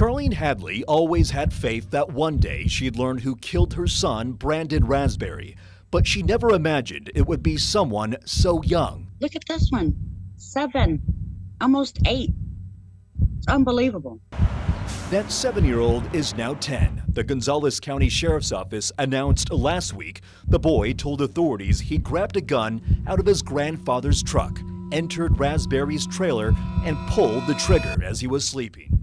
Charlene Hadley always had faith that one day she'd learn who killed her son, Brandon Raspberry, but she never imagined it would be someone so young. Look at this one. 7, almost 8. It's unbelievable. That 7-year-old is now 10. The Gonzales County Sheriff's Office announced last week the boy told authorities he grabbed a gun out of his grandfather's truck, entered Raspberry's trailer, and pulled the trigger as he was sleeping.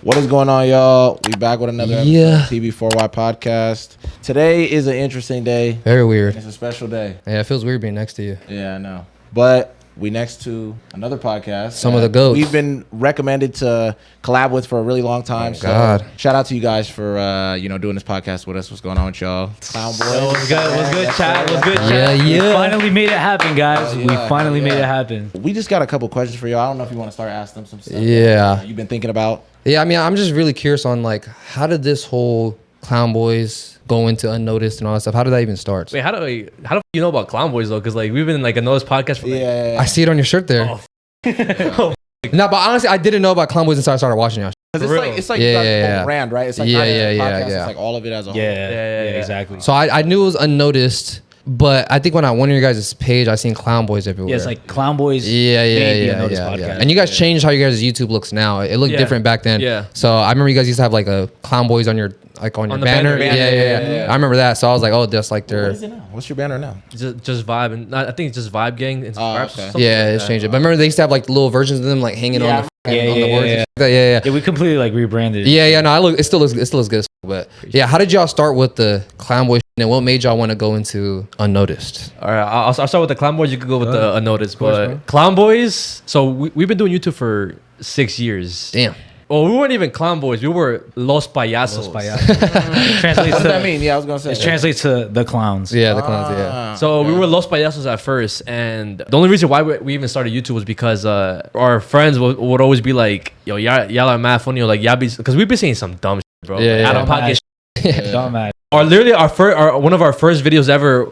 What is going on, y'all? We back with another episode of TV4Y podcast. Today is an interesting day. Very weird. It's a special day. Yeah, it feels weird being next to you. Yeah, I know. But we next to another podcast. Some of the GOATs. We've been recommended to collab with for a really long time. God. Shout out to you guys for doing this podcast with us. What's going on with y'all? Clownboys. What's good, chat? What's good, Yeah, chat? yeah. We finally made it happen, guys. We finally made it happen. We just got a couple questions for y'all. I don't know if you want to start asking them some stuff. Yeah. You've been thinking about. Yeah, I mean, I'm just really curious on, like, how did this whole Clownboys go into Unnoticed and all that stuff? How did that even start? Wait, how do you know about Clownboys though? Because like we've been in like a Noah's podcast for like, I see it on your shirt there. No, but honestly, I didn't know about Clownboys until I started watching y'all. It's like you got the whole brand, right? It's like not just a podcast, yeah. It's like all of it as a whole. Yeah, exactly. So I knew it was Unnoticed, but I think when I went on your guys' page, I seen Clownboys everywhere. Yeah, it's like Clownboys. Yeah. And you guys changed how you guys' YouTube looks now. It looked different back then. Yeah. So I remember you guys used to have like a Clownboys on your banner. Yeah. I remember that. So I was like, oh, that's like their. What is it now? What's your banner now? just Vibe, and I think it's just Vibe Gang. It's okay. It's changed it. But remember they used to have like little versions of them like hanging on the words. Yeah. Yeah, we completely like rebranded. Yeah. No, it still looks good. As but yeah, how did y'all start with the Clownboys? And what made y'all want to go into Unnoticed? All right, I'll start with the Clownboys. You could go with the Unnoticed, course, but Clownboys. So we've been doing YouTube for 6 years. Damn. Well, we weren't even Clownboys. We were Los Payasos. Translates What does to, that mean? Yeah, I was gonna say. it translates to the clowns. Yeah, the clowns. Yeah. So we were Los Payasos at first, and the only reason why we even started YouTube was because our friends would always be like, "Yo, y'all are mad funny," or like, "Y'all be," because we've been saying some dumb shit, bro. Yeah, Out of pocket. Dumbass. Or literally one of our first videos ever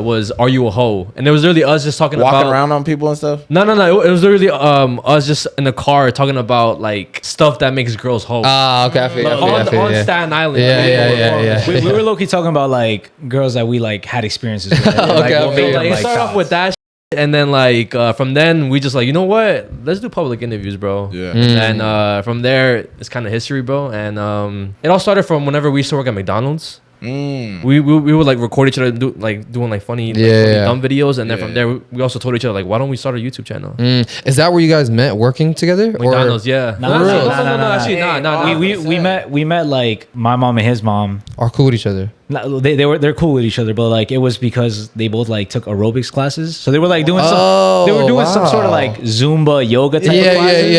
was "Are You a Hoe?" And it was literally us just talking Walking about around on people and stuff. No. It was literally us just in the car talking about like stuff that makes girls hoe. Okay. I feel on Staten Island. Yeah. We were low-key talking about like girls that we like had experiences with. It started off with that. And then like from then we just like, you know what, let's do public interviews, bro. And from there it's kind of history, bro. And it all started from whenever we used to work at McDonald's. We would like record each other doing like funny dumb videos, and then from there we also told each other like, why don't we start a YouTube channel? Is that where you guys met working together? McDonald's, yeah. No, actually, we met like my mom and his mom Are cool with each other. they're cool with each other, but like it was because they both like took aerobics classes, so they were like doing some sort of like Zumba yoga type of classes.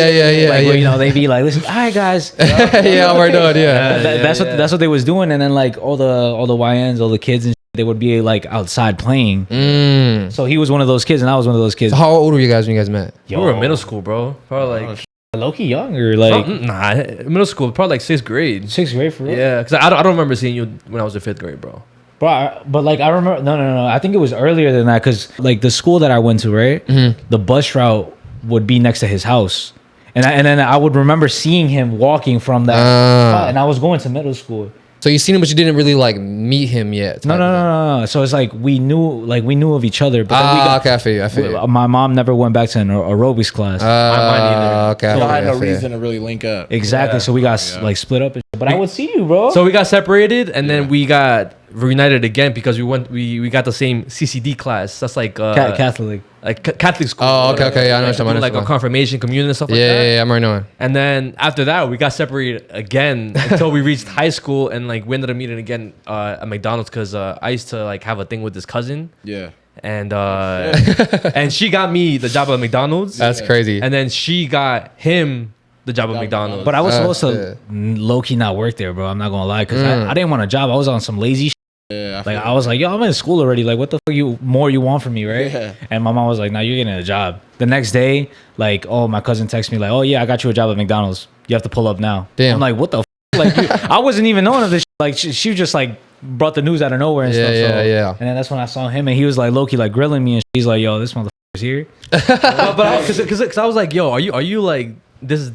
Where, they'd be like, listen, all right guys, we're done. that's what they was doing, and then like all the YNs, all the kids and they would be like outside playing. So he was one of those kids and I was one of those kids. So how old were you guys when you guys met? We were in middle school, bro. Probably like low-key young or like middle school, probably like 6th grade. 6th grade for real? Yeah, because I don't remember seeing you when I was in 5th grade, bro. But like I remember, no. I think it was earlier than that, because like the school that I went to, right? The bus route would be next to his house, and then I would remember seeing him walking from that spot, and I was going to middle school. So you seen him, but you didn't really like meet him yet. No. So it's like we knew of each other. But then I feel you. My mom never went back to an aerobics class. Okay. So I had no reason to really link up. Exactly. So we got like split up. But I would see you, bro. So we got separated, and then we got reunited again because we got the same CCD class. That's like Catholic. Like Catholic school. Oh, okay. I know what like a confirmation, communion, and stuff like that. Yeah, I'm already knowing. And then after that, we got separated again until we reached high school, and like we ended up meeting again at McDonald's because I used to like have a thing with this cousin. Yeah. And and she got me the job at McDonald's. That's crazy. And then she got him the job at McDonald's. But I was supposed to low-key not work there, bro. I'm not gonna lie, because I didn't want a job. I was on some lazy shit. Yeah, I was like, yo, I'm in school already. Like, what the fuck you want from me, right? Yeah. And my mom was like, nah, you're getting a job. The next day, like, my cousin texted me like, oh yeah, I got you a job at McDonald's. You have to pull up now. Damn. I'm like, what the fuck? Like, I wasn't even knowing of this shit. Like, she was just like brought the news out of nowhere and stuff. Yeah. And then that's when I saw him, and he was like low-key like grilling me, and he's like, "Yo, this motherfucker's here." But because I was like, yo, are you like this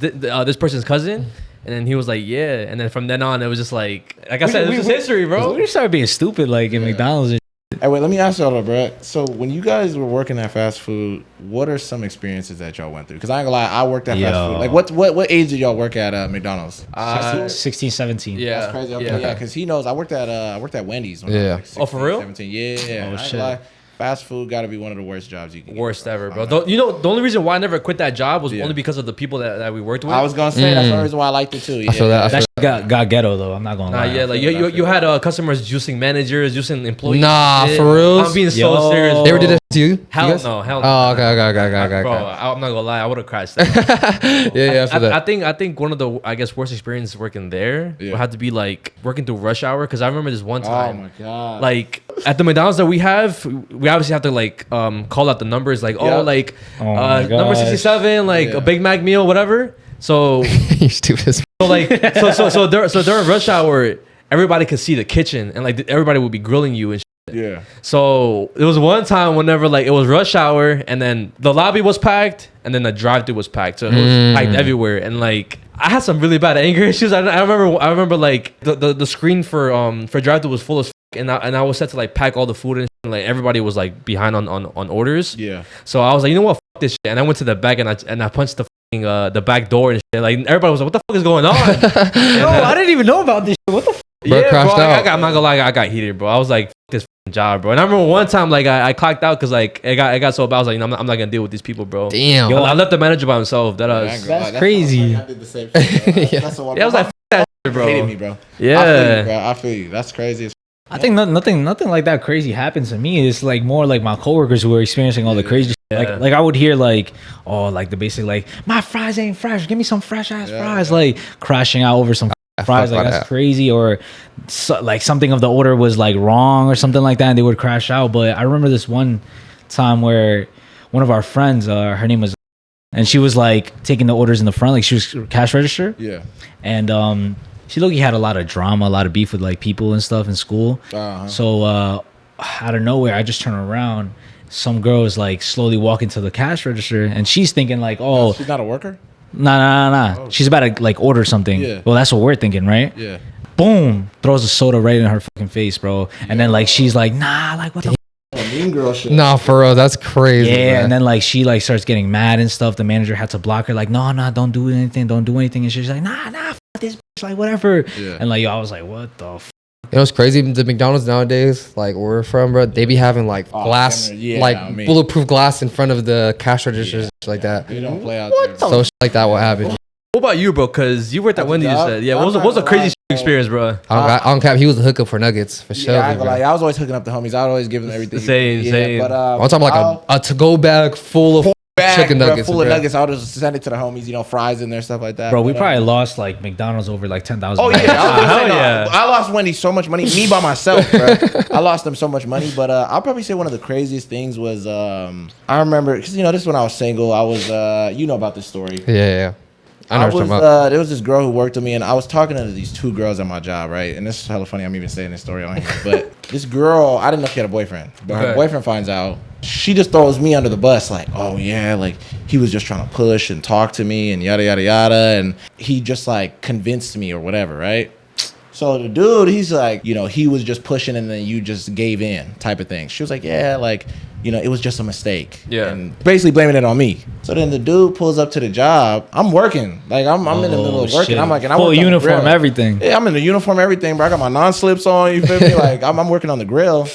person's cousin? And then he was like, yeah. And then from then on, it was just like I said, this is history, bro. We started being stupid like in McDonald's. Hey, wait, let me ask y'all, bro. So when you guys were working at fast food, what are some experiences that y'all went through? Because I ain't gonna lie, I worked at fast food. Like, what age did y'all work at McDonald's? 16, 17. Yeah, that's crazy. Okay, yeah, because he knows I worked at Wendy's. When I was like 16, for real? 17. Yeah. Oh, I ain't gonna lie. Fast food got to be one of the worst jobs you can Worst get, ever, bro. The only reason why I never quit that job was only because of the people that we worked with. I was gonna say that's the reason why I liked it too. Yeah. I feel that. That shit got ghetto though. I'm not gonna lie. Yeah, like you had customers juicing managers, juicing employees. Nah, shit. for real. I'm being so serious. They ever did that to you? Hell You guys? no. Oh, okay. Bro, I'm not gonna lie. I would have crashed that. Yeah, I feel that. I think one of the worst experiences working there would have to be like working through rush hour, because I remember this one time. Oh my god. Like at the McDonald's that we have, we obviously have to like call out the numbers, like number 67, like a Big Mac meal, whatever. So You're stupid as so during rush hour, everybody could see the kitchen, and like everybody would be grilling you and shit. Yeah. So it was one time whenever like it was rush hour, and then the lobby was packed, and then the drive-thru was packed, so it was packed everywhere, and like I had some really bad anger issues. I remember like the screen for drive-thru was full as f- and I was set to like pack all the food, and like everybody was like behind on orders. Yeah. So I was like, you know what, f- this shit, and I went to the back and I punched the back door and shit. Like everybody was like, what the fuck is going on? Yo, I didn't even know about this shit. What the fuck? Bro, crashed out. I'm not gonna lie, I got heated, bro. I was like, f- this f***ing job, bro. And I remember one time like I clocked out because like it got so bad. I was like, I'm not gonna deal with these people, bro. Damn. Yo, I left the manager by himself. That's crazy. I did the same shit. That's the one. I was like, f- that shit, bro. Hated me, bro. Yeah. I feel you. That's crazy. I think nothing like that crazy happened to me. It's like more like my coworkers who were experiencing all the crazy shit. Like I would hear like, oh, like the basic like, my fries ain't fresh. Give me some fresh ass fries. Like crashing out over some fries. Like that's crazy. Or like something of the order was like wrong or something like that, and they would crash out. But I remember this one time where one of our friends, her name was, and she was like taking the orders in the front, like she was cash register. Yeah. And she low-key had a lot of drama, a lot of beef with like people and stuff in school. So out of nowhere, I just turn around. Some girl is like slowly walking to the cash register, and she's thinking like, "Oh, she's not a worker." Nah. Oh. She's about to like order something. Yeah. Well, that's what we're thinking, right? Yeah. Boom! Throws a soda right in her fucking face, bro. And then like she's like, "Nah, like what the." Mean girl shit. Nah, for real, that's crazy. Yeah, man. and then like she like starts getting mad and stuff. The manager had to block her, like, no, don't do anything. And she's like, nah, f- this bitch, like whatever. Yeah. And like I was like, what the f-? You know what's crazy? The McDonald's nowadays, like where we're from, bro, they be having like glass, bulletproof glass in front of the cash registers, and shit like that. They don't play out there. So shit like that will happen. What about you, bro? Because you worked at Wendy's, you said. Yeah, what was a crazy shit experience, bro? On cap, he was the hookup for nuggets for sure. I was always hooking up the homies. I would always give them everything. Same. But I'm talking like a to-go bag full of chicken nuggets. Full of nuggets. I'll just send it to the homies, fries in there, stuff like that. Bro, we probably lost like McDonald's over like 10,000. Oh yeah, yeah. I lost Wendy's so much money, me by myself, bro. I lost them so much money, but I'll probably say one of the craziest things was I remember because this is when I was single. I was about this story. Yeah. I know what you're talking about. There was this girl who worked with me, and I was talking to these two girls at my job, right? And this is hella funny. I'm even saying this story on here, but this girl, I didn't know she had a boyfriend, but her boyfriend finds out. She just throws me under the bus, like, oh yeah, like he was just trying to push and talk to me and yada yada yada, and he just like convinced me or whatever, right? So the dude, he's like, he was just pushing and then you just gave in type of thing. She was like, yeah, like, it was just a mistake. Yeah. And basically blaming it on me. So then the dude pulls up to the job. I'm working. Like, I'm in the middle of working. Shit. I'm like, and I full worked on the uniform, grill. everything. Yeah, I'm in the uniform, everything, bro. I got my non-slips on, you feel me? Like, I'm working on the grill.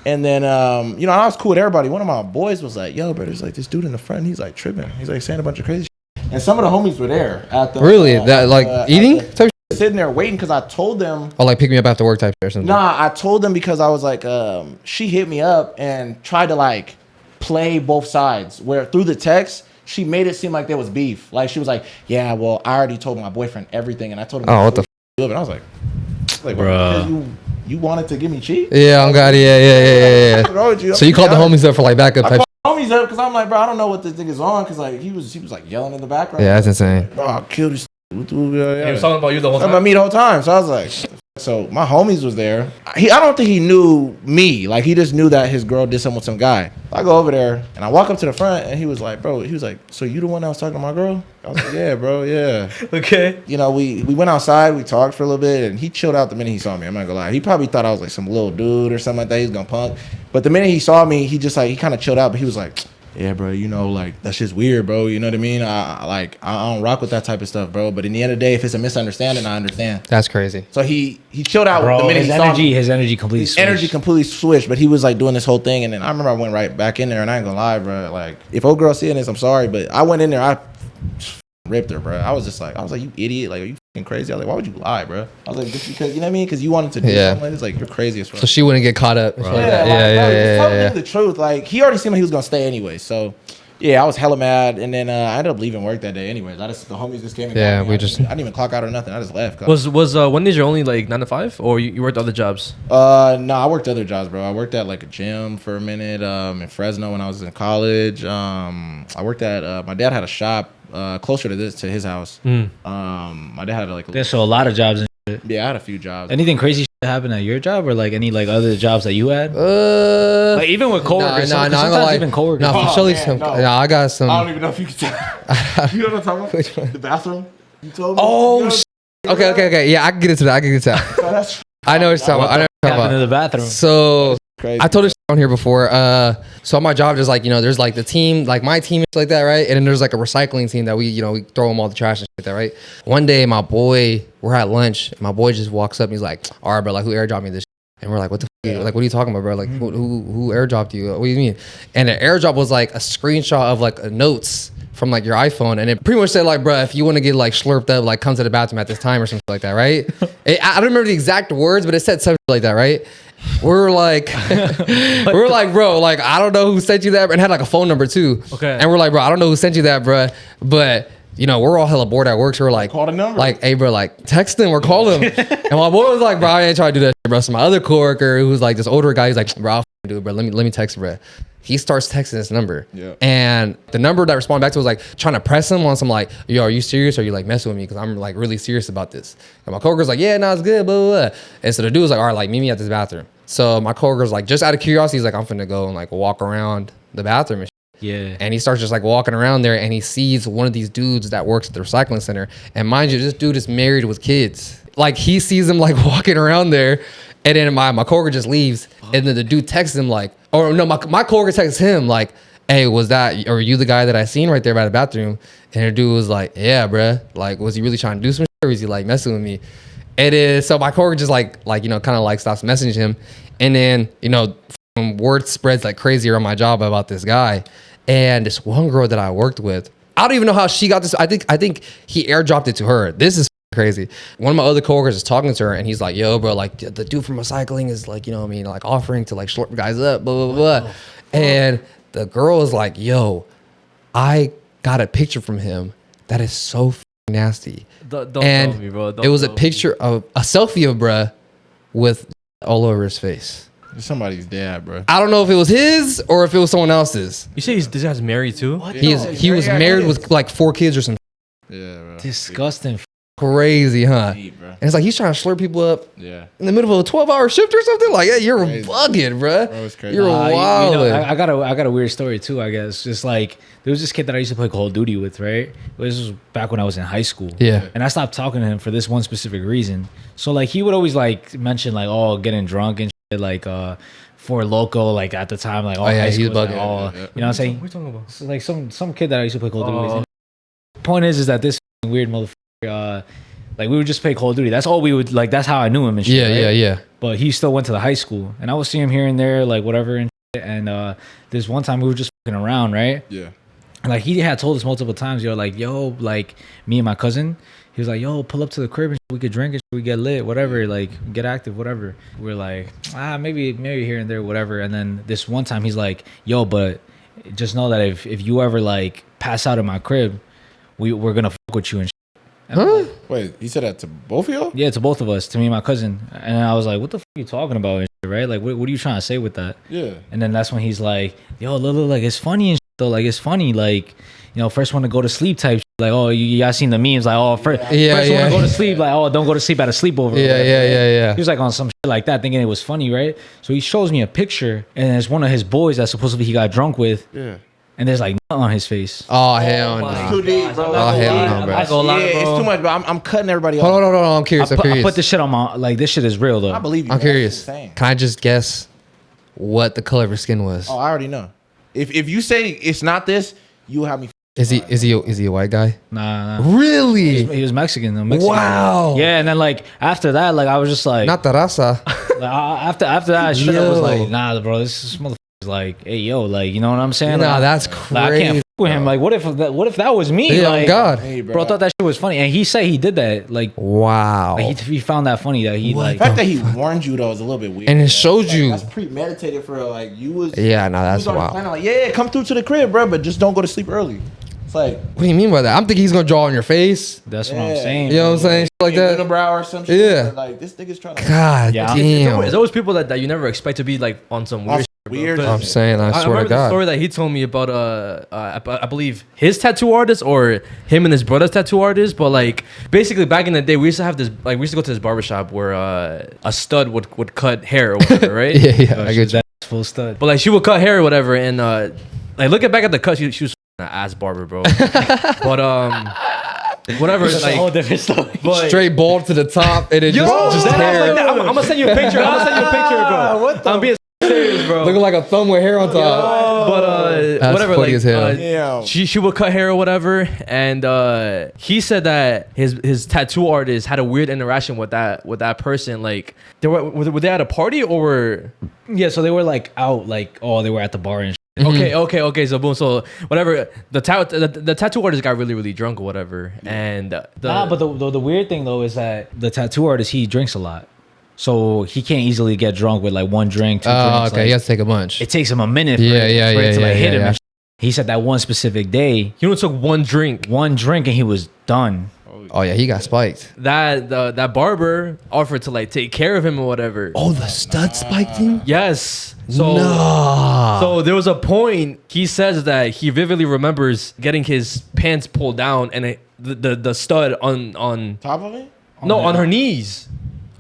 And then, I was cool with everybody. One of my boys was like, yo, bro, there's like this dude in the front. He's like tripping. He's like saying a bunch of crazy shit. And some of the homies were there at the Really? That like eating type? Sitting there waiting because I told them. Or like pick me up after work type or something? Nah, I told them because I was like, she hit me up and tried to like play both sides. Where through the text, she made it seem like there was beef. Like she was like, yeah, well, I already told my boyfriend everything, and I told him. Oh, what the? And I was like, bro, you wanted to give me cheat? Yeah, I'm got it. Yeah. So you called the homies up for like backup type? Homies up because I'm like, bro, I don't know what this thing is on because like he was like yelling in the background. Yeah, that's insane. Bro, I'll kill this. He was talking about you the whole Talking time. about me the whole time. So I was like, So my homies was there. I don't think he knew me. Like he just knew that his girl did something with some guy. I go over there and I walk up to the front and he was like, bro, he was like, so you the one that was talking to my girl? I was like, yeah, bro, yeah. Okay. You know, we went outside, we talked for a little bit, and he chilled out the minute he saw me. I'm not gonna lie. He probably thought I was like some little dude or something like that. He's gonna punk. But the minute he saw me, he just like, he kind of chilled out, but he was like, yeah, bro, you know, like, that shit's weird, bro. You know what I mean? I don't rock with that type of stuff, bro. But in the end of the day, if it's a misunderstanding, I understand. That's crazy. So he chilled out Bro, the minute his he saw me. his energy completely switched. Energy completely switched, but he was like doing this whole thing. And then I remember I went right back in there, and I ain't gonna lie, bro. Like, if old girl seeing this, I'm sorry, but I went in there, I ripped her, bro. I was like, you idiot. Like, are you fucking crazy? I was like, why would you lie, bro? I was like, just because, you know what I mean? Because you wanted to do something like this. Like, you're crazy as fuck. So she wouldn't get caught up. Bro. Yeah. The truth. Like, he already seemed like he was gonna stay anyway. So, yeah, I was hella mad, and then I ended up leaving work that day. Anyways, the homies just came. And yeah, I didn't even clock out or nothing. I just left. Was Wendy's your only like 9 to 5, or you worked other jobs? No, I worked other jobs, bro. I worked at like a gym for a minute in Fresno when I was in college. I worked at my dad had a shop closer to his house. My dad had like There's so a lot of jobs and shit. Yeah, I had a few jobs. Anything crazy shit happen at your job, or like any like other jobs that you had? Like even with coworkers. Sometimes even coworkers. No, for sure. I got some. I don't even know if you can tell. You know what I'm talking about? The bathroom. You told me. Oh. Okay. Yeah, I can get into that. I know what you're talking about. Happened in the bathroom. So Crazy. I told this on here before. So on my job, there's like, you know, there's like the team, like my team is like that, right? And then there's like a recycling team that we throw them all the trash and shit like that, right? One day, my boy, we're at lunch, and my boy just walks up and he's like, all right, bro, like who airdropped me this shit? And we're like, what the fuck? Like, what are you talking about, bro? Like, who airdropped you? What do you mean? And the airdrop was like a screenshot of like notes from like your iPhone, and it pretty much said like, bro, if you want to get like slurped up, like come to the bathroom at this time or something like that, right? I don't remember the exact words, but it said something like that, right? We're like, bro, like I don't know who sent you that, and had like a phone number too. Okay. And we're like, bro, I don't know who sent you that, bro, but you know, we're all hella bored at work, so we're like, call the number. Like, hey, bro, like text him or call him. And my boy was like, bro, I ain't trying to do that shit, bro. So my other coworker, who's like this older guy, he's like, bro, I'll do it, bro. Let me text, bro. He starts texting this number. Yeah. And the number that responded back to was like trying to press him on some like, yo, are you serious? Or are you like messing with me? Because I'm like really serious about this. And my coworker's like, yeah, no, it's good, blah, blah, blah. And so the dude was like, all right, like meet me at this bathroom. So my coworker's like, just out of curiosity, he's like, I'm finna go and like walk around the bathroom and shit. Yeah. And he starts just like walking around there, and he sees one of these dudes that works at the recycling center. And mind you, this dude is married with kids. Like he sees him like walking around there. And then my coworker just leaves, and then the dude texts him like, or no, my coworker texts him like, hey, was that, or were you the guy that I seen right there by the bathroom? And the dude was like, yeah, bruh. Like, was he really trying to do some shit, or was he like messing with me? It is. So my coworker just like, you know, kind of like stops messaging him. And then, you know, word spreads like crazy around my job about this guy. And this one girl that I worked with, I don't even know how she got this. I think he airdropped it to her. This is crazy. One of my other coworkers is talking to her, and he's like, yo, bro, like the dude from recycling is like, you know what I mean, like offering to like slurp guys up, blah, blah, blah. And the girl is like, yo, I got a picture from him that is so nasty. Don't tell me, bro. It was a picture of a selfie of bruh with all over his face. Somebody's dad, bro. I don't know if it was his or if it was someone else's. You say this guy's married too? What? He was married with like 4 kids or something. Yeah, bro. Disgusting. Crazy, huh? Deep, bro. And it's like he's trying to slurp people up Yeah. in the middle of a 12-hour shift or something. Like, yeah, you're Crazy. bugging, bro. Bro, it's crazy. You're wild. You know, I got a weird story too, I guess. Just like there was this kid that I used to play Call of Duty with, right? This was back when I was in high school. Yeah. And I stopped talking to him for this one specific reason. So like he would always like mention like, oh, getting drunk and shit, like for loco, like at the time, like all yeah, high he was school, bugging. like, all, you know what I'm saying? What are you talking about? So, like some kid that I used to play Call of Duty with. Point is that this weird motherfucker, like we would just play Call of Duty. That's all we would like. That's how I knew him and shit. Yeah, right? yeah. But he still went to the high school, and I would see him here and there, like whatever and shit. And this one time we were just fucking around, right? Yeah. And like he had told us multiple times, yo, like me and my cousin, he was like, yo, pull up to the crib and we could drink and we get lit, whatever, like get active, whatever. We're like, maybe here and there, whatever. And then this one time he's like, yo, but just know that if you ever like pass out in my crib, we're gonna fuck with you and shit. And Huh? like, Wait, he said that to both of y'all? yeah, to both of us, to me and my cousin. And I was like, what the fuck are you talking about and shit, right? Like, what are you trying to say with that? Yeah. And then that's when he's like, yo, look, like it's funny and shit. though. Like it's funny. Like first one to go to sleep type. Like you guys seen the memes? Like first one to go to sleep. Like don't go to sleep at a sleepover. Yeah. He was like on some shit like that, thinking it was funny, right? So he shows me a picture, and it's one of his boys that supposedly he got drunk with. Yeah. And there's like nut on his face. Oh hell no! It's too deep, bro. Oh hell no, bro! It's too much, bro. I'm cutting everybody off. Hold on. I'm curious. I put this shit on my like. This shit is real though. I believe you. I'm curious. Can I just guess what the color of her skin was? Oh, I already know. If you say it's not this, you will have me. Is he a white guy? Nah. Really? He was Mexican though. Mexican. Wow. Yeah, and then like after that, like I was just like, not the raza. Like, after that, shit, I was like, nah, bro, this motherfucker is like, hey, yo, like, you know what I'm saying? Nah, like, that's crazy. Like, I can't f with him. Like, what if that was me? Yeah, like, God. Hey, bro, I thought that shit was funny, and he said he did that. Like, wow. Like, he found that funny that he like. The fact that he warned you though is a little bit weird. And it showed you. That's premeditated for like you was. Yeah, no, that's wild. wild. Like, yeah, come through to the crib, bro, but just don't go to sleep early. It's like, what do you mean by that? I'm thinking he's gonna draw on your face. That's what I'm saying. You know what I'm saying? Shit like that. Unibrow or some shit. Yeah. Like this nigga's trying to. God damn. There's always people that you never expect to be like on some weird. Weird. I'm saying, I swear to remember the God. story that he told me about I believe his tattoo artist or him and his brother's tattoo artist, but like basically back in the day we used to have this, like we used to go to this barbershop where a stud would cut hair or whatever, right? Yeah, I get you. That's full stud. But like she would cut hair or whatever, and like looking back at the cut, she was an ass barber, bro. But whatever, That's like a whole different story. but, Straight bald to the top, and it just hair. I'm gonna send you a picture. Bro. What the? I'm being serious, bro. Looking like a thumb with hair on top. But That's whatever, funny like as hell. Yeah. she would cut hair or whatever, and he said that his tattoo artist had a weird interaction with that person. Like they were they at a party or Yeah, so they were like out, like they were at the bar and. Okay. So boom. So whatever. The tattoo artist got really drunk or whatever, and but the weird thing though is that the tattoo artist, he drinks a lot, so he can't easily get drunk with like one drink, two drinks. Okay, like, he has to take a bunch. it takes him a minute. Yeah, for it to like hit him. yeah. And he said that one specific day, he only took one drink, and he was done. Oh yeah, he got spiked. That barber offered to like take care of him or whatever. Oh, the stud spiked him? Yes. So No. so there was a point he says that he vividly remembers getting his pants pulled down and the stud on Top of it? on her knees.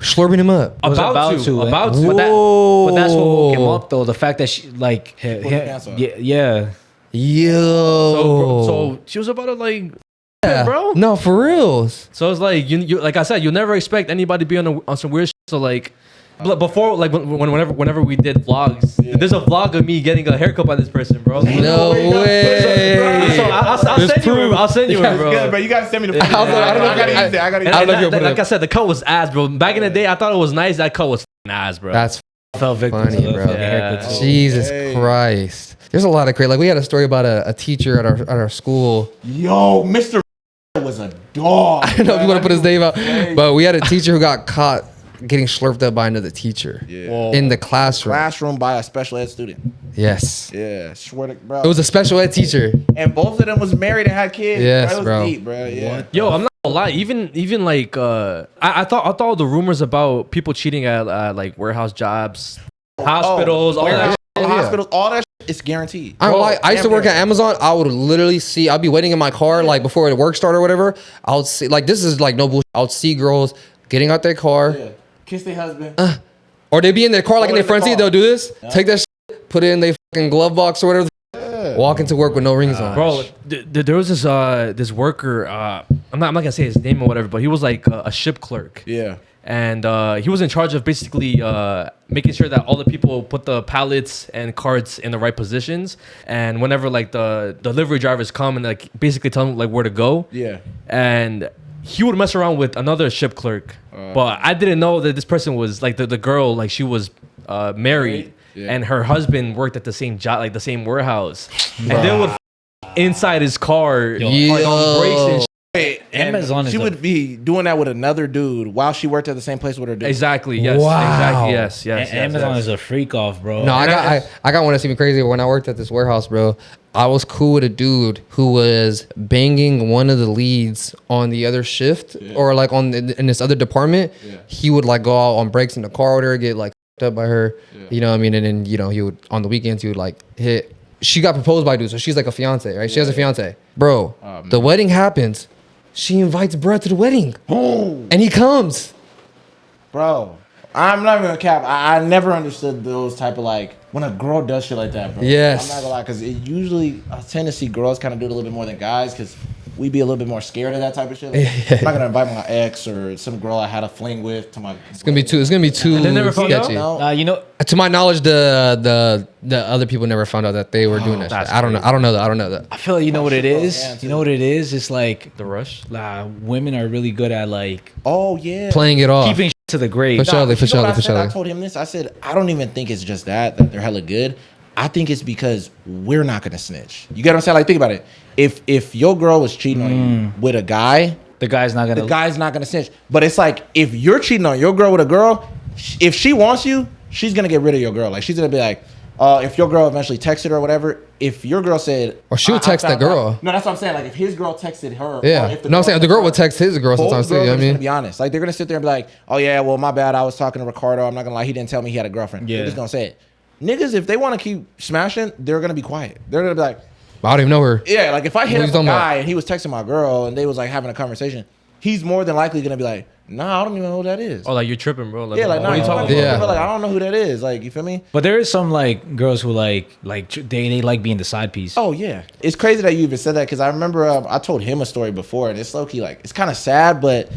Slurping him up. Was about to. But But that's what woke him up though. The fact that she like Pulled his pants off. yeah. Yo. So she was about to like yeah. bro. No, for real. So it's like you like I said, you'll never expect anybody to be on some weird shit. So like before, like whenever we did vlogs, there's a vlog of me getting a haircut by this person, bro. No way. So I'll send you it, bro. Good, bro. You gotta send me the. I don't know if I gotta use I don't know if you'll put it like up. I said, the cut was ass, bro. Back in the day, I thought it was nice. That cut was ass, bro. That's Felt victim funny, to the bro. fucking haircut. Yeah. Jesus Okay. Christ. There's a lot of crazy. Like we had a story about a teacher at our school. Yo, Mr. was a dog. I don't know if you want to put his name out, but we had a teacher who got caught getting slurped up by another teacher in the classroom. By a special ed student. Yes. Yeah, swear to bro. It was a special ed teacher. And both of them was married and had kids. Yes, It was bro. deep, bro. Yeah. Yo, I'm not gonna lie. Even like I thought the rumors about people cheating at like warehouse jobs, hospitals, all that. Hospitals, all that shit is guaranteed. I used to work at Amazon. I would literally see, I'd be waiting in my car, like before the work started or whatever. I would see, like, this is like no bullshit. I would see girls getting out their car, Yeah. Kiss their husband. or they'd be in their car, like in Or their in the front seat. car. They'll do this, take that shit, put it in their fucking glove box or whatever, walk into work with no rings on. Bro, there was this worker. I'm not gonna say his name or whatever, but he was like a ship clerk. Yeah. And he was in charge of basically making sure that all the people put the pallets and carts in the right positions. And whenever like the delivery drivers come and like basically tell them like where to go. Yeah. And he would mess around with another ship clerk. But I didn't know that this person was like the girl, like she was married. Yeah. And her husband worked at the same job, like the same warehouse. And they would inside his car, like on brakes and shit. Amazon is she would be doing that with another dude while she worked at the same place with her dude. Exactly. Yes. Wow. Exactly. Yes. Amazon is a freak off, bro. No, I got one that's even crazier. When I worked at this warehouse, bro, I was cool with a dude who was banging one of the leads on the other shift or like in this other department. Yeah. He would like go out on breaks in the car with her, get like up by her, you know what I mean? And then, you know, he would, on the weekends, he would like hit she got proposed by a dude, so she's like a fiance, right? She has a fiance. Bro, the wedding happens. She invites Brett to the wedding. And he comes. Bro, I'm not even gonna cap. I never understood those type of like when a girl does shit like that, bro. Yes. I'm not gonna lie, because usually I tend to see girls kind of do it a little bit more than guys, because we be a little bit more scared of that type of shit. Like, I'm not gonna invite my ex or some girl I had a fling with to my. It's gonna be too They never found out? sketchy. No. You know, To my knowledge, the other people never found out that they were doing that shit. that's I don't know that. I feel like you know what it is. You know what it is? It's like The rush. women are really good at like Oh yeah. Playing it off. keeping shit to the grave. For sure. But you know what I For said? sure. I told him this. I said, I don't even think it's just that they're hella good. I think it's because we're not gonna snitch. You get what I'm saying? Like, think about it. If your girl was cheating on you with a guy, The guy's not gonna. the guy's not gonna snitch. But it's like, if you're cheating on your girl with a girl, if she wants you, she's gonna get rid of your girl. Like, she's gonna be like, if your girl eventually texted her or whatever, if your girl said, Or she'll I text the found girl. out- No, that's what I'm saying. Like, if his girl texted her, Yeah. or if No, I'm saying the girl would texted text his girl both sometimes too. girls You know are what I just gonna mean? be honest. Like, they're gonna sit there and be like, "Oh yeah, well, my bad. I was talking to Ricardo. I'm not gonna lie. He didn't tell me he had a girlfriend." Yeah. They're just gonna say it. Niggas, if they want to keep smashing, they're gonna be quiet. They're gonna be like, I don't even know her. yeah, like if I hit What up you a talking about? guy and he was texting my girl and they was like having a conversation, he's more than likely gonna be like, "Nah, I don't even know who that is." Oh, like you're tripping, bro. Like, Yeah, like, what nah, are you talking Yeah. about? Bro, like, I don't know who that is. Like, you feel me? But there is some like girls who like they like being the side piece. Oh yeah, it's crazy that you even said that, because I remember I told him a story before, and it's low key like it's kind of sad, but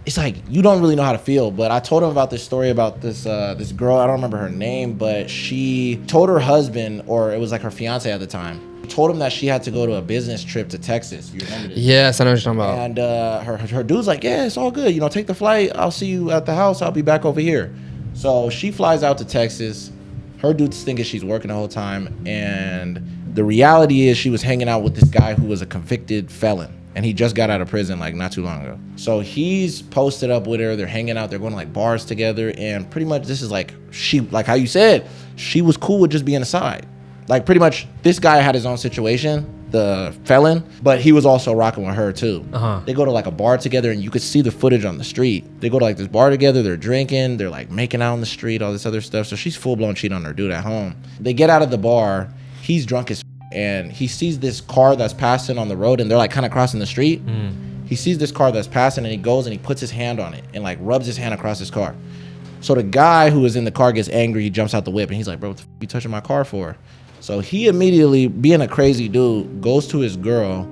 it's like you don't really know how to feel. But I told him about this story about this this girl. I don't remember her name, but she told her husband, or it was like her fiance at the time, told him that she had to go to a business trip to Texas. You remember this? Yes, I know what you're talking about. And her dude's like, yeah, it's all good. You know, take the flight. I'll see you at the house. I'll be back over here. So she flies out to Texas. Her dude's thinking she's working the whole time. And the reality is she was hanging out with this guy who was a convicted felon. And he just got out of prison like not too long ago. So he's posted up with her. They're hanging out. They're going to like bars together. And pretty much this is like, she, like how you said, she was cool with just being aside. Like pretty much this guy had his own situation, the felon, but he was also rocking with her too. They go to like a bar together and you could see the footage on the street. They go to like this bar together, they're drinking, they're like making out on the street, all this other stuff. So she's full blown cheating on her dude at home. They get out of the bar, he's drunk as and he sees this car that's passing on the road and they're like kind of crossing the street. He sees this car that's passing and he goes and he puts his hand on it and like rubs his hand across his car. So the guy who was in the car gets angry, he jumps out the whip and he's like, bro, what the f you touching my car for? So he immediately, being a crazy dude, goes to his girl.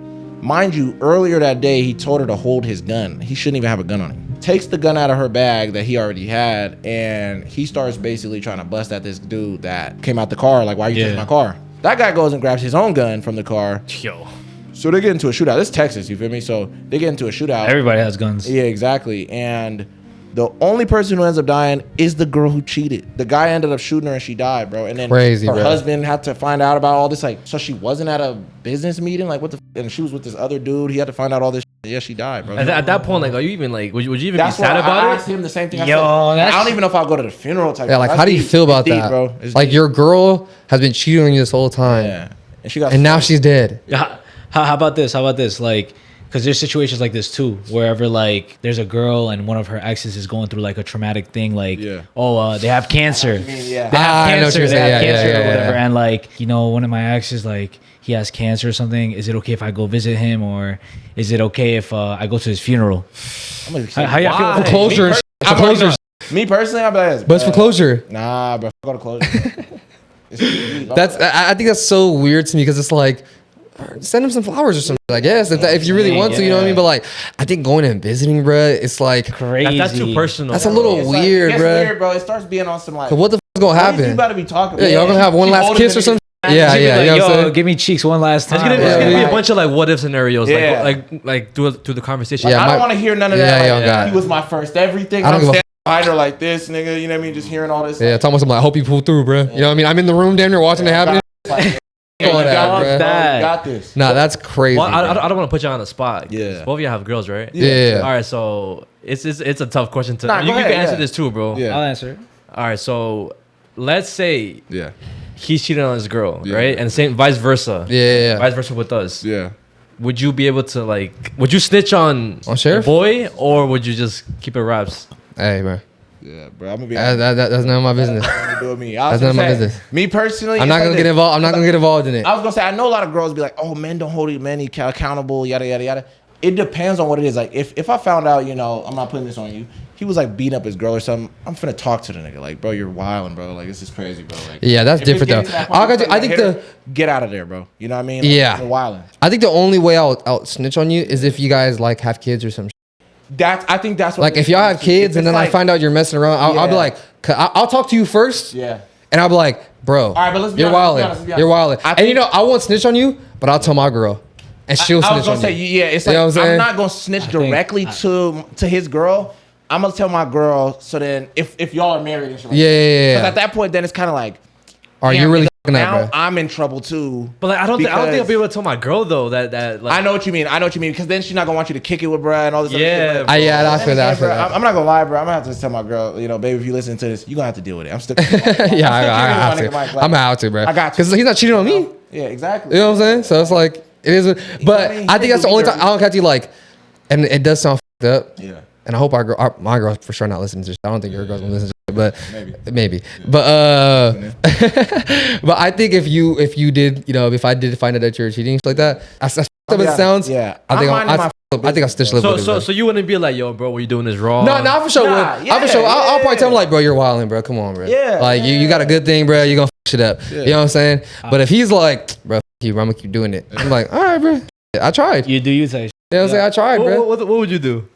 Mind you, earlier that day, he told her to hold his gun. He shouldn't even have a gun on him. Takes the gun out of her bag that he already had, and he starts basically trying to bust at this dude that came out the car, like, why you touching my car? That guy goes and grabs his own gun from the car. Yo. So they get into a shootout. This is Texas, you feel me? So they get into a shootout. Everybody has guns. Yeah, exactly. And the only person who ends up dying is the girl who cheated. The guy ended up shooting her and she died, bro. And then Crazy, her bro. husband had to find out about all this. Like, so she wasn't at a business meeting? Like, what the and she was with this other dude. He had to find out all this. Yeah, she died, bro. At that point, like, are you even like, would you even That's be sad why I about asked it? him the same thing. I Yo, said, that's- I don't even know if I'll go to the funeral type. Yeah, like That's how do you deep. feel about It's deep, that? bro? It's Like deep. your girl has been cheating on you this whole time, Yeah, and she got and now she's dead. Yeah. How about this? How about this? Like, because there's situations like this too, wherever like there's a girl and one of her exes is going through like a traumatic thing, like Yeah. they have cancer. yeah. They have I know what cancer. you're They saying. have Yeah, cancer yeah, or yeah, whatever. yeah. And like, one of my exes, like he has cancer or something. Is it okay if I go visit him, or is it okay if I go to his funeral? I'm gonna say, How y'all feel? Why? about that? Closure, Me for closure, Me personally, I'm like, but it's for closure. Nah, bro, go to closure. I think that's so weird to me because it's like, send him some flowers or something. I guess if you really want to, you know what I mean. But like, I think going and visiting, bruh, it's like Crazy. That's too personal. that's a little It's like, weird, it gets bruh. weird, bro. It starts being on some like. So what the f is gonna At least You happen? better be talking. Yeah, y'all gonna have one She last holding kiss the or something? nigga- Yeah, She'd be yeah, like, you know what I'm yo, saying? give me cheeks one last time. It's gonna be Yeah. a bunch of like what if scenarios, Yeah. like through the conversation. Yeah, I my- don't want to hear none of Yeah, that. yeah, Like, God. he was my first everything. I don't I'm give a standing behind her like this, nigga. You know what I mean? Just hearing all this. Yeah, it's almost like I hope you pull through, bruh. You know what I mean? I'm in the room, damn near watching it happen. Like, All you that, got bruh. this, bro. That. You got this. Nah, that's crazy. Well, bruh. I don't want to put you on the spot. Yeah. Both of you have girls, right? Yeah. All right, so it's a tough question to. Nah, you go can ahead, answer yeah. this too, bro. Yeah. I'll answer it. All right, so let's say Yeah. he's cheating on his girl, Yeah. right? And same vice versa. Yeah. Vice versa with us. Yeah. Would you be able to like? Would you snitch on On sheriff? your boy, or would you just keep it wraps? Hey, man. Yeah, bro. I'm gonna be honest. That's none of my business. That's none That's none of my business. Me personally, I'm not gonna get involved. I'm not gonna get involved in it. I was gonna say I know a lot of girls be like, "Oh, men don't hold men accountable." Yada yada yada. It depends on what it is. Like if I found out, I'm not putting this on you. He was like beating up his girl or something. I'm finna talk to the nigga. Like, bro, you're wilding, bro. Like this is crazy, bro. Like, yeah, that's different though. I think get out of there, bro. You know what I mean? Like, yeah, you're wilding. I think the only way I'll snitch on you is if you guys like have kids or some. I think that's what like if y'all have kids and then I find out you're messing around, I'll be like, I'll talk to you first. Yeah. And I'll be like, bro, all right, but you're wilding. You're wilding. And I won't snitch on you, but I'll tell my girl. And she'll snitch on you. I was gonna say, yeah, it's like I'm not gonna snitch directly to his girl. I'm gonna tell my girl. So then, if y'all are married and shit, like yeah. Because at that point, then it's kind of like, are you really now? Bro? I'm in trouble too. But like, I don't think I'll be able to tell my girl though that like, I know what you mean. Because then she's not gonna want you to kick it with bruh and all this. Yeah, other shit, I feel that. I'm not gonna lie, bro. I'm gonna have to tell my girl, baby, if you listen to this, you gonna have to deal with it. I'm still. Yeah, I have to. I'm gonna have to, bro. I got you. Because he's not cheating on me. Yeah, exactly. You know what I'm saying? So it's like it is. But I think that's the only time I don't catch you like, and it does sound fucked up. Yeah. And I hope my girl for sure not listening to this. I don't think your girl's gonna listen to it, but maybe. Yeah. But I think if you did, if I did find out that you're cheating like that, as it sounds. Yeah. I think I'll stitch live with it. So you wouldn't be like, yo, bro, what you doing is wrong. No, for sure. I'll probably tell him like, bro, you're wilding, bro. Come on, bro. Yeah. Like you got a good thing, bro. You gonna shit up. Yeah. You know what I'm saying? But if he's like, bro, I'm gonna keep doing it. I'm like, all right, bro. I tried. You say. You know what I'm saying? I tried, bro. What would you do?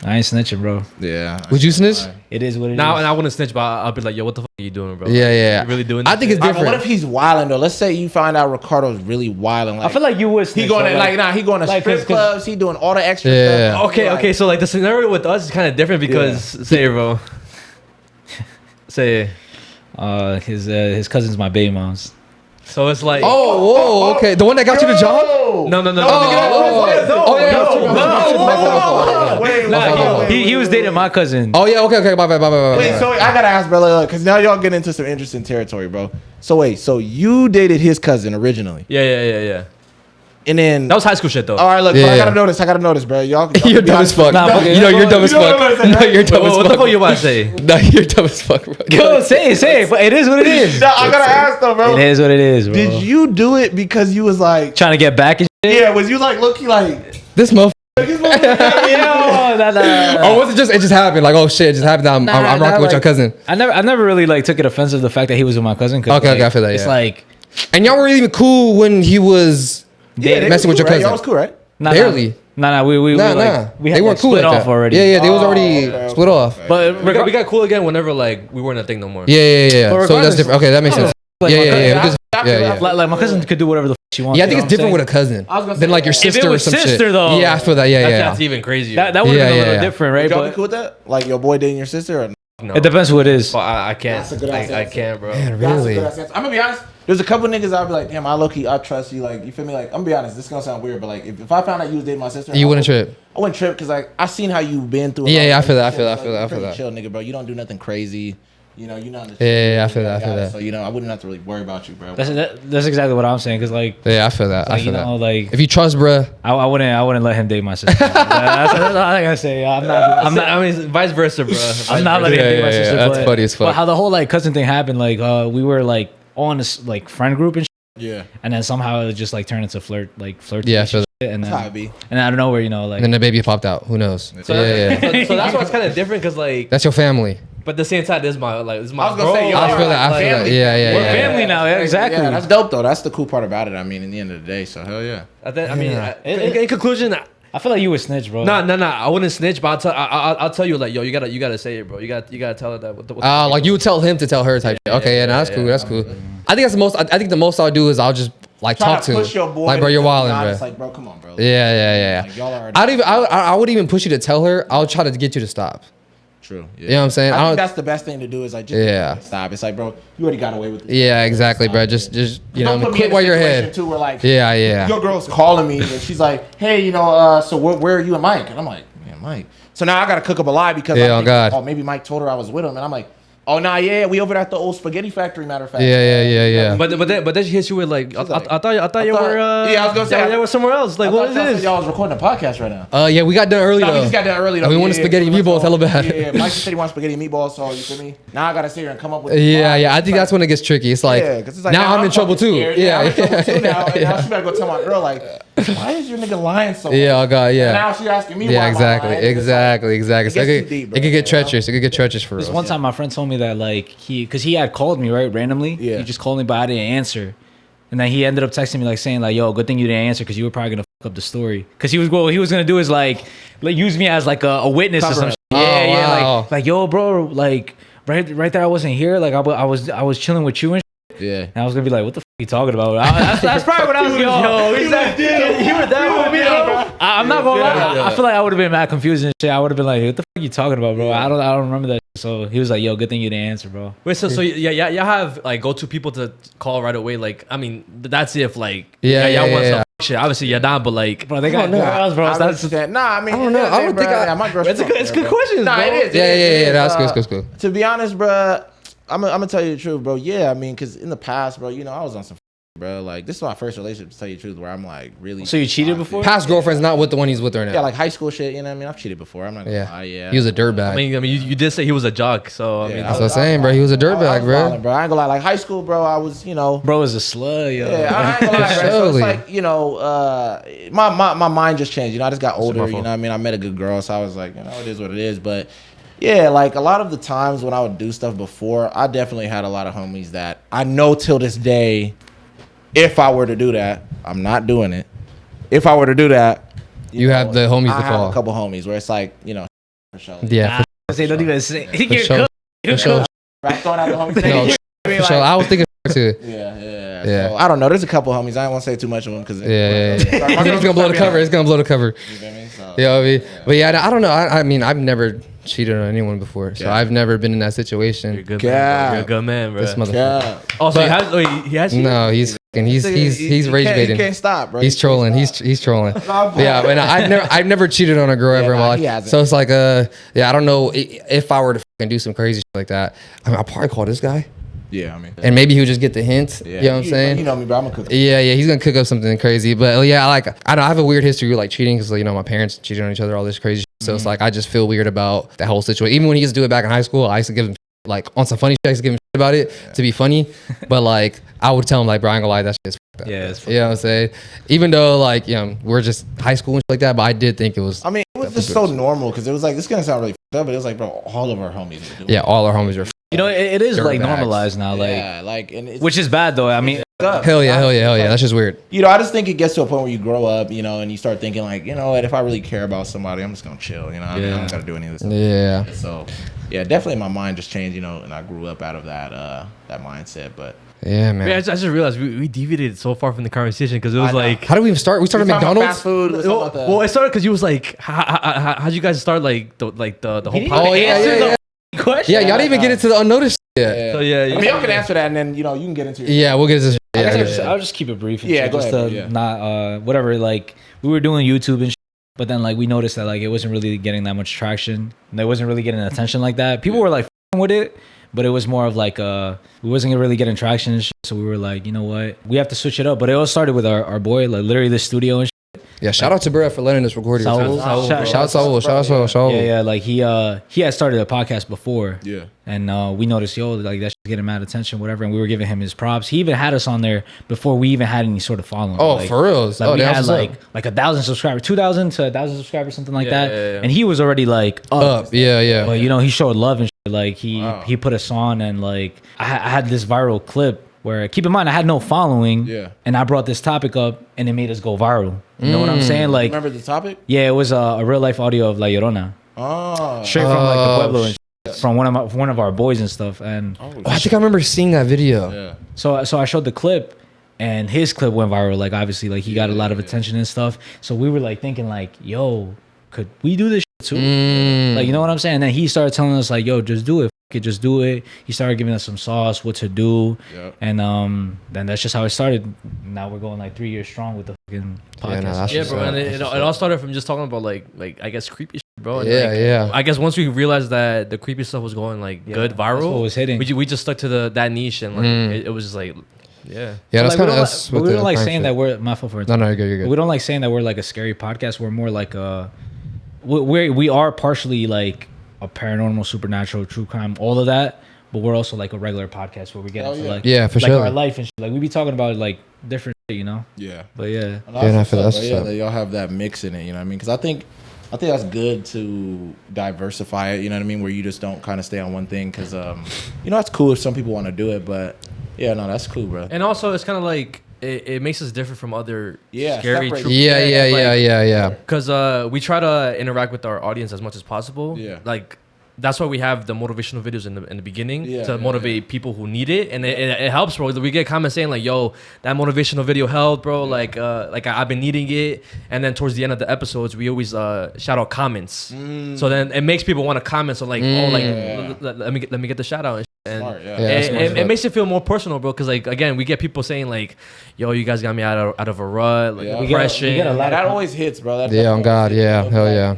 I ain't snitching, bro. Yeah. Would you snitch? It is what it is. Now, and I wouldn't snitch, but I'll be like, yo, what the fuck are you doing, bro? Yeah. You really doing this? I think it's different. What if he's wilding though? Let's say you find out Ricardo's really wilding. Like, I feel like you would snitch. He going to strip clubs. He doing all the extra stuff. Okay. So like the scenario with us is kind of different because say it, bro. Say it. His cousin's my baby mom's. So it's like, whoa, okay, the one that got you the job? No. He was dating my cousin. Oh yeah, okay, my bad. Wait, so I gotta ask, bro, because now y'all get into some interesting territory, bro. So wait, so you dated his cousin originally? Yeah. And then that was high school shit though. All right, look, I gotta notice, bro. Y'all you're dumb as fuck. You're dumb as fuck. No, you're dumb as fuck. What the fuck you about to say? No, you're dumb as fuck, bro. Go say it, but it is what it is. No, I gotta ask though, bro. It is what it is, bro. Did you do it because you was like trying to get back and shit? Yeah, was you like look-y like this motherfucker? No. Or was it just happened? Like, oh shit, it just happened. I'm rocking with your cousin. I never really like took it offensive the fact that he was with my cousin. Okay, I feel that. It's like, and y'all were even cool when he was messing with your cousin. Y'all was cool, right? Barely. Nah. We they weren't cool split like off that. already. Yeah, they was already split off. But we got cool again whenever like we weren't a thing no more. Yeah. So that's different. Okay, that makes sense. Yeah. Like my cousin could do whatever the she wants. Yeah, I think it's different with a cousin than like your sister or some shit. Though, yeah, I feel that. Yeah. That's even crazier. That would have been a little different, right? Y'all be cool with that? Like your boy dating your sister? Or no. It depends who it is. But I can't. That's a good answer. I can't, bro. Man, really? I'm gonna be honest. There's a couple niggas I'll be like, damn, I trust you. Like, you feel me? Like, I'm gonna be honest. This is gonna sound weird, but like, if I found out you was dating my sister, you wouldn't trip. I wouldn't trip because like I seen how you've been through. Yeah, I feel that. Chill, nigga, bro. You don't do nothing crazy. You're not. Yeah, I feel that. So I wouldn't have to really worry about you, bro. That's exactly what I'm saying. Cause like, yeah, I feel that. Like, like if you trust, bruh, I wouldn't let him date my sister. that's all I gotta say. I'm not. I mean, vice versa, bro. I'm not letting him date my sister. That's funny as fuck. But how the whole like cousin thing happened, like we were like on this like friend group and shit. Yeah. And then somehow it just like turned into flirt. Yeah, I feel that. And then and I don't know where like. And then the baby popped out. Who knows? So that's why it's kind of different because like that's your family. But at the same time, this is my I was bro. gonna say, I feel that. Yeah. We're family now. Yeah, exactly. Yeah, that's dope though. That's the cool part about it. I mean, in the end of the day, so hell yeah. In conclusion, I feel like you would snitch, bro. No. I wouldn't snitch, but I'll tell you like, yo, you gotta say it, bro. You gotta tell her that. Like you would tell him to tell her type. Okay, yeah, that's cool. That's cool. I think that's the most. I think the most I'll do is I'll just like talk to push your boy like, bro, you're wilding, bro. It's like, bro, come on, bro. Yeah. Like, y'all are I wouldn't even push you to tell her. I'll try to get you to stop. True. Yeah. You know what I'm saying? I think that's the best thing to do is like just stop. It's like, bro, you already got away with it. Yeah, exactly, bro. Just quit while you're ahead. Too, where like, yeah. Your girl's calling me and she's like, hey, so where are you and Mike? And I'm like, yeah, Mike. So now I gotta cook up a lie because God. maybe Mike told her I was with him, and I'm like, Oh nah, yeah, we over at the old spaghetti factory. Matter of fact. Yeah. But then she hits you with like, I thought you were. Yeah, I was gonna say you were somewhere else. Like, what is this? Y'all was recording a podcast right now. Yeah, we got done early No, we though. just got done early though. We wanted spaghetti and meatballs hella bad. Yeah, Mike said he wants spaghetti and meatballs, so you feel me? Now I gotta sit here and come up with. Yeah. I think that's when it gets tricky. It's like, 'cause it's like, now I'm in trouble too. scared. I'm in trouble too now. And now she better go tell my girl like, why is your nigga lying so much? Yeah, oh god, yeah. And now she asking me. Yeah, why am I lying? exactly. So gets too deep, bro, it could get you know? treacherous. It could get treacherous for This real. one time, my friend told me that like because he had called me right randomly. Yeah. He just called me, but I didn't answer. And then he ended up texting me like saying like, "Yo, good thing you didn't answer because you were probably gonna fuck up the story." Because he was gonna do is like use me as like a witness or Cover some. it. Shit. Yeah, wow. like yo, bro, like right there, I wasn't here. Like I was chilling with you and. Yeah. And I was gonna be like, "What the f you talking about?" That's probably what I was going. Yo, You were that with me, bro. I'm not gonna lie. Yeah. I feel like I would have been mad confused and shit. I would have been like, "What the f you talking about, bro?" I don't remember that. Shit. So he was like, "Yo, good thing you didn't answer, bro." Wait, so yeah, y'all have like go-to people to call right away. Like, I mean, that's if like Yeah, y'all want yeah. some shit. Obviously, you're down, but like, Bro, they got know. girls, bro. I That's understand. Nah, I mean, I don't know. I don't think my girl. it's a good question. Nah, bro. it is. Yeah. That's good. That's good. To be honest, bro, I'm gonna tell you the truth, bro. Yeah, I mean, because in the past, bro, you know, I was on some, bro. Like, this is my first relationship, to tell you the truth, where I'm like really. So you cheated before? Past girlfriend's not with the one he's with right now. Yeah, like high school shit. You know what I mean? I've cheated before. I'm not gonna lie. Yeah. He was a dirtbag. I mean, you did say he was a jock, so I mean, That's what I'm saying, bro. He was a dirtbag, bro. Violent, bro. I ain't gonna lie. Like high school, bro, I was, you know. Bro is a slut, yo. Yeah, I ain't gonna lie, bro. So Surely. it's like, you know, my mind just changed. You know, I just got older. my You know fault. what I mean? I met a good girl, so I was like, you know, it is what it is. But yeah, like a lot of the times when I would do stuff before, I definitely had a lot of homies that I know till this day, if I were to do that, I'm not doing it. If I were to do that, You have the homies I to have call. a couple homies where it's like, you know, for sure. Yeah, They don't even say. for sure. For sure. Right, throwing out the homies. No, I mean, for sure. I was thinking too. Yeah. So, I don't know. There's a couple homies. I don't want to say too much of them because Yeah. It's gonna blow the cover. It's gonna blow the cover. You feel me? So, Yeah, I mean, but yeah, I don't know. I mean, I've never cheated on anyone before, so Yeah. I've never been in that situation. you're a good Yeah. man. Bro. You're a good man, bro. This motherfucker. yeah. Oh, so But- he has you? No, he's rage He baiting. can't stop, bro. He's trolling. He's trolling. Yeah, but I've never cheated on a girl ever in my nah, life. he hasn't. So it's like yeah, I don't know if I were to fucking do some crazy shit like that. I mean, I'll probably call this guy, Yeah, I mean. and maybe he would just get the hint. Yeah. You know what I'm saying? You know me, bro. I'm a cook. Yeah, he's gonna cook up something crazy. But yeah, like I have a weird history with like cheating because you know my parents cheated on each other, all this crazy shit. So it's like I just feel weird about that whole situation. Even when he used to do it back in high school, I used to give him like on some funny shit, I used to give him shit about it to be funny. But like I would tell him like, bro, I ain't gonna lie, that shit's fucked up. Yeah, it's You know what I'm saying? Even though like we're just high school and shit like that, but I did think it was I mean, it was just so normal because it was like, this is going to sound really fucked up, but it was like, bro, all of our homies were doing it. all our homies are You know, it is like Dirtbags. normalized now, like Yeah, like, and it's, which is bad though. I mean, hell yeah. That's just weird. you know, I just think it gets to a point where you grow up, you know, and you start thinking like, you know what, if I really care about somebody, I'm just gonna chill, you know, I don't gotta do any of this. Yeah. So, yeah, definitely my mind just changed, you know, and I grew up out of that mindset. But Yeah, man. I just realized we deviated so far from the conversation because it was I know. like. How did we even start? We started We're talking about McDonald's. fast food. We're talking about the- Well, it started because you was like, how'd you guys start like the whole didn't podcast? Oh yeah. question. Yeah, y'all didn't even get into the unnoticed shit. yeah. So yeah, I mean, y'all can answer that, and then you know you can get into your Yeah, we'll get into this. Yeah. I'll just keep it brief. And Yeah, shit, go just ahead, to bro, yeah. not whatever. Like we were doing YouTube and shit, but then like we noticed that like it wasn't really getting that much traction. And it wasn't really getting attention like that. People were like f***ing with it, but it was more of like we wasn't really getting traction and shit. So we were like, you know what, we have to switch it up. But it all started with our boy, like literally the studio and shit. Yeah, shout out to Brett for letting us record here. Saul. too. Saul, Shout- bro. Shout out Saul. Shout out Saul. Yeah, like he had started a podcast before. Yeah. And we noticed, like that shit's getting mad attention, whatever. And we were giving him his props. He even had us on there before we even had any sort of following. Oh, like, for real? Like Oh, we that's had what's up. like 1,000 subscribers, 2,000 to 1,000 subscribers, something like Yeah, that. yeah, yeah. And he was already like up. Yeah. But you know, he showed love and shit. Like he put us on, and like I had this viral clip where, keep in mind, I had no following. Yeah. And I brought this topic up, and it made us go viral. You know what I'm saying? Like, Remember the topic? yeah, it was a real life audio of La Llorona, Oh, straight from like the Oh, Pueblo and shit, from one of our boys and stuff. And Oh, I think I remember seeing that video. yeah. so I showed the clip, and his clip went viral. Like obviously, like he got a lot of attention and stuff. So we were like thinking like, yo, could we do this shit too? Like, you know what I'm saying? And then he started telling us like, yo, just do it. it, just do it. He started giving us some sauce, what to do, Yep. and then that's just how it started. Now we're going like 3 years strong with the fucking podcast. that's Yeah, what's bro. up. And it all started from just talking about like I guess creepy shit, bro. And Yeah, like, yeah. I guess once we realized that the creepy stuff was going like good viral, that's what was hitting. we just stuck to that niche and like it was just like yeah. Yeah, that's Like, kind of we us. don't, with we the don't like crime saying shit. that we're my fault for No, you're good. You're good. We don't like saying that we're like a scary podcast. We're more like we are partially like a paranormal, supernatural, true crime, all of that. But we're also like a regular podcast where we get Hell into yeah. like Yeah, for like sure. our life and shit. Like we be talking about like different shit, you know. Yeah. But yeah, And Yeah, no, I feel what's that's up, bro. what's up. That y'all have that mix in it, you know what I mean? Because I think that's good to diversify it, you know what I mean? Where you just don't kind of stay on one thing. Because, you know, it's cool if some people want to do it, but yeah, no, that's cool, bro. And also it's kind of like it makes us different from other Yeah, scary separate- true Yeah. because we try to interact with our audience as much as possible. Yeah. Like that's why we have the motivational videos in the beginning Yeah, to yeah, motivate people who need it, and it helps, bro. We get comments saying like, "Yo, that motivational video helped, bro." Like I've been needing it, and then towards the end of the episodes, we always shout out comments. So then it makes people want to comment. So like, oh, like let me get the shout out. And Smart, yeah. Yeah, that's smart as it fuck. makes it feel more personal, bro. Because like again, we get people saying like, "Yo, you guys got me out of a rut, like Yeah. depression." we get a lot That always hits, bro. That Yeah, on God. definitely Yeah, hits, hell you know? yeah.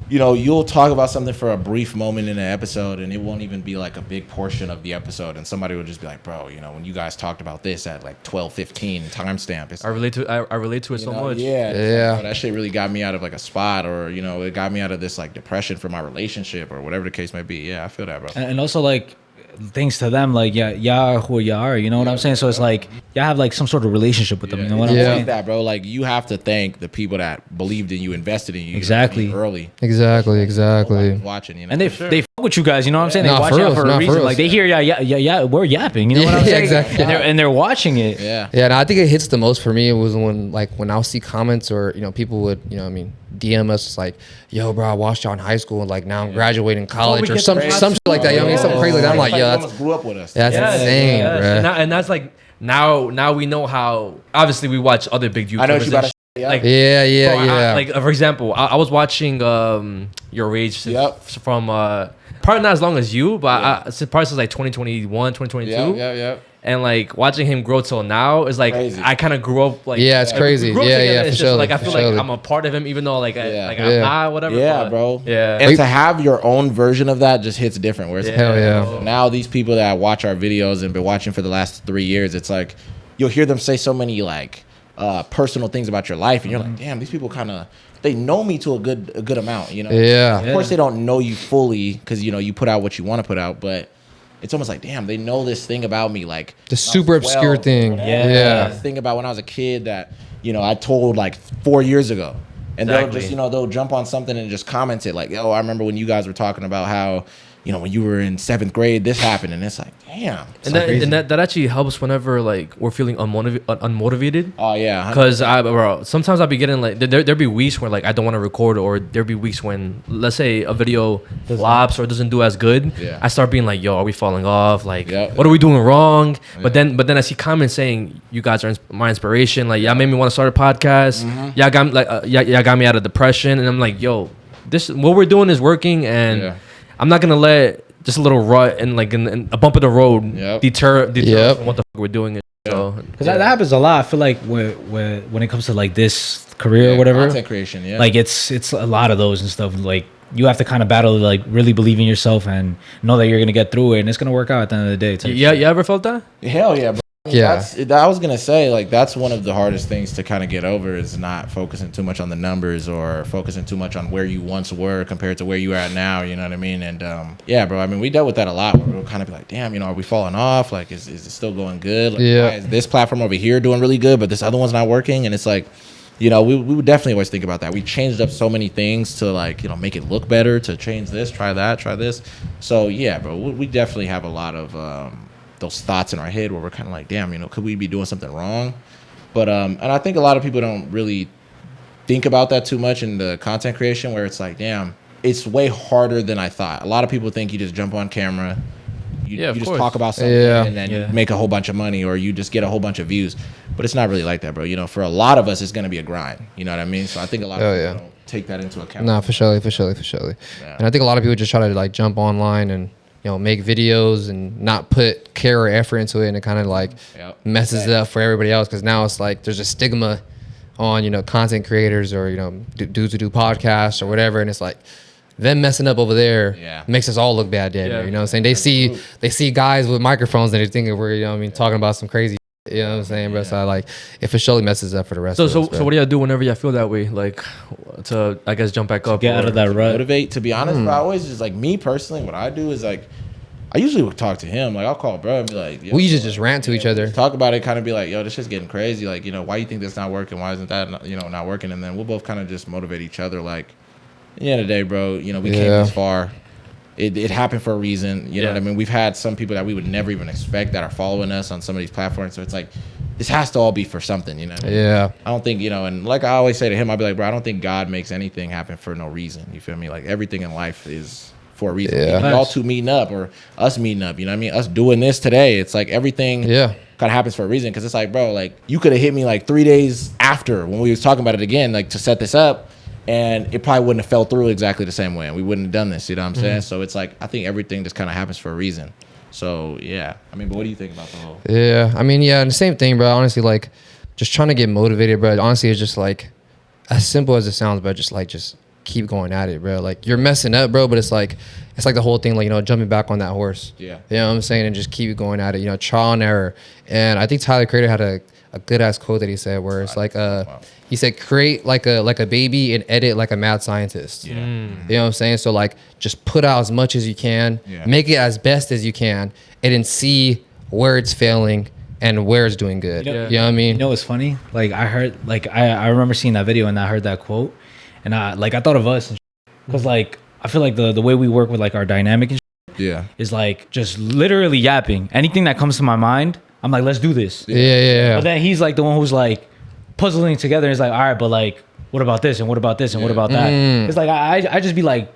You know, you'll talk about something for a brief moment in an episode, and it won't even be like a big portion of the episode. And somebody will just be like, "Bro, you know, when you guys talked about this at like 12:15 timestamp, it's I relate to it you so know, much. Yeah, it's Yeah. like, bro, that shit really got me out of like a spot, or you know, it got me out of this like depression from my relationship, or whatever the case may be. Yeah, I feel that, bro. and also like thanks to them, like y'all who y'all are, you know what I'm saying? So it's like y'all have like some sort of relationship with them, you know what I'm Yeah. saying? It's that, bro. Like you have to thank the people that believed in you, invested in you, Exactly. early. Exactly. Watching, you know, And they fuck with you guys, you know what I'm saying? They Nah, watch for out reals, for nah, a for reason. reals. Like they hear yeah, we're yapping, you know what I'm Yeah, saying? exactly. And they're watching it. yeah. Yeah, and I think it hits the most for me was when I'll see comments or people would DM us like, "Yo, bro, I watched y'all in high school and like now I'm graduating college or get some the shit like that." You know what I mean? Something crazy like that. I'm like, you "Yo, almost grew up with us. that's insane, yes. bro." And that's like now we know how. Obviously, we watch other big YouTubers. I know what you and about to shit. say. Yeah. Like, Yeah, bro, yeah. like for example, I was watching Your Rage Yep. from probably not as long as you, but probably since like 2021, 2022. Yeah. And like watching him grow till now is like Crazy. I kind of grew up like Yeah, it's we crazy. grew up Yeah, together. yeah, It's for just sure, like I for feel sure. like I'm a part of him, even though like Yeah. I'm Yeah. not whatever. Yeah, but, bro. Yeah. And to have your own version of that just hits different. Where it's Hell yeah. now these people that watch our videos and been watching for the last 3 years, it's like you'll hear them say so many like personal things about your life, and you're like, damn, these people kind of they know me to a good amount, you know. Yeah. Of course, they don't know you fully because you put out what you want to put out, but it's almost like, damn, they know this thing about me, like The super obscure thing. Yeah. this thing about when I was a kid that I told like 4 years ago, and they'll Exactly. just they'll jump on something and just comment it like, "Oh, I remember when you guys were talking about how when you were in 7th grade, this happened," and it's like, damn. And that actually helps whenever like we're feeling unmotivated. Oh yeah, Cause sometimes I'll be getting like there'll be weeks where like I don't want to record, or there'll be weeks when let's say a video flops or doesn't do as good. Yeah. I start being like, "Yo, are we falling off? Like, Yep. what are we doing wrong?" But then I see comments saying, "You guys are my inspiration. Like, y'all made me want to start a podcast. Y'all got me y'all got me out of depression." And I'm like, "Yo, this what we're doing is working, and Yeah. I'm not gonna let just a little rut and like in a bump in the road Yep. deter Yep. us from what the fuck we're doing." So Because that happens a lot. I feel like when it comes to like this career or whatever, content creation, yeah. like it's a lot of those and stuff. Like you have to kind of battle, like really believe in yourself and know that you're gonna get through it and it's gonna work out at the end of the day. type yeah, shit. you ever felt that? Hell yeah, bro. Yeah. I was gonna say like that's one of the hardest things to kind of get over is not focusing too much on the numbers or focusing too much on where you once were compared to where you are at now. You know what I mean? And yeah, bro. I mean, we dealt with that a lot. Where we'll kind of be like, damn, are we falling off? Like, is it still going good? Like, Yeah. why is this platform over here doing really good, but this other one's not working? And it's like, we would definitely always think about that. We changed up so many things to like make it look better, to change this, try that, try this. So yeah, bro. We definitely have a lot of those thoughts in our head where we're kind of like, damn, could we be doing something wrong? But and I think a lot of people don't really think about that too much in the content creation, where it's like, damn, it's way harder than I thought. A lot of people think you just jump on camera, you of just course. talk about something, Yeah. and then you make a whole bunch of money, or you just get a whole bunch of views. But it's not really like that, bro. For a lot of us, it's gonna be a grind. You know what I mean? So I think a lot of Oh, people yeah. don't take that into account. Nah, for sure. And I think a lot of people just try to like jump online and make videos and not put care or effort into it, and it kind of like messes it up for everybody else, because now it's like there's a stigma on content creators or dudes who do podcasts or whatever, and it's like them messing up over there makes us all look bad down there. You know what I'm saying? They see guys with microphones and they're thinking we're talking about some crazy. You know what I'm saying, bro? So like, if it surely messes up for the rest of us. So what do y'all do whenever y'all feel that way? Like, to, I guess, jump back up. Get out of that rut. Motivate. To be honest, bro, I always just like, me personally, what I do is like, I usually would talk to him. Like, I'll call bro and be like, we usually just rant to each other. Talk about it, kind of be like, yo, this shit's getting crazy. Like, why you think this not working? Why isn't that, not working? And then we'll both kind of just motivate each other. Like, at the end of the day, bro, we came this far. It happened for a reason. You know what I mean? We've had some people that we would never even expect that are following us on some of these platforms. So it's like, this has to all be for something, what I mean? Yeah. I don't think, and like I always say to him, I'll be like, bro, I don't think God makes anything happen for no reason. You feel me? Like, everything in life is for a reason. Yeah. Y'all two meeting up or us meeting up, you know what I mean? Us doing this today. It's like everything kind of happens for a reason. Cause it's like, bro, like you could have hit me like 3 days after when we was talking about it again, like to set this up. And it probably wouldn't have fell through exactly the same way. And we wouldn't have done this, you know what I'm saying? So it's like, I think everything just kind of happens for a reason. So, yeah. I mean, but what do you think about the whole? Yeah. I mean, and the same thing, bro. Honestly, like, just trying to get motivated, bro. Honestly, it's just like, as simple as it sounds, bro, just keep going at it, bro. Like, you're messing up, bro, but it's like the whole thing, like, jumping back on that horse. Yeah. You know what I'm saying? And just keep going at it, trial and error. And I think Tyler Creator had a good ass quote that he said where it's like, he said, create like a baby and edit like a mad scientist. Yeah. You know what I'm saying? So like, just put out as much as you can, make it as best as you can, and then see where it's failing and where it's doing good. You know what I mean? You know what's funny? Like I heard, like I remember seeing that video and I heard that quote, and I thought of us, because like I feel like the way we work with like our dynamic and is like just literally yapping. Anything that comes to my mind, I'm like, let's do this. Yeah. But then he's like the one who's like puzzling together. He's like, all right, but like, what about this and what about this and what about that? It's like I just be like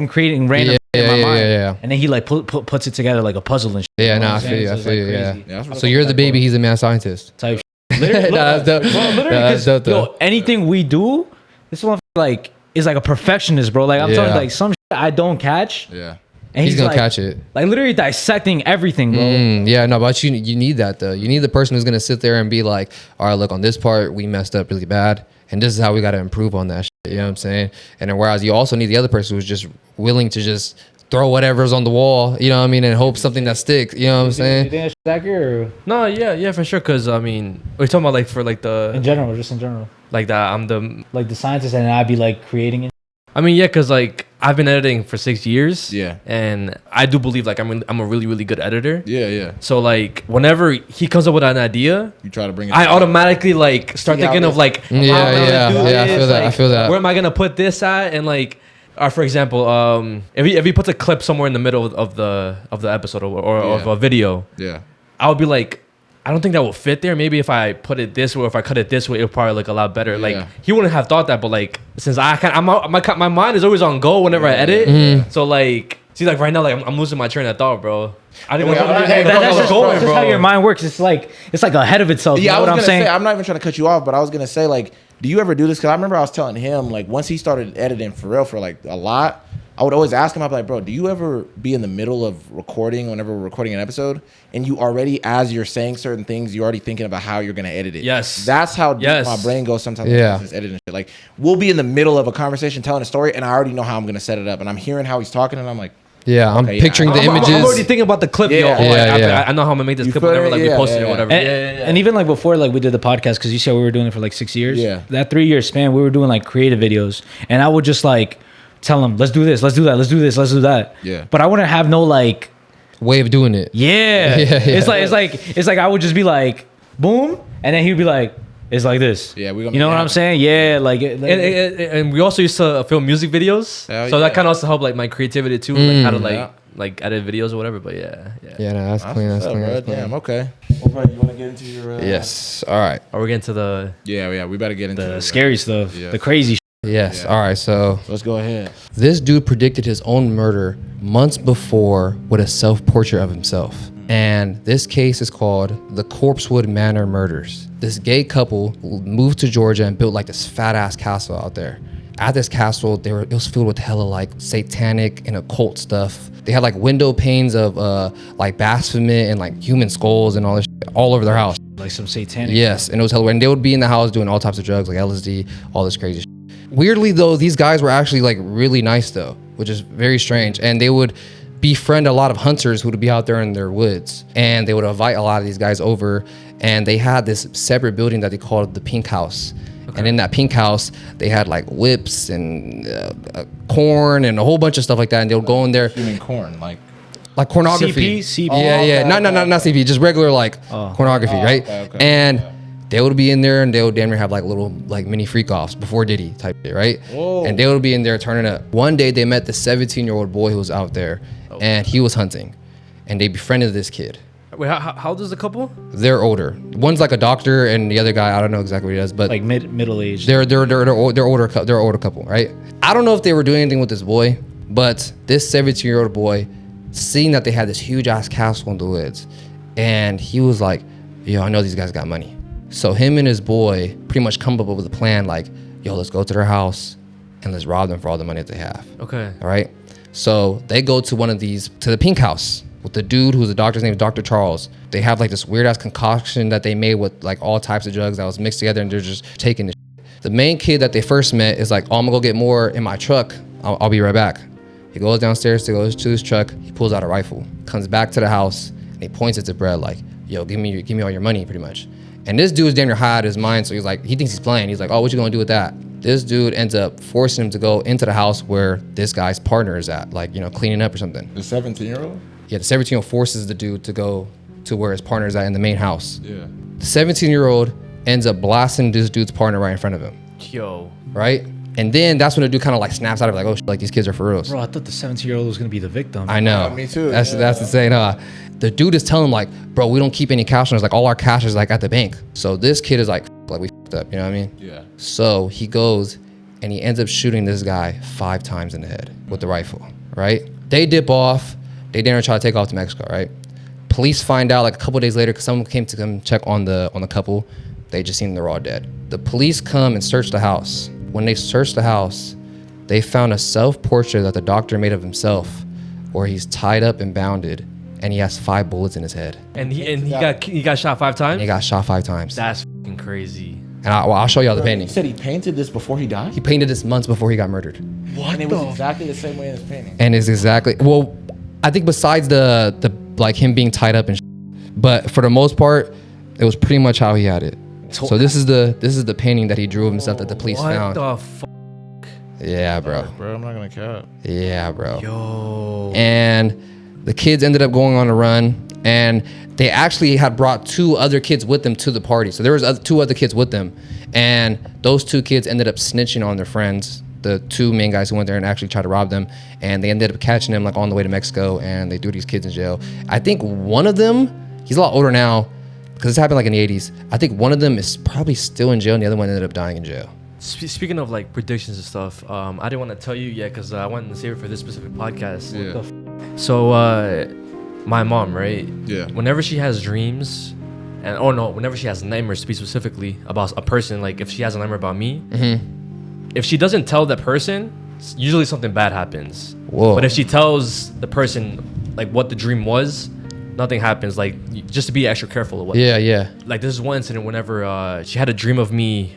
creating random in my mind, and then he like puts it together like a puzzle and shit. Yeah, no, I feel you. I feel you. Yeah. So you're the baby, he's a mad scientist. Type. Literally, yo, anything we do, this one like is like a perfectionist, bro. Like I'm telling you, like some shit I don't catch. Yeah. And he's gonna like, catch it. Like literally dissecting everything, bro. Yeah, no, but you need that though. You need the person who's gonna sit there and be like, all right, look, on this part we messed up really bad, and this is how we gotta improve on that shit. You know what I'm saying? And then whereas you also need the other person who's just willing to just throw whatever's on the wall, you know what I mean, and hope something that sticks. You know what I'm saying? You think that's accurate? No, yeah, for sure. Cause I mean, we're talking about like for like the in general, just in general. Like that, I'm the scientist, and I'd be like creating it. I mean, yeah, cause like I've been editing for 6 years. Yeah. And I do believe like I'm a really, really good editor. Yeah. So like whenever he comes up with an idea, you try to bring it. I automatically like start thinking of like, I feel that. Where am I gonna put this at? And like, for example, if he puts a clip somewhere in the middle of the episode or of a video, I would be like, I don't think that will fit there. Maybe if I put it this way, or if I cut it this way, it'll probably look a lot better. Like he wouldn't have thought that, but like since my mind is always on go whenever I edit. So like, see, like right now, like I'm losing my train of thought, bro. I didn't that's just how your mind works. It's like ahead of itself. Yeah, you know what I'm saying? I'm not even trying to cut you off, but I was gonna say like, do you ever do this? Because I remember I was telling him like once he started editing for real for like a lot. I would always ask him, I'd be like, bro, do you ever be in the middle of recording whenever we're recording an episode and you already, as you're saying certain things, you're already thinking about how you're going to edit it? Yes. That's how deep my brain goes sometimes when I'm just editing shit. Like, we'll be in the middle of a conversation telling a story and I already know how I'm going to set it up. And I'm hearing how he's talking and I'm like, I'm picturing the images. I'm already thinking about the clip, I know how I'm going to make this clip whenever like we post it or whatever. And even like before like we did the podcast, because you said we were doing it for like 6 years. Yeah. That 3 year span, we were doing like creative videos. And I would just like tell him, let's do this, let's do that, let's do this, let's do that. Yeah. But I wouldn't have no like way of doing it. Yeah. It's like I would just be like, boom, and then he'd be like, it's like this. Yeah, you know what I'm saying? Yeah, like and we also used to film music videos, so that kind of also helped like my creativity too, like how to like edit videos or whatever. But no, that's clean. That's clean. Damn, okay. Well, bro, you want to get into your? Yes. All right. Are we getting to the? Yeah. We better get into the scary stuff, the crazy. Yes. Yeah. All right. So let's go ahead. This dude predicted his own murder months before with a self-portrait of himself. And this case is called the Corpsewood Manor Murders. This gay couple moved to Georgia and built like this fat ass castle out there. at this castle, it was filled with hella like satanic and occult stuff. They had like window panes of like Baphomet and like human skulls and all this shit all over their house. Like some satanic. Yes, and it was hella weird. And they would be in the house doing all types of drugs like LSD, all this crazy shit. Weirdly though, these guys were actually like really nice though, which is very strange. And they would befriend a lot of hunters who would be out there in their woods, and they would invite a lot of these guys over, and they had this separate building that they called the Pink House. And in that Pink House, they had like whips and corn and a whole bunch of stuff like that. And they would go in there. You mean corn, like pornography. CP? Yeah. Not CP, just regular like pornography, right? Okay. And they would be in there and they would damn near have like little like mini freak offs before Diddy type shit, right? Whoa. And they would be in there turning up. One day they met the 17-year-old boy who was out there and he was hunting, and they befriended this kid. Wait, how old is the couple? They're older. One's like a doctor, and the other guy, I don't know exactly what he does, but Like middle aged. they're older couple, right? I don't know if they were doing anything with this boy, but this 17-year-old boy, seeing that they had this huge ass castle in the woods, and he was like, yo, I know these guys got money. So him and his boy pretty much come up with a plan like, yo, let's go to their house and let's rob them for all the money that they have. Okay. All right. So they go to to the Pink House with the dude who's the doctor's name is Dr. Charles. They have like this weird ass concoction that they made with like all types of drugs that was mixed together, and they're just taking this shit. The main kid that they first met is like, oh, I'm gonna go get more in my truck. I'll be right back. He goes downstairs to go to his truck. He pulls out a rifle, comes back to the house, and he points it to Brad like, yo, give me all your money, pretty much. And this dude's damn near high out of his mind, so he's like, he thinks he's playing. He's like, oh, what you gonna do with that? This dude ends up forcing him to go into the house where this guy's partner is at, like, cleaning up or something. The 17-year-old? Yeah, the 17-year-old forces the dude to go to where his partner is at in the main house. Yeah. The 17-year-old ends up blasting this dude's partner right in front of him. Yo. Right? And then that's when the dude kind of like snaps out of it, like, oh, like these kids are for reals. Bro, I thought the 17-year-old was gonna be the victim. I know. Yeah, me too. That's insane. The dude is telling him like, bro, we don't keep any cash on us. Like all our cash is like at the bank. So this kid is like we f***ed up. You know what I mean? Yeah. So he goes and he ends up shooting this guy 5 times in the head with the rifle. Right? They dip off. They didn't try to take off to Mexico. Right? Police find out like a couple days later because someone came to come check on the couple. They just seen they're all dead. The police come and search the house. When they search the house, they found a self-portrait that the doctor made of himself, where he's tied up and bounded, and he has 5 bullets in his head. And he got shot 5 times? And he got shot 5 times. That's fucking crazy. And I'll show y'all the You painting. said he painted this before he died? He painted this months before he got murdered. What? And it was exactly the same way in his painting. And it's exactly, well, I think besides the like him being tied up and but for the most part, it was pretty much how he had it. So this is the painting that he drew of himself that the police found. What the fuck? Yeah, bro. Bro, I'm not gonna cap. Yeah, bro. Yo. And the kids ended up going on a run, and they actually had brought 2 other kids with them to the party. So there was 2 other kids with them, and those 2 kids ended up snitching on their friends, the 2 main guys who went there and actually tried to rob them, and they ended up catching them like on the way to Mexico, and they threw these kids in jail. I think one of them, he's a lot older now, because this happened like in the 80s. I think one of them is probably still in jail, and the other one ended up dying in jail. Speaking of like predictions and stuff, I didn't want to tell you yet because I wanted to save it for this specific podcast. Yeah. So my mom, right? Yeah. Whenever she has dreams, whenever she has nightmares, to be specifically about a person, like if she has a nightmare about me, if she doesn't tell that person, usually something bad happens. Whoa. But if she tells the person like what the dream was, nothing happens. Like just to be extra careful of what. Yeah. Like this is one incident whenever she had a dream of me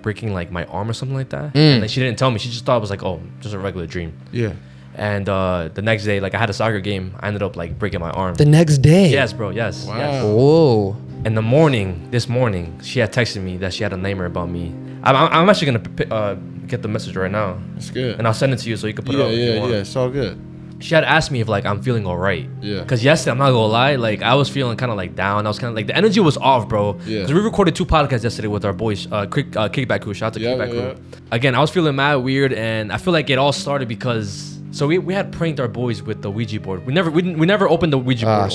breaking like my arm or something like that, and like, she didn't tell me. She just thought it was like, oh, just a regular dream. Yeah. And the next day, like I had a soccer game, I ended up like breaking my arm. The next day? Yes, bro. Yes. Wow. Yes. Whoa. In the morning, this morning, she had texted me that she had a nightmare about me. I'm actually gonna get the message right now, That's good. and I'll send it to you so you can put it up. If you want. It's all good. She had asked me if like I'm feeling all right. Yeah. Cause yesterday, I'm not gonna lie, like I was feeling kind of like down. I was kind of like the energy was off, bro. Yeah. Cause we recorded 2 podcasts yesterday with our boys, Kickback Crew. Shout out to Kickback Crew. Again, I was feeling mad weird, and I feel like it all started because we had pranked our boys with the Ouija board. We never opened the Ouija board,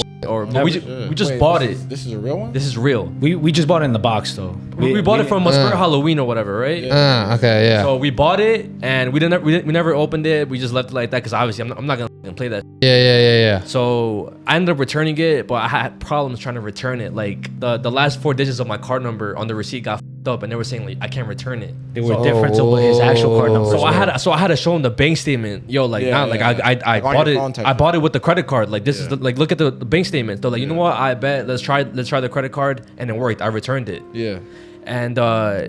we just bought it. This is a real one? This is real. We just bought it in the box though. We bought it from for Halloween or whatever, right? Okay, yeah. So we bought it and we never opened it. We just left it like that because obviously I'm not gonna and play that. Yeah. So I ended up returning it, but I had problems trying to return it. Like the last 4 digits of my card number on the receipt got f***ed up, and they were saying like I can't return it. They were different to what his actual card number. So I had to show him the bank statement. Yo, like I bought it. I bought it with the credit card. Like this is look at the bank statement. They're like, you know what? I bet let's try the credit card, and it worked. I returned it. Yeah. And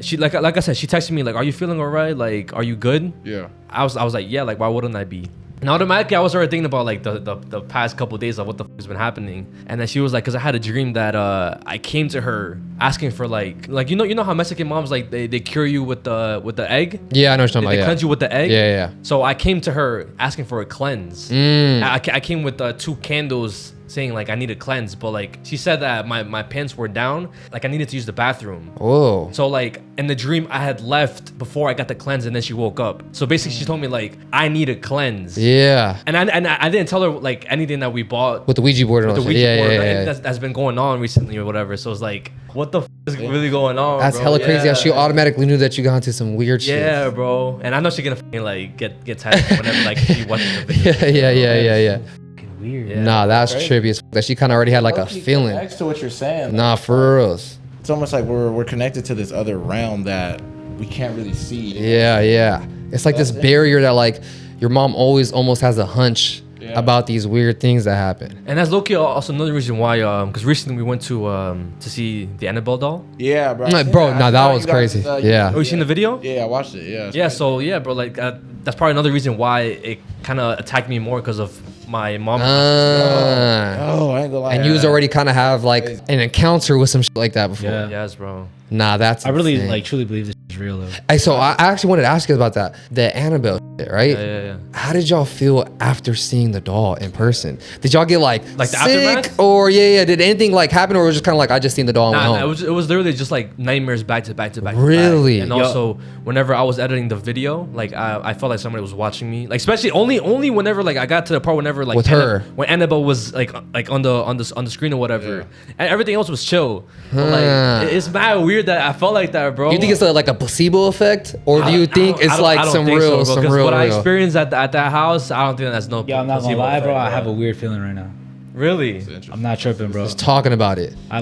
she like I said, she texted me like, are you feeling alright? Like, are you good? Yeah. I was like, yeah. Like, why wouldn't I be? And automatically, I was already thinking about like the past couple of days of what the f has been happening. And then she was like, because I had a dream that I came to her asking for like you know how Mexican moms like they cure you with the egg. Yeah, I know what you're talking They about. cleanse you with the egg. Yeah. So I came to her asking for a cleanse. I came with 2 candles saying like I need a cleanse, but like she said that my pants were down, like I needed to use the bathroom. Whoa. So like in the dream I had left before I got the cleanse, and then she woke up. So basically she told me like I need a cleanse. Yeah. And I didn't tell her like anything that we bought With the Ouija board and all with the that. Ouija board, Yeah. that's been going on recently or whatever. So it's like, what the f is really going on? That's bro? hella crazy. Yeah. How she automatically knew that you got into some weird shit. Yeah, bro. And I know she's gonna f***ing like get tagged whenever like she watches the video. Yeah. Weird. Yeah. Nah, that's trippy as f- that she kind of already had like a Low-key feeling. connects to what you're saying. Nah, for reals. It's almost like we're connected to this other realm that we can't really see. Yeah. It's like this barrier that like your mom always almost has a hunch about these weird things that happen. And that's low-key also another reason why, because recently we went to see the Annabelle doll. Yeah, bro. Like, bro, nah, that was crazy. Yeah. Oh, you seen the video? Yeah, I watched it. Yeah. Yeah, so yeah, bro, like that's probably another reason why it kind of attacked me more because of my mom. Oh, I ain't gonna lie. And you was already kind of have like an encounter with some shit like that before. Yeah. Yes, bro. Nah, that's I really insane. like truly believe this is real though. Hey, so I actually wanted to ask you about that. The Annabelle shit, right? Yeah. How did y'all feel after seeing the doll in person? Did y'all get like the sick aftermath? or did anything like happen, or was it just kind of like I just seen the doll and Nah, went home? it was literally just like nightmares back to back to back. Really? And also, whenever I was editing the video, like I felt like somebody was watching me. Like especially only whenever like I got to the part whenever like With her. when Annabelle was like on the screen or whatever, and everything else was chill. But, like it's mad weird that I felt like that, bro. Do you think it's like a placebo effect, or do you think it's like some real, bro, some 'cause real? what I real? experienced at that house, I don't think that's no. Yeah, I'm not gonna placebo lie, bro. effect, I have a weird feeling right now. Really. I'm not tripping, bro. Just talking about it. I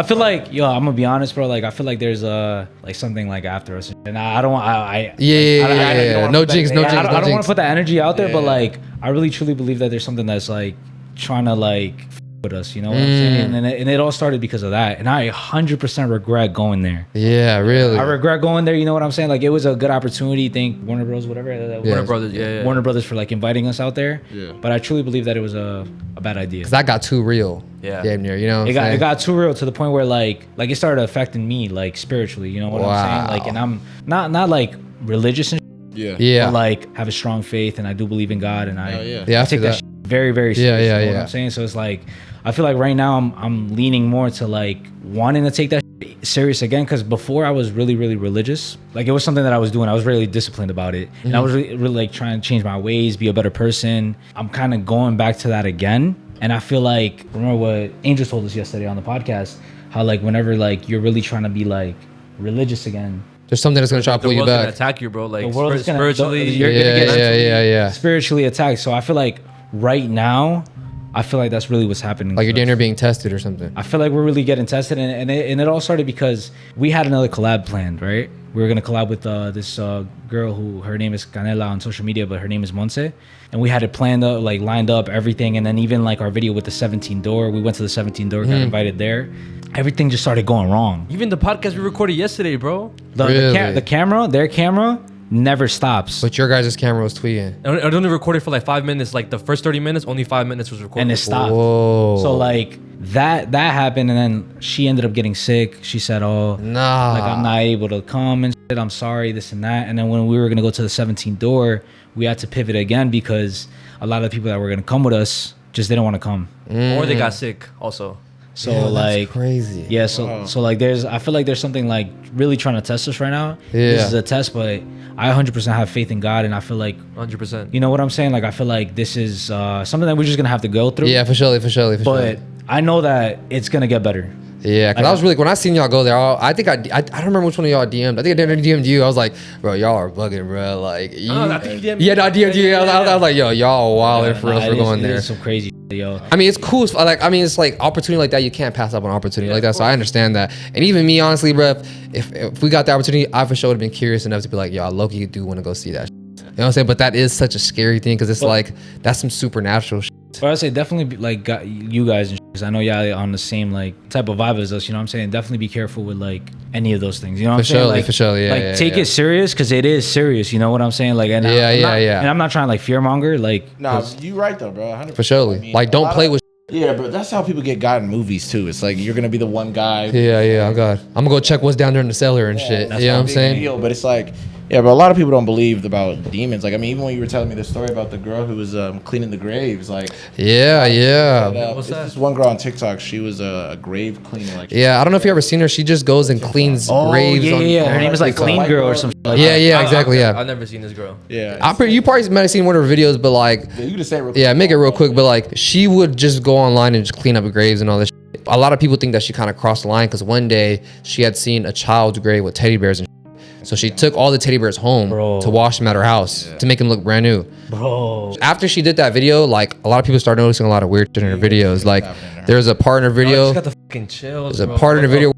feel like yo, I'm gonna be honest, bro. Like I feel like there's like something like after us, and I don't want Yeah. No jinx, no jinx. I don't want jinx. to put that energy out there, but like I really truly believe that there's something that's like trying to like with us, you know what I'm saying? And it all started because of that, and I 100% regret going there. Yeah, really. I regret going there. You know what I'm saying? Like it was a good opportunity. Thank Warner Bros. Whatever. Warner Brothers, yeah. Warner Brothers for like inviting us out there. Yeah. But I truly believe that it was a bad idea. Cause that got too real. Yeah. Damn near, you know. What It got too real to the point where like it started affecting me like spiritually. You know what I'm saying? Like, and I'm not like religious and Yeah. but like have a strong faith, and I do believe in God, and I I take that feel shit very very serious. Yeah, you know yeah. what I'm saying? So it's like I feel like right now I'm leaning more to like wanting to take that shit serious again, because before I was really religious. Like it was something that I was doing. I was really disciplined about it, and I was really like trying to change my ways, be a better person. I'm kind of going back to that again, and I feel like, remember what Angel told us yesterday on the podcast, how like whenever like you're really trying to be like religious again, There's something that's gonna try to pull you Gonna back. attack you, bro. Like the world is gonna, spiritually. you're gonna get Yeah. spiritually attacked. So I feel like right now, I feel like that's really what's happening. Like you're to us. dinner being tested or something. I feel like we're really getting tested, and it all started because we had another collab planned, right? We were gonna collab with this girl who her name is Canela on social media, but her name is Monse, and we had it planned up, like lined up everything, and then even like our video with the 17 door, we went to the 17 door, got invited there. Everything just started going wrong. Even the podcast we recorded yesterday, bro. The camera, their camera, never stops. But your guys' camera was tweeting. I only recorded for like 5 minutes. Like the first 30 minutes, only 5 minutes was recorded. And it stopped. Whoa. So like that happened, and then she ended up getting sick. She said, "Oh, Nah. like I'm not able to come and shit. I'm sorry, this and that." And then when we were gonna go to the 17th door, we had to pivot again because a lot of the people that were gonna come with us just didn't want to come. Or they got sick also. So Yeah, that's like crazy. Yeah, so like I feel like there's something like really trying to test us right now. Yeah. This is a test, but I 100% have faith in God, and I feel like 100%. you know what I'm saying? Like I feel like this is something that we're just gonna have to go through. Yeah, for sure. But I know that it's gonna get better. Yeah, because I was really, when I seen y'all go there, I think I don't remember which one of y'all DM'd. I think I DM'd you. I was like, bro, y'all are bugging, bro. Like, I think you DM'd me. yeah, no, I DM'd you. I was like, yo, y'all wild for real for going there. Some crazy shit, yo. I mean, it's cool. Like, I mean, it's like opportunity like that. You can't pass up an opportunity like that. So I understand that. And even me, honestly, bro, if we got the opportunity, I for sure would have been curious enough to be like, yo, I low-key do want to go see that shit. You know what I'm saying? But that is such a scary thing because it's like, that's some supernatural shit. But I say definitely like you guys, because I know y'all on the same like type of vibe as us. You know what I'm saying? Definitely be careful with like any of those things. You know what I'm saying? Like, for sure, yeah. Like take it serious because it is serious. You know what I'm saying? Like, and And I'm not trying to like fearmonger. Like, nah, you right though, bro. 100%. For sure. I mean, like, don't play with. Yeah, but that's how people get got in movies too. It's like you're gonna be the one guy. Yeah. Oh God, I'm gonna go check what's down there in the cellar and shit. You know what I'm saying? Deal, but it's like, yeah, but a lot of people don't believe about demons. Like, I mean, even when you were telling me the story about the girl who was cleaning the graves, like, yeah. What's that? This one girl on TikTok. She was a grave cleaner. Like, yeah, I don't know if you ever seen her. She just goes and cleans graves. Yeah. Her name is like Clean Girl or something. Like yeah, exactly. I've never seen this girl. Yeah, you probably might have seen one of her videos, but like, you just say it real quick. Yeah, make it real quick. But like, she would just go online and just clean up graves and all this. Shit. A lot of people think that she kind of crossed the line because one day she had seen a child's grave with teddy bears and shit. So she took all the teddy bears home to wash them at her house to make them look brand new. Bro. After she did that video, like a lot of people started noticing a lot of weird shit in her videos. Like there's a part in her video. She's got the fucking chills. There's a part in her video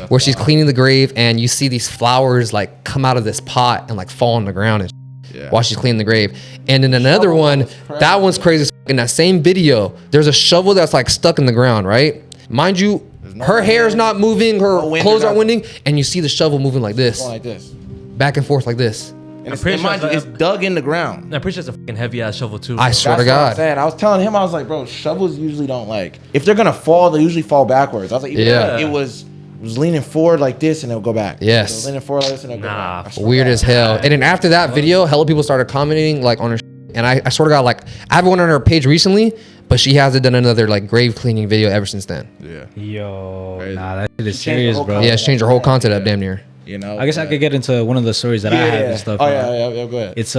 where she's cleaning the grave and you see these flowers like come out of this pot and like fall on the ground and while she's cleaning the grave. And then another one, that one's crazy. In that same video, there's a shovel that's like stuck in the ground, right? Mind you, her hair is not moving, her clothes aren't winding, and you see the shovel moving like this. Like this. Back and forth like this. And it's dug in the ground. I'm pretty sure it's a fucking heavy ass shovel too. I swear to God. What I'm saying. I was telling him, I was like, bro, shovels usually don't like, if they're gonna fall, they usually fall backwards. I was like, it was leaning forward like this and it'll go back. Yes. So leaning forward like this and it'll go back. Weird as hell. And then after that video, hella people started commenting like on her. And I swear to God, like I haven't went on her page recently, but she hasn't done another like grave cleaning video ever since then. Yeah. Yo, Crazy. nah, that shit is serious, bro. Yeah, it's changed her whole content up damn near. You know, I guess I could get into one of the stories that I have and stuff. Oh yeah, go ahead. It's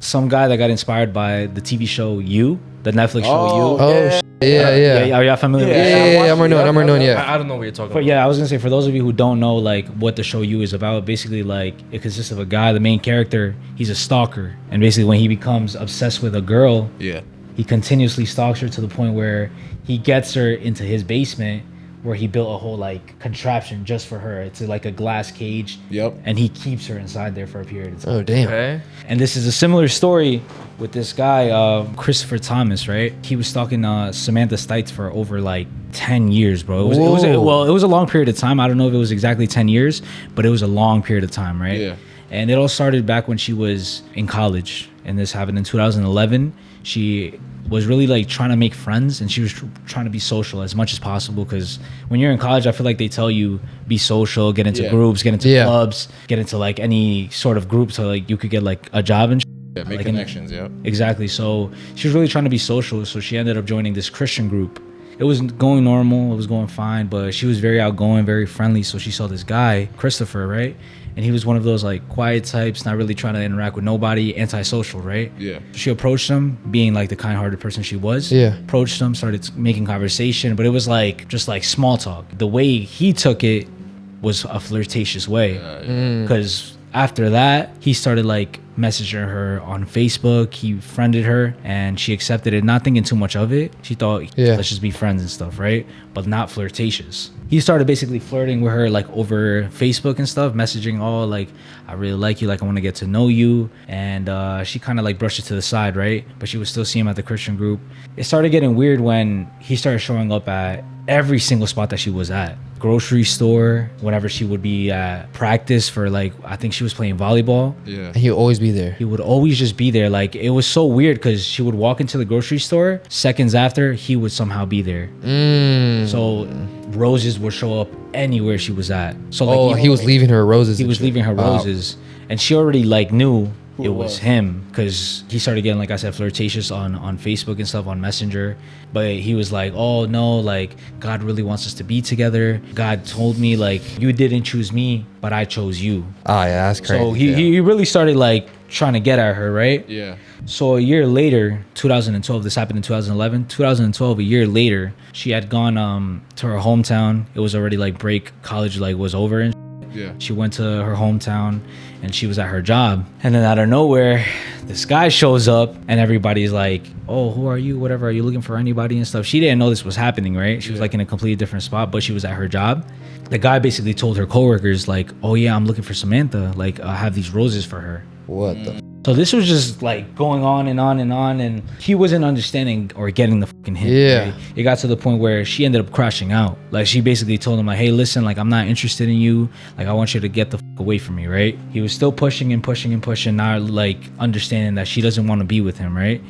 some guy that got inspired by the TV show You, the Netflix show You. Oh yeah. Are y'all familiar with Yeah, I'm knowing, yeah. I don't know what you're talking about. But yeah, I was gonna say for those of you who don't know like what the show You is about, basically like it consists of a guy, the main character, he's a stalker, and basically when he becomes obsessed with a girl, he continuously stalks her to the point where he gets her into his basement where he built a whole like contraption just for her. It's like a glass cage. Yep. And he keeps her inside there for a period of time. Oh damn. Okay. And this is a similar story with this guy, Christopher Thomas, right? He was stalking Samantha Stites for over like 10 years, bro. It was a long period of time. I don't know if it was exactly 10 years, but it was a long period of time, right? Yeah. And it all started back when she was in college, and this happened in 2011. She was really like trying to make friends, and she was trying to be social as much as possible, because when you're in college, I feel like they tell you be social, get into groups, get into clubs, get into like any sort of group so like you could get like a job and make like connections. Exactly. So she was really trying to be social, so she ended up joining this Christian group. It was going normal, it was going fine, but she was very outgoing, very friendly. So she saw this guy, Christopher, right? And he was one of those like quiet types, not really trying to interact with nobody, antisocial, right? Yeah. She approached him, being like the kind-hearted person she was. Yeah. Approached him, started making conversation, but it was like just like small talk. The way he took it was a flirtatious way, because after that he started like messaging her on Facebook. He friended her and she accepted it, not thinking too much of it. She thought, let's just be friends and stuff, right? But not flirtatious. He started basically flirting with her like over Facebook and stuff, messaging all like, I really like you, like I want to get to know you. And she kind of like brushed it to the side, right? But she would still see him at the Christian group. It started getting weird when he started showing up at every single spot that she was at. Grocery store, whenever she would be at practice for like, I think she was playing volleyball. Yeah. And he'll always be there. He would always just be there. Like, it was so weird because she would walk into the grocery store, seconds after he would somehow be there. So roses would show up anywhere she was at. So like he was leaving her roses. He was leaving her roses, and she already like knew it was him, because he started getting, like I said, flirtatious on Facebook and stuff, on Messenger. But he was like, oh no, like God really wants us to be together. God told me like you didn't choose me, but I chose you. Oh yeah, that's crazy. So he really started like trying to get at her, right? Yeah. So a year later, 2012, this happened in 2011. 2012, a year later, she had gone to her hometown. It was already like break, college like was over, and Yeah. she went to her hometown and she was at her job. And then out of nowhere, this guy shows up and everybody's like, oh, who are you? Whatever. Are you looking for anybody and stuff? She didn't know this was happening, right? She was like in a completely different spot, but she was at her job. The guy basically told her coworkers like, oh yeah, I'm looking for Samantha. Like I have these roses for her. What the? So this was just like going on and on and on, and he wasn't understanding or getting the fucking hint. Yeah. Right? It got to the point where she ended up crashing out. Like she basically told him like, hey, listen, like I'm not interested in you. Like I want you to get the fuck away from me, right? He was still pushing and pushing and pushing, not like understanding that she doesn't want to be with him, right?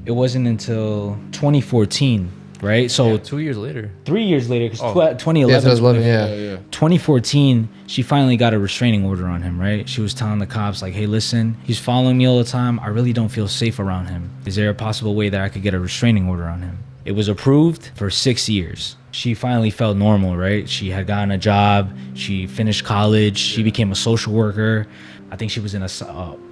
It wasn't until 2014, right? So 2 years later. 3 years later, because Oh. 2011, Yeah, 2011, yeah. Yeah. 2014, she finally got a restraining order on him, right? She was telling the cops, like, hey, listen, he's following me all the time. I really don't feel safe around him. Is there a possible way that I could get a restraining order on him? It was approved for 6 years. She finally felt normal, right? She had gotten a job. She finished college. She became a social worker. I think she was in a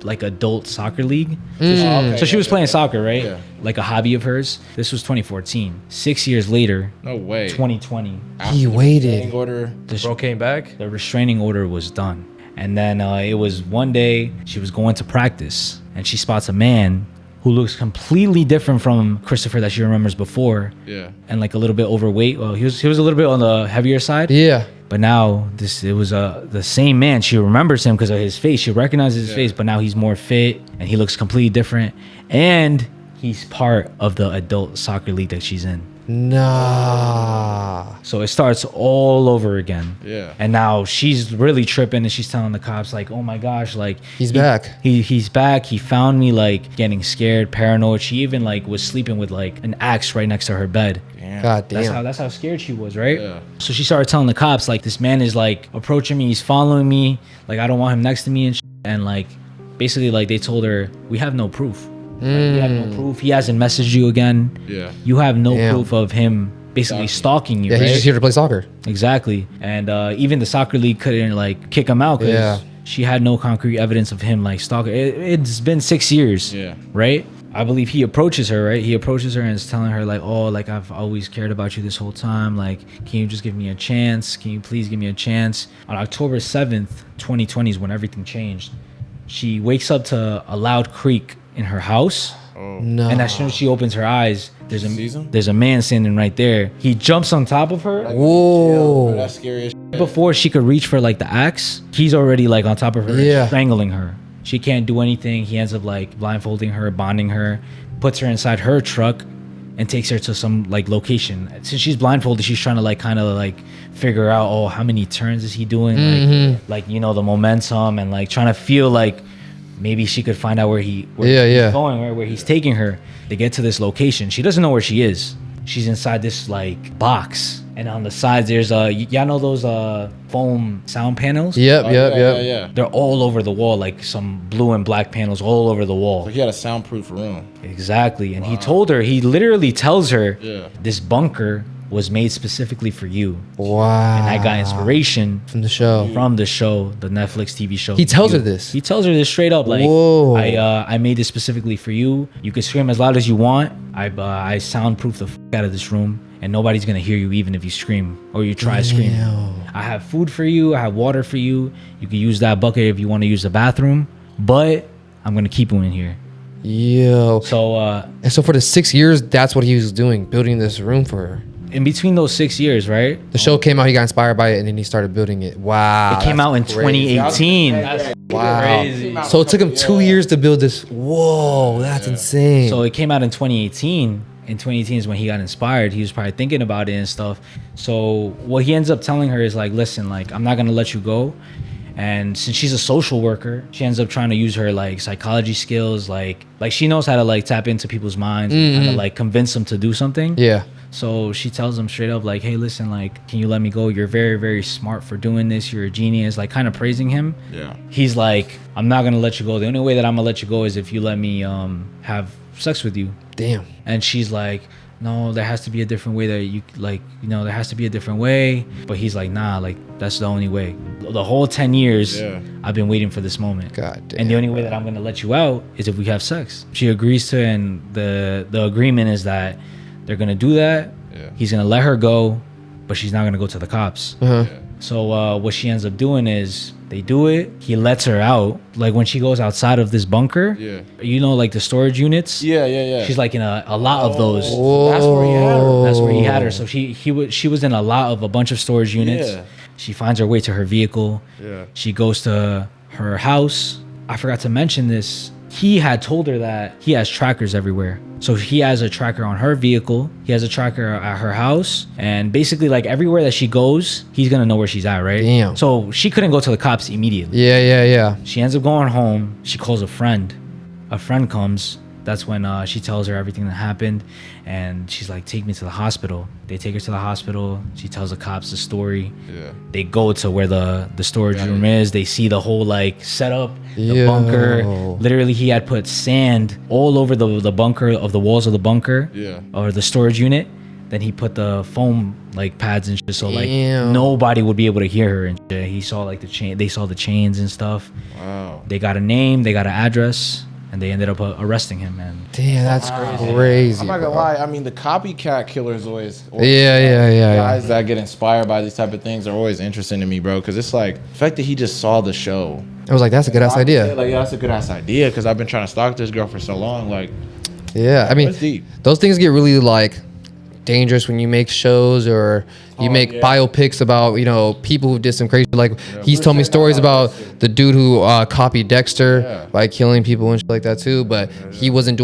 like adult soccer league. So she was playing soccer, right? Yeah. Like a hobby of hers. This was 2014. 6 years later, No way. 2020. He waited. Order. Bro came back. The restraining order was done. And then it was one day she was going to practice and she spots a man who looks completely different from Christopher that she remembers before, Yeah. and like a little bit overweight. Well, he was a little bit on the heavier side. Yeah. But now it was the same man. She remembers him because of his face. She recognizes his face, but now he's more fit and he looks completely different. And he's part of the adult soccer league that she's in. Nah. So it starts all over again. Yeah. And now she's really tripping and she's telling the cops like, oh my gosh, like He's back. He's back. He found me like getting scared, paranoid. She even like was sleeping with like an axe right next to her bed. God damn. That's how scared she was, right? Yeah. So she started telling the cops like, this man is like approaching me, he's following me, like I don't want him next to me and and like basically like they told her, we have no proof. Like, we have no proof. He hasn't messaged you again. Yeah. You have no Damn. proof of him basically stalking you. Yeah, right? he's just here to play soccer. Exactly. And even the soccer league couldn't like kick him out because Yeah. she had no concrete evidence of him like stalking. It's been 6 years. Yeah. Right? I believe he approaches her, right? He approaches her and is telling her like, oh, like I've always cared about you this whole time. Like, can you just give me a chance? Can you please give me a chance? On October 7th, 2020 is when everything changed. She wakes up to a loud creak in her house. No. And as soon as she opens her eyes, Sees him? there's a man standing right there. He jumps on top of her. Whoa. That's scary as Before she could reach for like the axe, he's already like on top of her, Yeah. strangling her. She can't do anything. He ends up like blindfolding her, bonding her, puts her inside her truck, and takes her to some like location. Since she's blindfolded, she's trying to like kind of like figure out, oh, how many turns is he doing? Like you know, the momentum and like trying to feel like maybe she could find out where he's going, right? Where he's taking her. They get to this location. She doesn't know where she is. She's inside this like box, and on the sides there's y'all know those foam sound panels? Yep, yep, yep. Yeah. They're all over the wall, like some blue and black panels all over the wall. So he had a soundproof room. Exactly. And he told her, he literally tells her, Yeah. this bunker was made specifically for you. Wow. And I got inspiration from the show. from the show, the Netflix TV show. He tells You. her this. He tells her this straight up, like, Whoa. I made this specifically for you. You can scream as loud as you want. I soundproof the out of this room, and nobody's gonna hear you even if you scream or you try screaming. I have food for you. I have water for you. You can use that bucket if you want to use the bathroom, but I'm gonna keep you in here. Yo. So And so for the 6 years, that's what he was doing, building this room for her. in between those 6 years, right? The show came out, he got inspired by it, and then he started building it. Wow. It came out in that's crazy. 2018. Wow. So it took him 2 years to build this. Whoa, that's insane. So it came out in 2018. In 2018 is when he got inspired. He was probably thinking about it and stuff. So what he ends up telling her is like, listen, like, I'm not going to let you go. And since she's a social worker, she ends up trying to use her like psychology skills. Like she knows how to like tap into people's minds and kind of like convince them to do something. yeah. So she tells him straight up like, hey, listen, like, can you let me go? You're very, very smart for doing this. You're a genius, like kind of praising him. Yeah. He's like, I'm not going to let you go. The only way that I'm going to let you go is if you let me have sex with you. Damn. And she's like, no, there has to be a different way that you like, you know, there has to be a different way. But he's like, nah, like that's the only way. The whole 10 years, I've been waiting for this moment. God damn, and the only way that I'm gonna let you out is if we have sex. She agrees to, and the agreement is that they're gonna do that. He's gonna let her go, but she's not gonna go to the cops. So what she ends up doing is they do it. He lets her out. Like when she goes outside of this bunker, you know, like the storage units. She's like in a lot of those. That's where he had her. That's where he had her. So she was in a bunch of storage units. She finds her way to her vehicle. She goes to her house. I forgot to mention this. He had told her that he has trackers everywhere. So he has a tracker on her vehicle. He has a tracker at her house. And basically, like, everywhere that she goes, he's going to know where she's at, right? Damn. So she couldn't go to the cops immediately. Yeah. She ends up going home. She calls a friend. A friend comes. That's when she tells her everything that happened. And she's like, take me to the hospital. They take her to the hospital. She tells the cops the story. They go to where the storage room is. They see the whole, like, setup, the bunker. Literally, he had put sand all over the bunker, of the walls of the bunker, or the storage unit. Then he put the foam, like, pads and shit, so like nobody would be able to hear her and shit. He saw like the chain. They saw the chains and stuff. Wow. They got a name. They got an address. And they ended up arresting him, man. Damn, that's crazy. I'm not gonna lie. I mean, the copycat killers always guys that get inspired by these type of things are always interesting to me, bro. Because it's like the fact that he just saw the show. I was like, that's a good ass idea. Like, that's a good ass idea. Because I've been trying to stalk this girl for so long. Like, I mean, deep. Those things get really like dangerous when you make shows or you make biopics about, you know, people who did some crazy, like he's told me stories about the dude who copied Dexter by killing people and shit like that too, but he wasn't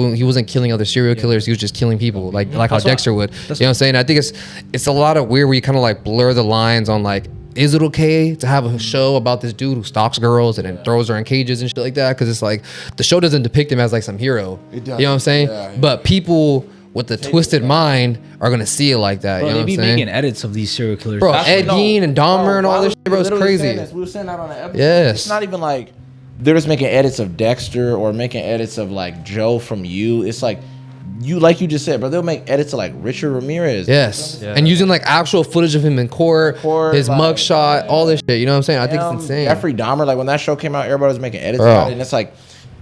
killing other serial killers, he was just killing people like how Dexter would. You know what I'm saying? I think it's a lot of weird where you kind of like blur the lines on like, is it okay to have a show about this dude who stalks girls and then throws her in cages and shit like that? Because it's like the show doesn't depict him as like some hero. You know what I'm saying? But people with the twisted mind are gonna see it like that. Bro, you know they be what I'm saying? making edits of these serial killers. Bro, Ed Gein and Dahmer and all this shit, bro, it's crazy. We were saying that on the episode. Yes. It's not even like they're just making edits of Dexter or making edits of like Joe from You. It's like you just said, bro, they'll make edits of like Richard Ramirez. Yes. And using like actual footage of him in court, his like, mugshot, all this shit. You know what I'm saying? I think it's insane. Jeffrey Dahmer, like when that show came out, everybody was making edits about it. And it's like,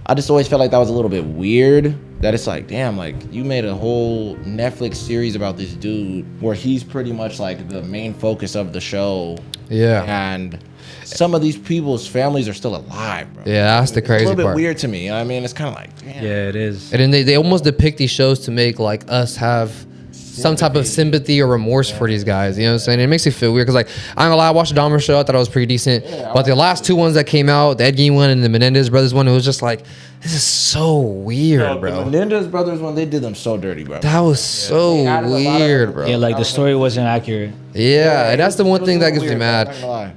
I just always felt like that was a little bit weird. That it's like, damn, like you made a whole Netflix series about this dude where he's pretty much like the main focus of the show. Yeah. And some of these people's families are still alive, bro. Yeah, that's the crazy part. It's a little bit weird to me. You know what I mean? It's kind of like, damn. Yeah, it is. And then they almost depict these shows to make like us have some type of sympathy or remorse for these guys. You know what I'm saying? It makes me feel weird because like I'm gonna lie, I watched the Dahmer show. I thought it was pretty decent. But the last two ones that came out, the Ed Gein one and the Menendez brothers one, it was just like, this is so weird, bro. The Menendez brothers one, they did them so dirty, bro. That was so weird, bro. Yeah, like the story wasn't accurate. Yeah, and that's the one thing that gets me mad.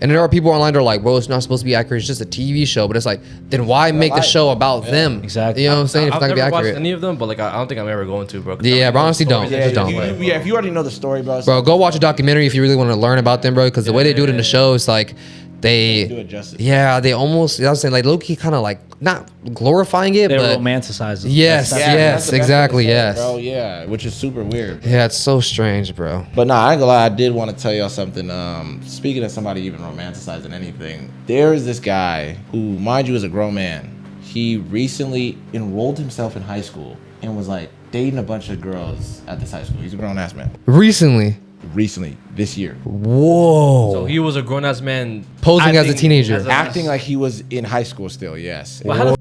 And there are people online that are like, bro, it's not supposed to be accurate. It's just a TV show. But it's like, then why make the show about them? Exactly. You know what I'm saying? If it's not I've gonna be never watched accurate. any of them, but like I don't think I'm ever going to, bro. Yeah, but honestly, don't. Yeah, Just don't. if you already know the story, bro. Bro, go watch a documentary if you really want to learn about them, bro. Because the way they do it in the show is like, do it they justice. they almost, I was saying like low-key kind of like not glorifying it, They but romanticize it. yes, That's the best yes, way to exactly, say it, yes. bro. Yeah, which is super weird. Yeah, it's so strange, bro. But nah, I ain't gonna lie, I did want to tell y'all something. Speaking of somebody even romanticizing anything, there is this guy who, mind you, is a grown man. He recently enrolled himself in high school and was like dating a bunch of girls at this high school. He's a grown ass man. Recently, this year. Whoa. So he was a grown ass man Posing as a teenager. Acting like he was in high school still, yes. But how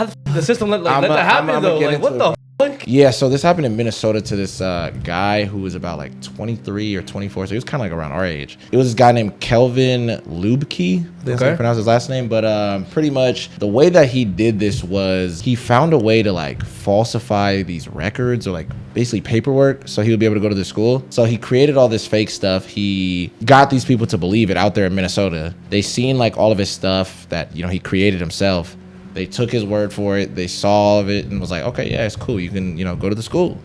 does the system let that happen though? Like what the fuck? Yeah, so this happened in Minnesota to this guy who was about like 23 or 24, so he was kind of like around our age. It was this guy named Kelvin Lubke, that's how you pronounce his last name, but pretty much the way that he did this was he found a way to like falsify these records or like basically paperwork so he would be able to go to the school. So he created all this fake stuff. He got these people to believe it out there in Minnesota. They seen like all of his stuff that, you know, he created himself. They took his word for it. They saw all of it and was like, okay, yeah, it's cool. You can, you know, go to the school.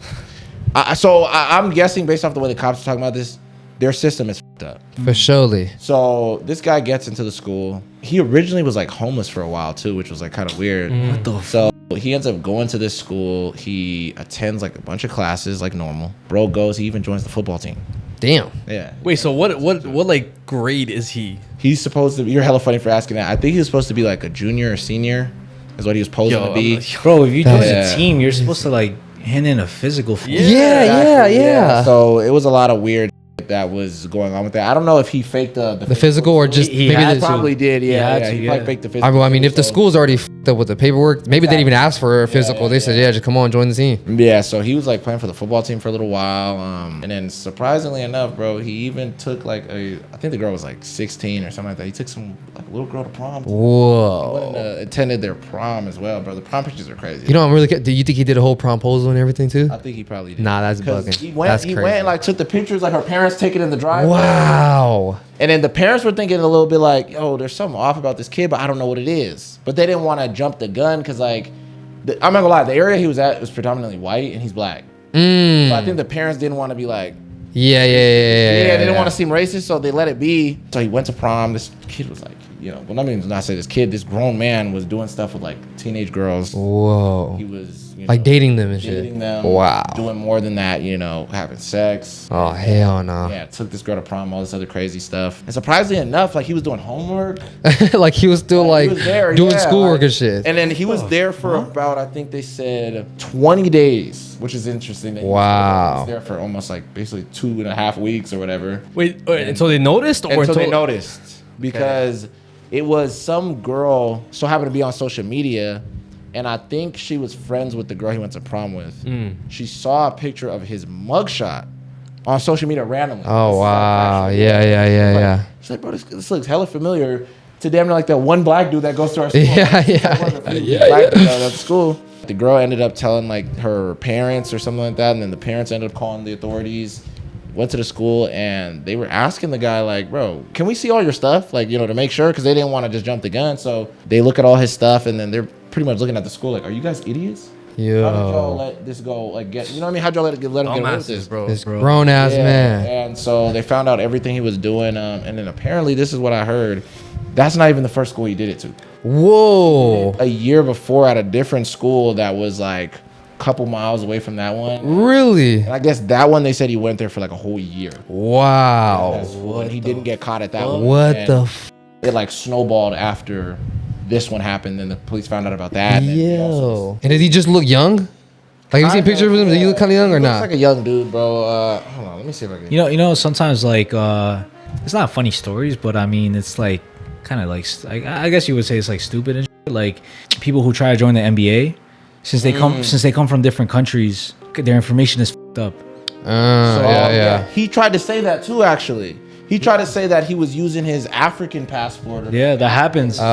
So I'm guessing based off the way the cops are talking about this, their system is fucked up. For surely. So this guy gets into the school. He originally was like homeless for a while too, which was like kind of weird. What the So He ends up going to this school. He attends like a bunch of classes like normal. Bro goes, he even joins the football team. Damn. Yeah. Wait, so what like grade is he? He's supposed to be, you're hella funny for asking that. I think he was supposed to be like a junior or senior is what he was posing to be. Bro, if you join Yeah. a team, you're supposed to like hand in a physical form. Yeah. So it was a lot of weird that was going on with that. I don't know if he faked the physical or just He maybe had He the, probably did, yeah. He yeah. probably faked the physical. I mean, if the so- school's already f***ed up with the paperwork, maybe they didn't even ask for a physical. They said, yeah, just come on, join the team. Yeah, so he was like playing for the football team for a little while, and then surprisingly enough, bro, he even took like I think the girl was like 16 or something like that. He took some like little girl to prom. Whoa. Went and, attended their prom as well, bro. The prom pictures are crazy. You know, I'm really. Do you think he did a whole promposal and everything too? I think he probably did. Nah, that's 'Cause bugging. He went, That's he crazy. went and like took the pictures, like her parents take it in the driveway. Wow. And then the parents were thinking a little bit like, yo, there's something off about this kid, but I don't know what it is. But they didn't want to jump the gun because, like, I'm not gonna lie, the area he was at was predominantly white and he's black. So I think the parents didn't want to be like, Yeah. they didn't want to seem racist, so they let it be. So he went to prom. This kid was like, you know, well, I mean, not say this kid, this grown man was doing stuff with like teenage girls. Whoa. He was, you know, Like dating them and shit. dating them. Wow. Doing more than that, you know, having sex. Oh hell no. Yeah, took this girl to prom, all this other crazy stuff. And surprisingly enough, like he was doing homework. Like he was still like He was there, doing yeah, schoolwork like- and shit. And then he was there for about, I think they said 20 days, which is interesting. That Wow. He was there for almost like basically 2.5 weeks or whatever. Wait, until they noticed, or Until they noticed. Because it was some girl, so happened to be on social media, and I think she was friends with the girl he went to prom with. She saw a picture of his mugshot on social media randomly. Oh This is wow. actually- Yeah. She's like, bro, this looks hella familiar to damn near like that one black dude that goes to our school. Yeah. Black dude at school. The girl ended up telling like her parents or something like that, and then the parents ended up calling the authorities. Went to the school and they were asking the guy like, bro, can we see all your stuff? Like, you know, to make sure, because they didn't want to just jump the gun. So they look at all his stuff and then they're pretty much looking at the school like, are you guys idiots? How did y'all Yo. let this go? Like, get, you know what I mean? How'd y'all let him get away with this? bro. This grown ass Yeah, man. And so they found out everything he was doing. And then apparently, this is what I heard. That's not even the first school he did it to. Whoa. A year before at a different school that was like a couple miles away from that one. Really? And I guess that one, they said he went there for like a whole year. Wow. And he didn't get caught at that one. What And the f- it like snowballed after this one happened. Then the police found out about that. And then he also- Yo. And did he just look young? Like, have you seen pictures of him? Does he look kind of young or He looks not? like a young dude, bro. Hold on, let me see if I can. You know, sometimes like it's not funny stories, but I mean, it's like kind of like I guess you would say it's like stupid and shit. Like people who try to join the NBA, since they come from different countries, their information is fucked up. Yeah. He tried to say that too, actually. He tried to say that he was using his African passport. Yeah, that happens. So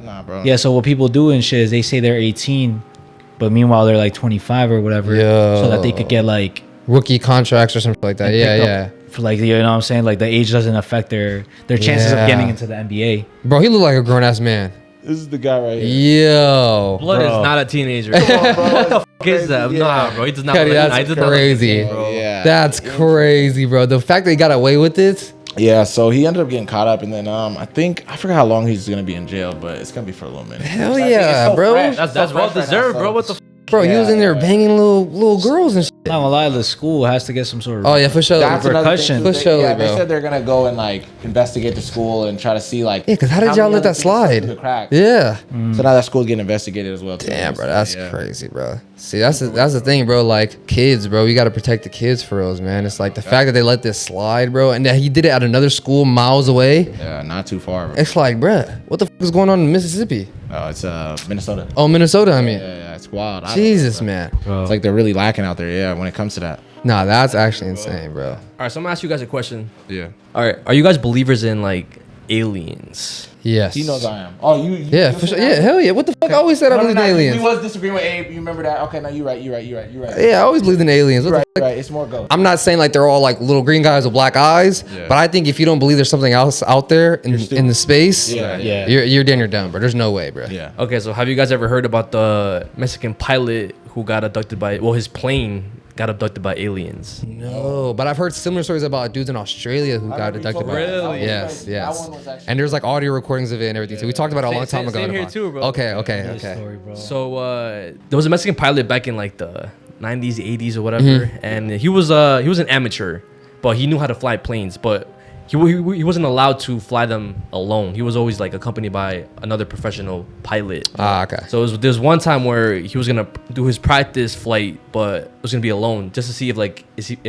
Nah, bro. yeah, so what people do and shit is they say they're 18, but meanwhile they're like 25 or whatever, Yo. so that they could get like Rookie contracts or something like that. picked Yeah. up for like, you know what I'm saying, like the age doesn't affect their chances Yeah. of getting into the NBA. Bro, he looked like a grown ass man. This is the guy right here. Yo. Blood Bro. is not a teenager. What the Fuck is that? Nah, bro. He does not. Cuddy, look- that's he does not look crazy. 18, bro. Yeah. That's crazy, bro. The fact that he got away with it. Yeah, so he ended up getting caught up, and then I forgot how long he's gonna be in jail, but it's gonna be for a little minute. Hell I think yeah, it's so bro. fresh. That's So well fresh right now, deserved, so- bro. What the? Bro, he was in there banging little girls and shit. I'm not gonna lie, the school has to get some sort of Oh yeah, for sure. That's another thing, repercussion. too. For They- sure, yeah, they bro. said they're gonna go and like investigate the school and try to see like. Yeah, because how did how y'all many let other that things slipped slide? through the cracks. Yeah. So now that school's getting investigated as well. Too. Damn, bro, that's Yeah. crazy, bro. See, that's the thing, bro. Like kids, bro, we gotta protect the kids for us, man. It's like the fact that they let this slide, bro, and that he did it at another school miles away. Yeah, not too far. Bro. It's like, bro, what the fuck is going on in Mississippi? Oh, it's Minnesota. Oh, Minnesota, I mean. Yeah, it's wild. I don't Jesus, know, bro. man. It's like they're really lacking out there. Yeah, when it comes to that. Nah, that's actually insane, bro. All right, so I'm gonna ask you guys a question. Yeah. All right, are you guys believers in like aliens? Yes. He knows I am. Oh, you Yeah, for sure. Yeah, hell yeah. What the fuck? I always said I believed in We aliens. was disagreeing with Abe. You remember that? Okay, no, you're right. Yeah, I always believed in aliens. What You're the right, fuck? right. It's more go. I'm not saying like they're all like little green guys with black eyes, Yeah. but I think if you don't believe there's something else out there in the space, Yeah, yeah. you're damn near dumb, bro. There's no way, bro. Yeah. Okay, so have you guys ever heard about the Mexican pilot who got abducted by? Well, his plane got abducted by aliens. No, but I've heard similar stories about dudes in Australia who got abducted by. Really? Yes, yes. That one was actually- And there's like audio recordings of it and everything. So we talked about it a long time ago. Same here too, bro. Okay. Story, bro. So there was a Mexican pilot back in like the 90s, 80s or whatever, and he was an amateur, but he knew how to fly planes, but he wasn't allowed to fly them alone. He was always like accompanied by another professional pilot. Okay. So there's one time where he was gonna do his practice flight, but it was gonna be alone just to see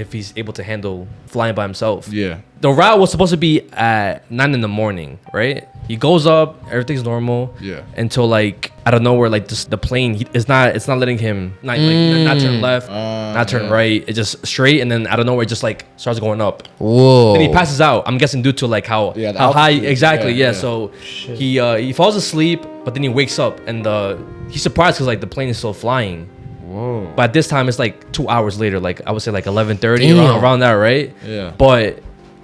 if he's able to handle flying by himself. Yeah. The route was supposed to be at 9 in the morning, right? He goes up, everything's normal. Yeah. Until like out of nowhere, like just the plane, it's not letting him not turn left, not turn right. It just straight, and then out of nowhere, it just like starts going up. Whoa. Then he passes out. I'm guessing due to like how the high altitude. exactly. Yeah, Yeah. yeah. So he falls asleep, but then he wakes up and he's surprised because like the plane is still flying. Whoa. But this time it's like 2 hours later, like I would say like 11:30 Damn. around that, right? Yeah. But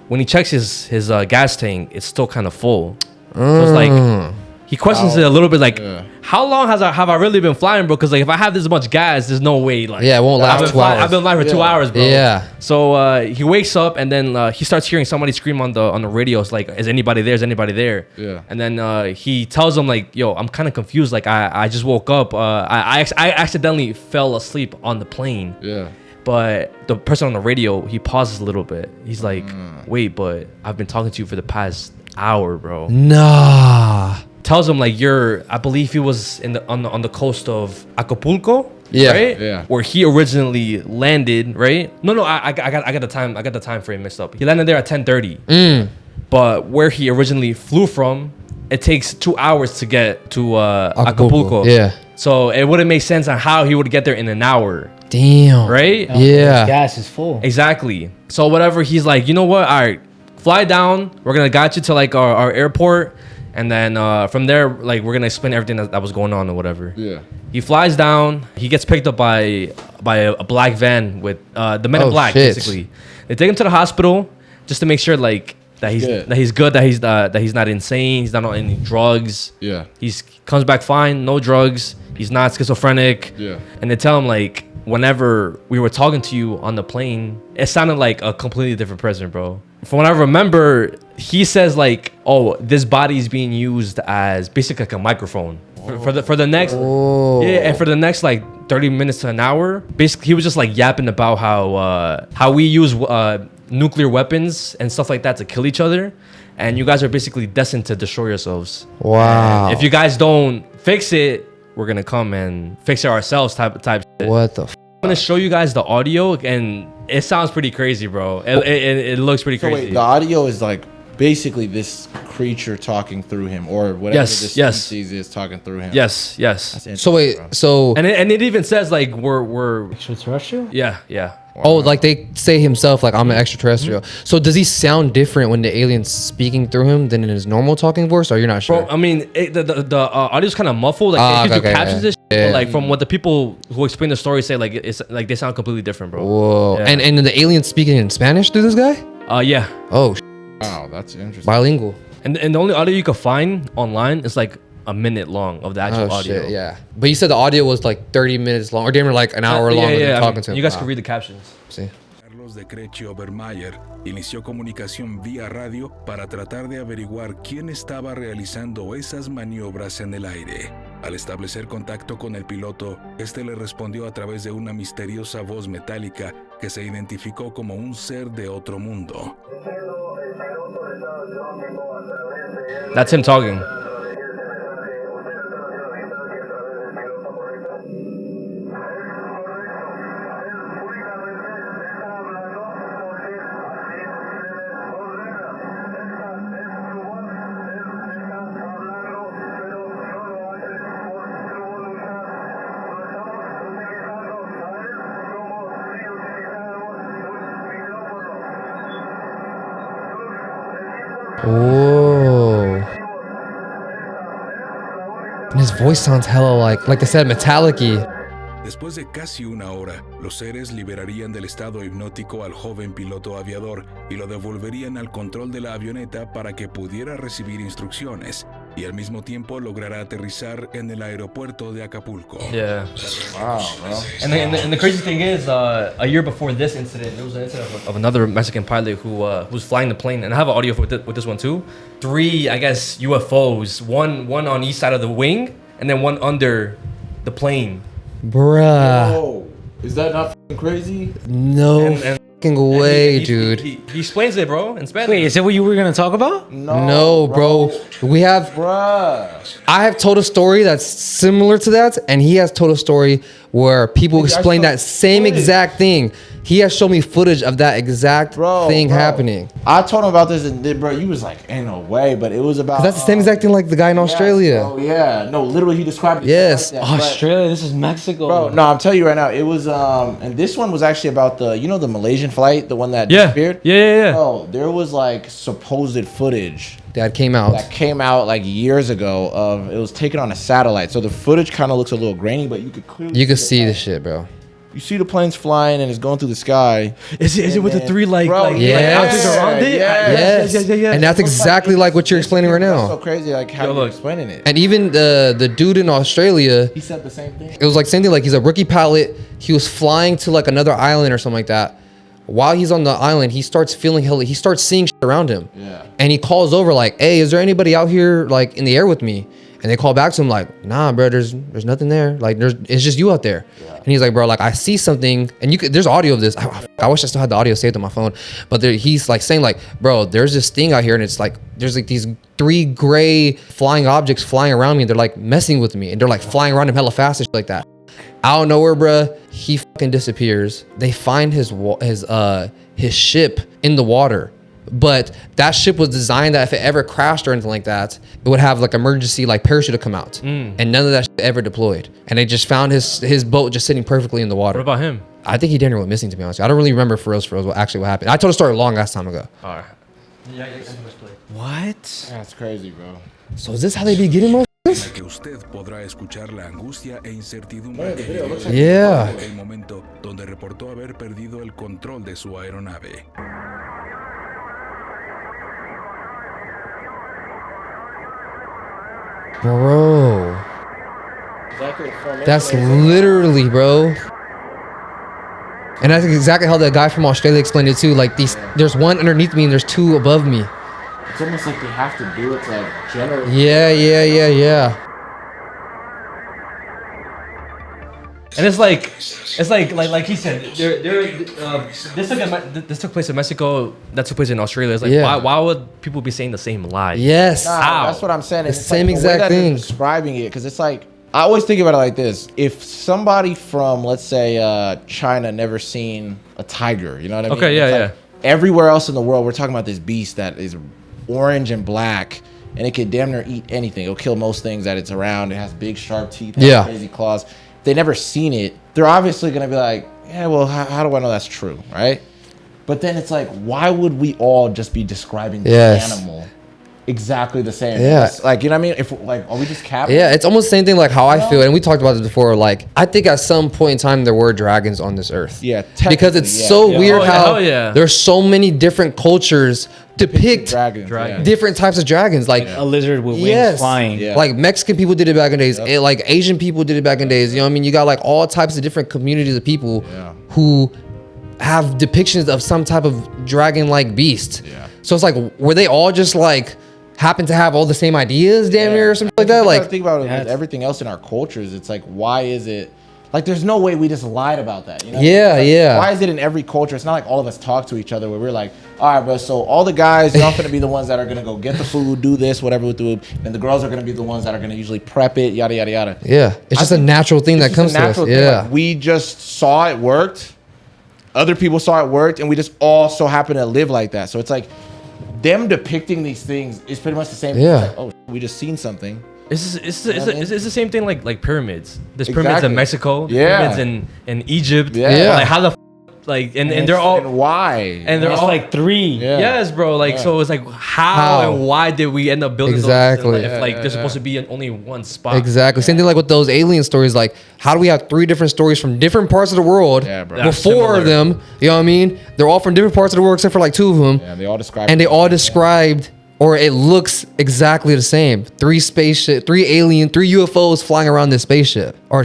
when he checks his gas tank, it's still kind of full. So it's like he questions it a little bit, like how long have I really been flying, bro? Because like if I have this much gas, there's no way. Like Yeah, it won't last 2 hours. I've been flying for 2 hours, bro. Yeah. So he wakes up and then he starts hearing somebody scream on the radio. It's like, is anybody there? Is anybody there? Yeah. And then he tells him like, yo, I'm kind of confused. Like I just woke up. I accidentally fell asleep on the plane. Yeah. But the person on the radio, he pauses a little bit. He's like, wait, but I've been talking to you for the past hour, bro. Nah. Tells him like I believe he was on the coast of Acapulco. Yeah. Right? Yeah. Where he originally landed, right? No, I got the time frame mixed up. He landed there at 10:30. But where he originally flew from, it takes 2 hours to get to Acapulco. Yeah. So it wouldn't make sense on how he would get there in an hour. Damn. Right? Yeah. Gas is full. Exactly. So whatever, he's like, you know what? All right, fly down. We're gonna guide you to like our airport, and then from there, like we're gonna explain everything that was going on or whatever. Yeah. He flies down. He gets picked up by a black van with the Men in Black. shit. Basically, they take him to the hospital just to make sure like that he's good, that he's not insane, he's not on any drugs. Yeah. He's comes back fine, no drugs. He's not schizophrenic. Yeah. And they tell him like, whenever we were talking to you on the plane, it sounded like a completely different person, bro. From what I remember, he says like, oh, this body is being used as basically like a microphone for the next and for the next like 30 minutes to an hour. Basically, he was just like yapping about how we use nuclear weapons and stuff like that to kill each other, and you guys are basically destined to destroy yourselves. Wow. And if you guys don't fix it, we're gonna come and fix it ourselves type shit. What the? I'm gonna show you guys the audio, and it sounds pretty crazy, bro. It looks pretty So crazy. wait, the audio is like basically this creature talking through him, or whatever this species is talking through him. Yes. So wait. So And it even says like we're Extraterrestrial? yeah. oh, like they say himself, like I'm an extraterrestrial. So does he sound different when the alien's speaking through him than in his normal talking voice, or you're not sure? Bro, I mean, the audio's kind of muffled. Like they do captions and shit, but like from what the people who explain the story say, like it's like they sound completely different, bro. Whoa. Yeah. And the alien's speaking in Spanish to this guy? Yeah. Oh, Wow, that's interesting. bilingual. And the only audio you can find online is like a minute long of the actual Oh audio. shit, yeah. But you said the audio was like 30 minutes long, or damn near like an hour long. Yeah. Talking to him. You guys Wow. can read the captions. See. Carlos de Crechi Obermayer inició comunicación vía radio para tratar de averiguar quién estaba realizando esas maniobras en el aire. Al establecer contacto con el piloto, este le respondió a través de una misteriosa voz metálica que se identificó como un ser de otro mundo. That's him talking. Whoa. And his voice sounds hella like they said, metallic-y. Después de casi una hora, los seres liberarían del estado hipnótico al joven piloto aviador y lo devolverían al control de la avioneta para que pudiera recibir instrucciones. y al mismo tiempo logrará aterrizar en el aeropuerto de Acapulco. Yeah. Wow, bro. And the crazy thing is, a year before this incident, there was an incident of another Mexican pilot who was flying the plane, and I have an audio with this one too. 3, I guess, UFOs, one on each side of the wing, and then one under the plane. Bruh. Oh, is that not f***ing crazy? No And fucking way, dude. He explains it, bro, in Spanish. Wait, is that what you were gonna talk about? No, bro. We have. Bruh. I have told a story that's similar to that, and he has told a story where people explain that same exact thing. He has shown me footage of that exact thing happening. I told him about this, and bro, you was like, "Ain't no way," but it was about. That's the same exact thing like the guy in Australia. Oh yeah, no, literally he described it. Yes. Like that, but- Australia, this is Mexico. Bro, no, I'm telling you right now, it was and this one was actually about the the Malaysian flight, the one that Yeah. disappeared. Yeah. Oh, there was like supposed footage That came out. that came out like years ago of it was taken on a satellite. So the footage kind of looks a little grainy, but you could clearly You can see the the shit, bro. You see the planes flying and it's going through the sky. Is it with the 3 like yeah. objects around it? Yes. Yeah. And that's exactly like what you're explaining right That's so now. crazy, like how you're explaining it. And even the dude in Australia, He said the same thing. it was like same thing. Like he's a rookie pilot. He was flying to like another island or something like that. While he's on the island, he starts feeling he starts seeing shit around him. Yeah. And he calls over like, "Hey, is there anybody out here like in the air with me?" And they call back to him like, "Nah, bro, there's nothing there. Like it's just you out there." Yeah. And he's like, "Bro, like I see something." And there's audio of this. I wish I still had the audio saved on my phone. But he's like saying like, "Bro, there's this thing out here, and it's like there's like these 3 gray flying objects flying around me. And they're like messing with me, and they're like flying around him hella fast and shit like that." Out of nowhere, bruh, he fucking disappears. They find his ship in the water, but that ship was designed that if it ever crashed or anything like that, it would have like emergency like parachute to come out, and none of that shit ever deployed. And they just found his boat just sitting perfectly in the water. What about him? I think he didn't went missing, to be honest. I don't really remember for real what happened. I told a story a long ass time ago. All right. What? That's crazy, bro. So is this how they be getting most? En la que usted podrá escuchar la angustia e incertidumbre que vivió Yeah. en el momento donde reportó haber perdido el control de su aeronave. Bro. That's literally, bro. And that's exactly how the guy from Australia explained it too. Like there's one underneath me and there's 2 above me. It's almost like they have to do it to like generate. Yeah. And it's like he said, this took place in Mexico. That took place in Australia. It's like why would people be saying the same lie? Yes. Nah, that's what I'm saying. The It's same like, the way exact that they're thing. describing it, because it's like I always think about it like this: if somebody from, let's say, China never seen a tiger, you know what I mean? Okay, yeah, It's like everywhere else in the world, we're talking about this beast that is orange and black, and it can damn near eat anything. It'll kill most things that it's around. It has big, sharp teeth, has crazy claws. If they never seen it, they're obviously gonna be like, yeah, well, how do I know that's true, right? But then it's like, why would we all just be describing the animal exactly the same? Yeah. It's like, you know what I mean? If like, are we just capping? Yeah, it's almost the same thing like how I feel. And we talked about this before. Like, I think at some point in time there were dragons on this earth. Yeah, because it's technically, so yeah. weird Oh, yeah, how hell yeah. there's so many different cultures depict Dragons. Dragon. Yeah. different types of dragons. Like, A lizard with wings yes, flying. Yeah. like Mexican people did it back in days. Like Asian people did it back in days. You know what I mean? You got like all types of different communities of people who have depictions of some type of dragon-like beast. Yeah. So it's like, were they all just like happen to have all the same ideas, damn near, or something like that? You gotta Like, think about it with everything else in our cultures. It's like, why is it? Like, there's no way we just lied about that. You know? Yeah, Like, yeah. Why is it in every culture? It's not like all of us talk to each other where we're like, all right, bro, so all the guys, y'all gonna be the ones that are gonna go get the food, do this, whatever with the food, and the girls are gonna be the ones that are gonna usually prep it, yada, yada, yada. yeah, it's just a natural thing that It's comes just a to us. natural thing. Yeah. Like, we just saw it worked. Other people saw it worked, and we just all so happen to live like that. So it's like them depicting these things is pretty much the same. Yeah. It's like, oh, we just seen something. It's the same thing like pyramids. There's pyramids in Exactly. Mexico, Yeah. pyramids in Egypt. Yeah. Like how the like and they're all and why? and they're There's all like 3. Yeah. Yes, bro. Like Yeah. so, it's like How? how and why did we end up building Exactly. those? If Yeah, like yeah, there's yeah. supposed to be in only one spot. Exactly. Same thing like with those alien stories. Like, how do we have 3 different stories from different parts of the world? Yeah, bro. That are Before similar. them, you know what I mean? They're all from different parts of the world except for like 2 of them, Yeah, they all describe. and they all described or it looks exactly the same. 3 UFOs flying around this spaceship or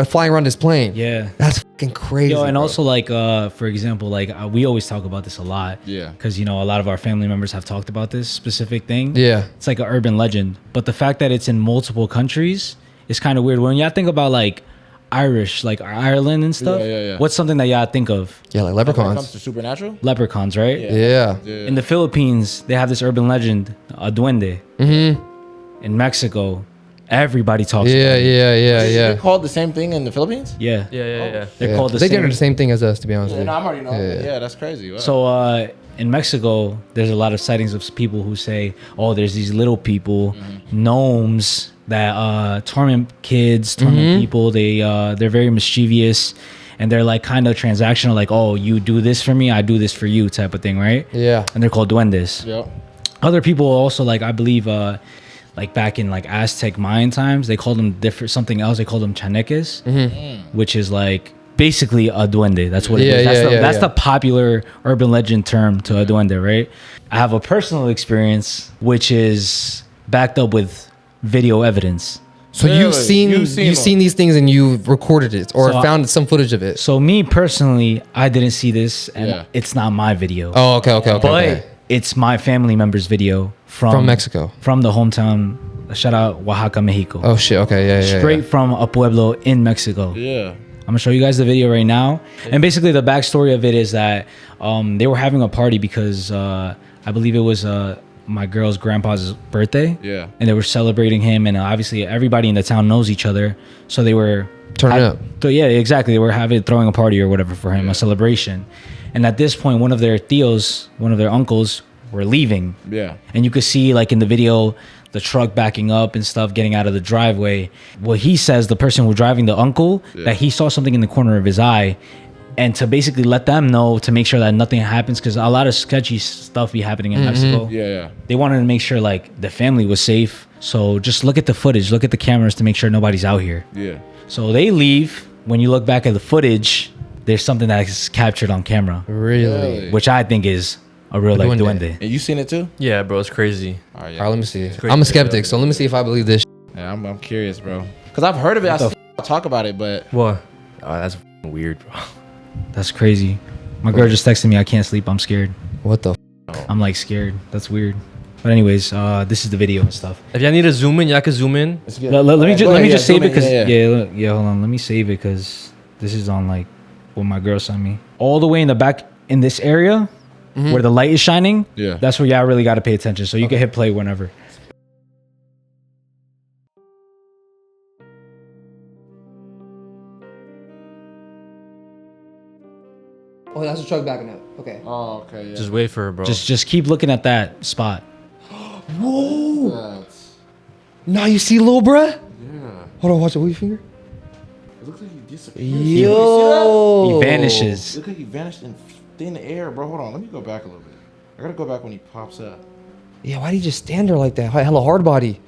flying around this plane. Yeah. That's fucking crazy. Yo, and bro. also like for example, like we always talk about this a lot. Yeah. Because you know a lot of our family members have talked about this specific thing. Yeah. It's like an urban legend, but the fact that it's in multiple countries is kind of weird. When y'all think about like Irish, like Ireland and stuff, Yeah. what's something that y'all think of? Yeah, like When it comes leprechauns. to supernatural, Leprechauns, right? Yeah. In the Philippines, they have this urban legend, a duende. Mm-hmm. In Mexico, everybody talks Yeah, about it. yeah. They're called the same thing in the Philippines. Yeah. Yeah. They're called the They same. did the same thing as us, to be honest. Yeah, with no, you. I'm already knowing. Yeah, that's crazy. Wow. So in Mexico, there's a lot of sightings of people who say, "Oh, there's these little people, gnomes that torment kids, torment people. They're very mischievous, and they're like kind of transactional. Like, oh, you do this for me, I do this for you, type of thing, right? Yeah. And they're called duendes. Yep. Other people also like I believe like back in like Aztec Mayan times, they called them something else. They called them chaneques, which is like basically a duende. That's what it is. That's the popular urban legend term to a duende, right? I have a personal experience which is backed up with video evidence. So Really? you've seen these things and you've recorded it or So found some footage of it. So me personally, I didn't see this, and Yeah. it's not my video. Oh, okay. But it's my family member's video From Mexico. from the hometown. Shout out Oaxaca, Mexico. Oh shit. Okay. Yeah. Straight from a pueblo in Mexico. Yeah. I'm gonna show you guys the video right now. And basically the backstory of it is that they were having a party because I believe it was my girl's grandpa's birthday. Yeah. And they were celebrating him, and obviously everybody in the town knows each other, so they were Turn it up. So yeah, exactly. They were throwing a party or whatever for him, a celebration. And at this point, one of their tios, one of their uncles, were leaving. Yeah. And you could see like in the video the truck backing up and stuff, getting out of the driveway. Well, he says, the person who was driving, the uncle, that he saw something in the corner of his eye, and to basically let them know to make sure that nothing happens, because a lot of sketchy stuff be happening in Mexico. Yeah. They wanted to make sure like the family was safe. So just look at the footage, look at the cameras to make sure nobody's out here. Yeah. So they leave. When you look back at the footage, there's something that is captured on camera, Really? which I think is a real life duende. And you seen it too? Yeah, bro, it's crazy. All right. All right, let me see. crazy. I'm a skeptic, so let me see if I believe this. Yeah, I'm curious, bro. Cause I've heard of it. I talk about it, but What? Oh, that's weird, bro. That's crazy. My girl just texted me, I can't sleep, I'm scared. What the? I'm like scared. That's weird. But anyways, this is the video and stuff. If y'all need to zoom in, y'all can zoom in. it's good. Let me just save zoom it in, because yeah. hold on. Let me save it because this is on like what my girl sent me. All the way in the back in this area where the light is shining. Yeah. That's where y'all really got to pay attention. So you can hit play whenever. Oh, that's a truck backing up. Okay. Oh, okay. Yeah. Just wait for it, bro. Just keep looking at that spot. Whoa. Nah, you see, little bruh? Yeah. Hold on, watch it. With your finger. It looks like he disappeared. Yo. He vanishes. Look like he vanished in thin air, bro. Hold on. Let me go back a little bit. I gotta go back when he pops up. Yeah, why did he just stand there like that? Hella hard body.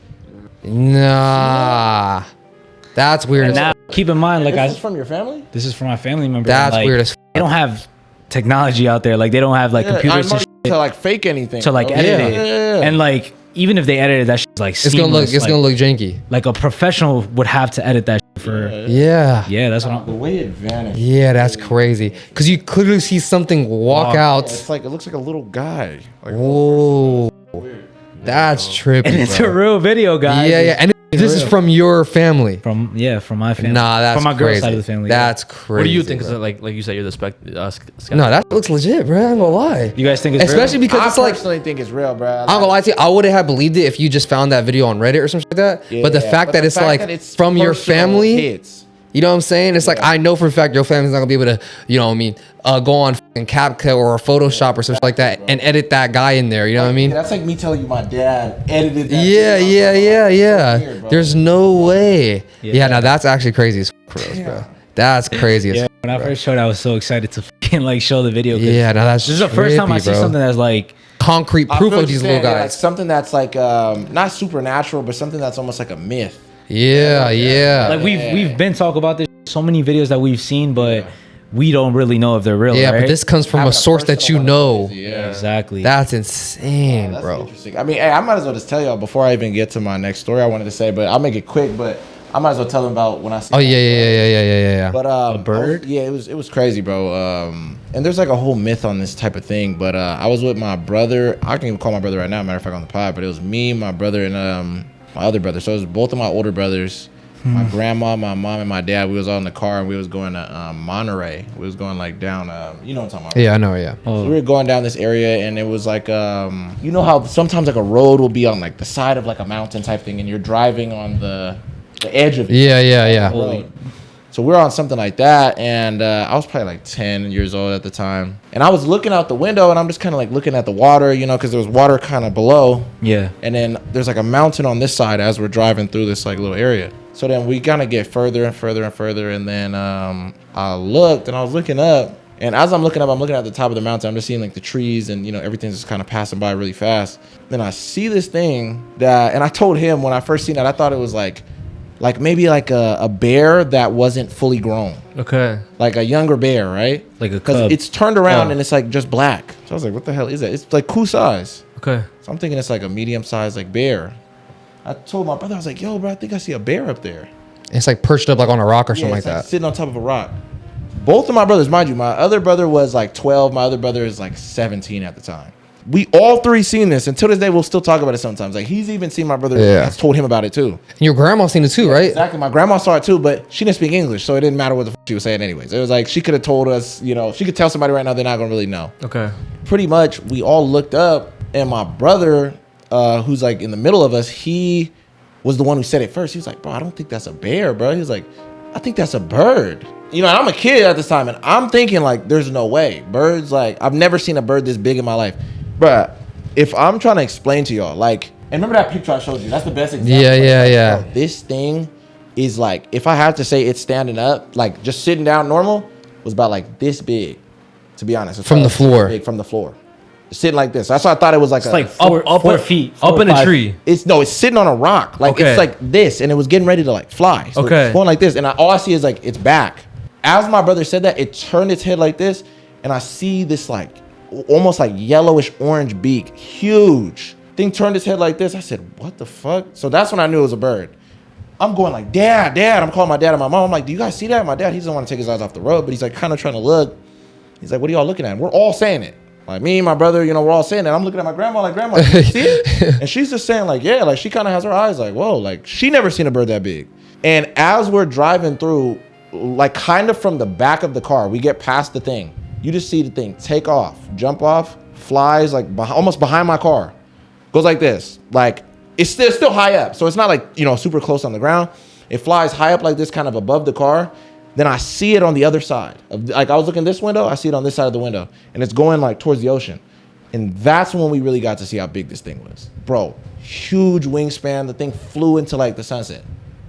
Nah. That's weird. And now, keep in mind, like This is from your family? this is from my family member. That's like, weird as They don't have technology out there. Like they don't have like computers and to like fake anything. to like bro. edit Yeah. it. Yeah. And like even if they edited that shit, like It's gonna look. seamless, It's like, gonna look janky. like a professional would have to edit that shit for. Yeah. Yeah, that's what The I'm. way it vanished. Yeah, that's crazy. Cause you clearly see something walk out. It's like it looks like a little guy. Like, Whoa. That's trippy. And it's bro. a real video, guys. Yeah. And this is from your family. From my family. Nah, that's from my girl's crazy. side of the family. That's crazy. what do you think? bro. Is it like you said, you're the skeptic? No, that looks legit, bro. I ain't gonna lie. You guys think it's Especially real? because I it's like, personally think it's real, bro. I'm gonna lie to you, I wouldn't have believed it if you just found that video on Reddit or something like that. But the fact that it's like from your family, hits. you know what I'm saying? It's like, I know for a fact your family's not gonna be able to, you know what I mean, go on fucking CapCut or Photoshop or something like that and edit that guy in there. You know what I mean? That's like me telling you my dad edited that. Yeah. Weird, bro. There's no way. Yeah, now that's actually crazy as fuck for us, bro. That's crazy as Yeah. fuck. When I first showed it, I was so excited to fucking like show the video. 'cause Yeah, now that's this is the first time I trippy, see bro. something that's like. Concrete I proof feel of what these you're little saying, yeah, like guys. something that's like not supernatural, but something that's almost like a myth. Yeah. Like we've been talking about this, so many videos that we've seen, but we don't really know if they're real. Yeah, right? but this comes from Having a source that you personal one is know. crazy, yeah. exactly. That's insane, That's bro. interesting. I mean, hey, I might as well just tell y'all before I even get to my next story I wanted to say, but I'll make it quick. But I might as well tell them about when I see. Oh yeah. But A bird? it was crazy, bro. And there's like a whole myth on this type of thing. But I was with my brother. I can even call my brother right now. Matter of fact, on the pod. But it was me, my brother, and my other brother. So it was both of my older brothers. My grandma, my mom, and my dad. We was all in the car and we was going to Monterey. We was going like down. You know what I'm talking about? Yeah, I know. Yeah. So we were going down this area and it was like you know how sometimes like a road will be on like the side of like a mountain type thing and you're driving on the edge of it. Yeah. Road. So we were on something like that and I was probably like 10 years old at the time. And I was looking out the window and I'm just kind of like looking at the water, you know, because there was water kind of below. Yeah. And then there's like a mountain on this side as we're driving through this like little area. So then we kind of get further and further and further. And then I looked and I was looking up. And as I'm looking up, I'm looking at the top of the mountain. I'm just seeing like the trees and, you know, everything's just kind of passing by really fast. Then I see this thing that, and I told him when I first seen that, I thought it was like maybe like a bear that wasn't fully grown. Okay. Like a younger bear, right? Like a Because cub. it's turned around and it's like just black. So I was like, what the hell is that? It's like cool size. Okay. So I'm thinking it's like a medium sized like bear. I told my brother, I was like, yo, bro, I think I see a bear up there. It's like perched up like on a rock or something like it's that. sitting on top of a rock. Both of my brothers, mind you, my other brother was like 12. My other brother is like 17 at the time. We all three seen this. Until this day, we'll still talk about it sometimes. Like he's even seen my brother. Yeah. Has told him about it too. And your grandma seen it too, right? Exactly. My grandma saw it too, but she didn't speak English, so it didn't matter what the she was saying anyways. It was like she could have told us, you know, she could tell somebody right now they're not gonna really know. Okay. Pretty much, we all looked up, and my brother, who's like in the middle of us, he was the one who said it first. He was like, bro, I don't think that's a bear, bro. He was like, I think that's a bird. You know, and I'm a kid at this time, and I'm thinking like, there's no way. Birds, like, I've never seen a bird this big in my life. Bruh, if I'm trying to explain to y'all, like, and remember that picture I showed you? That's the best example. Yeah. Bro, this thing is like, if I have to say it's standing up, like just sitting down normal, was about like this big, to be honest. It's From probably the floor. Big from the floor. Sitting like this. That's why I thought it was like It's like 4 feet. Up in a 5 tree. it's sitting on a rock. Like Okay. it's like this, and it was getting ready to like fly. So Okay. it's going like this, and all I see is like its back. As my brother said that, it turned its head like this, and I see this like almost like yellowish orange beak, huge thing turned its head like this. I said, "What the fuck?" So that's when I knew it was a bird. I'm going like, Dad. I'm calling my dad and my mom. I'm like, do you guys see that? My dad, he doesn't want to take his eyes off the road, but he's like kind of trying to look. He's like, what are y'all looking at? And we're all saying it. Like me and my brother, you know, we're all saying it. I'm looking at my grandma like, Grandma, you see it? And she's just saying like, yeah, like she kind of has her eyes like, whoa, like she never seen a bird that big. And as we're driving through, like kind of from the back of the car, we get past the thing. You just see the thing take off, jump off, flies like almost behind my car. Goes like this. Like it's still high up. So it's not like, you know, super close on the ground. It flies high up like this, kind of above the car. Then I see it on the other side. Like I was looking this window, I see it on this side of the window. And it's going like towards the ocean. And that's when we really got to see how big this thing was. Bro, huge wingspan. The thing flew into like the sunset.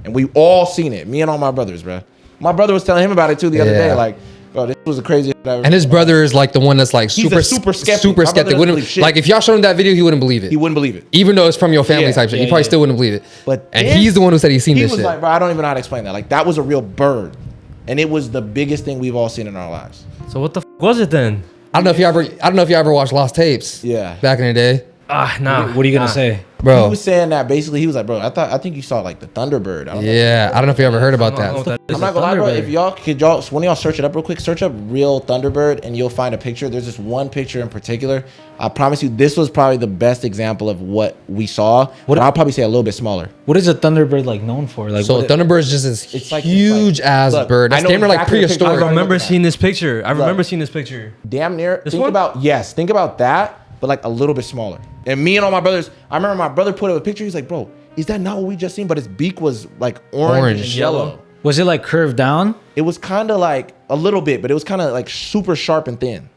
And we all seen it. Me and all my brothers, bro. My brother was telling him about it too the other day. Like, bro, this was the craziest I've ever And his seen. brother is like the one that's like He's super a super skeptic. Super My brother skeptic. doesn't Wouldn't believe shit. like if y'all showed him that video, he wouldn't believe it. He wouldn't believe it. Even though it's from your family Yeah, type shit, yeah, he probably yeah. still wouldn't believe it. But and this- he's the one who said he's seen He this was shit. like, bro, I don't even know how to explain that. Like, that was a real bird. And it was the biggest thing we've all seen in our lives. So what the was it then? I don't know if you ever watched Lost Tapes. Yeah. Back in the day, Nah. What are you gonna say? He bro. was saying that basically, he was like, bro, I think you saw like the ThunderBird. I don't know. Yeah, I don't know if you ever heard about I don't know that. what that is. I'm not gonna lie, bro. If y'all, when y'all search it up real quick, search up real ThunderBird and you'll find a picture. There's this one picture in particular. I promise you, this was probably the best example of what we saw. But I'll probably say a little bit smaller. What is a ThunderBird like known for? Like, So what ThunderBird is just this It's like- huge ass Look, bird. I That's know damn near like exactly the picture. I prehistoric. remember looking at. seeing this picture. I remember seeing this picture. Damn near. This Think one? about that, but like a little bit smaller. And me and all my brothers, I remember my brother put up a picture. He's like, bro, is that not what we just seen? But his beak was like orange and yellow. was it like curved down? It was kind of like a little bit, but it was kind of like super sharp and thin.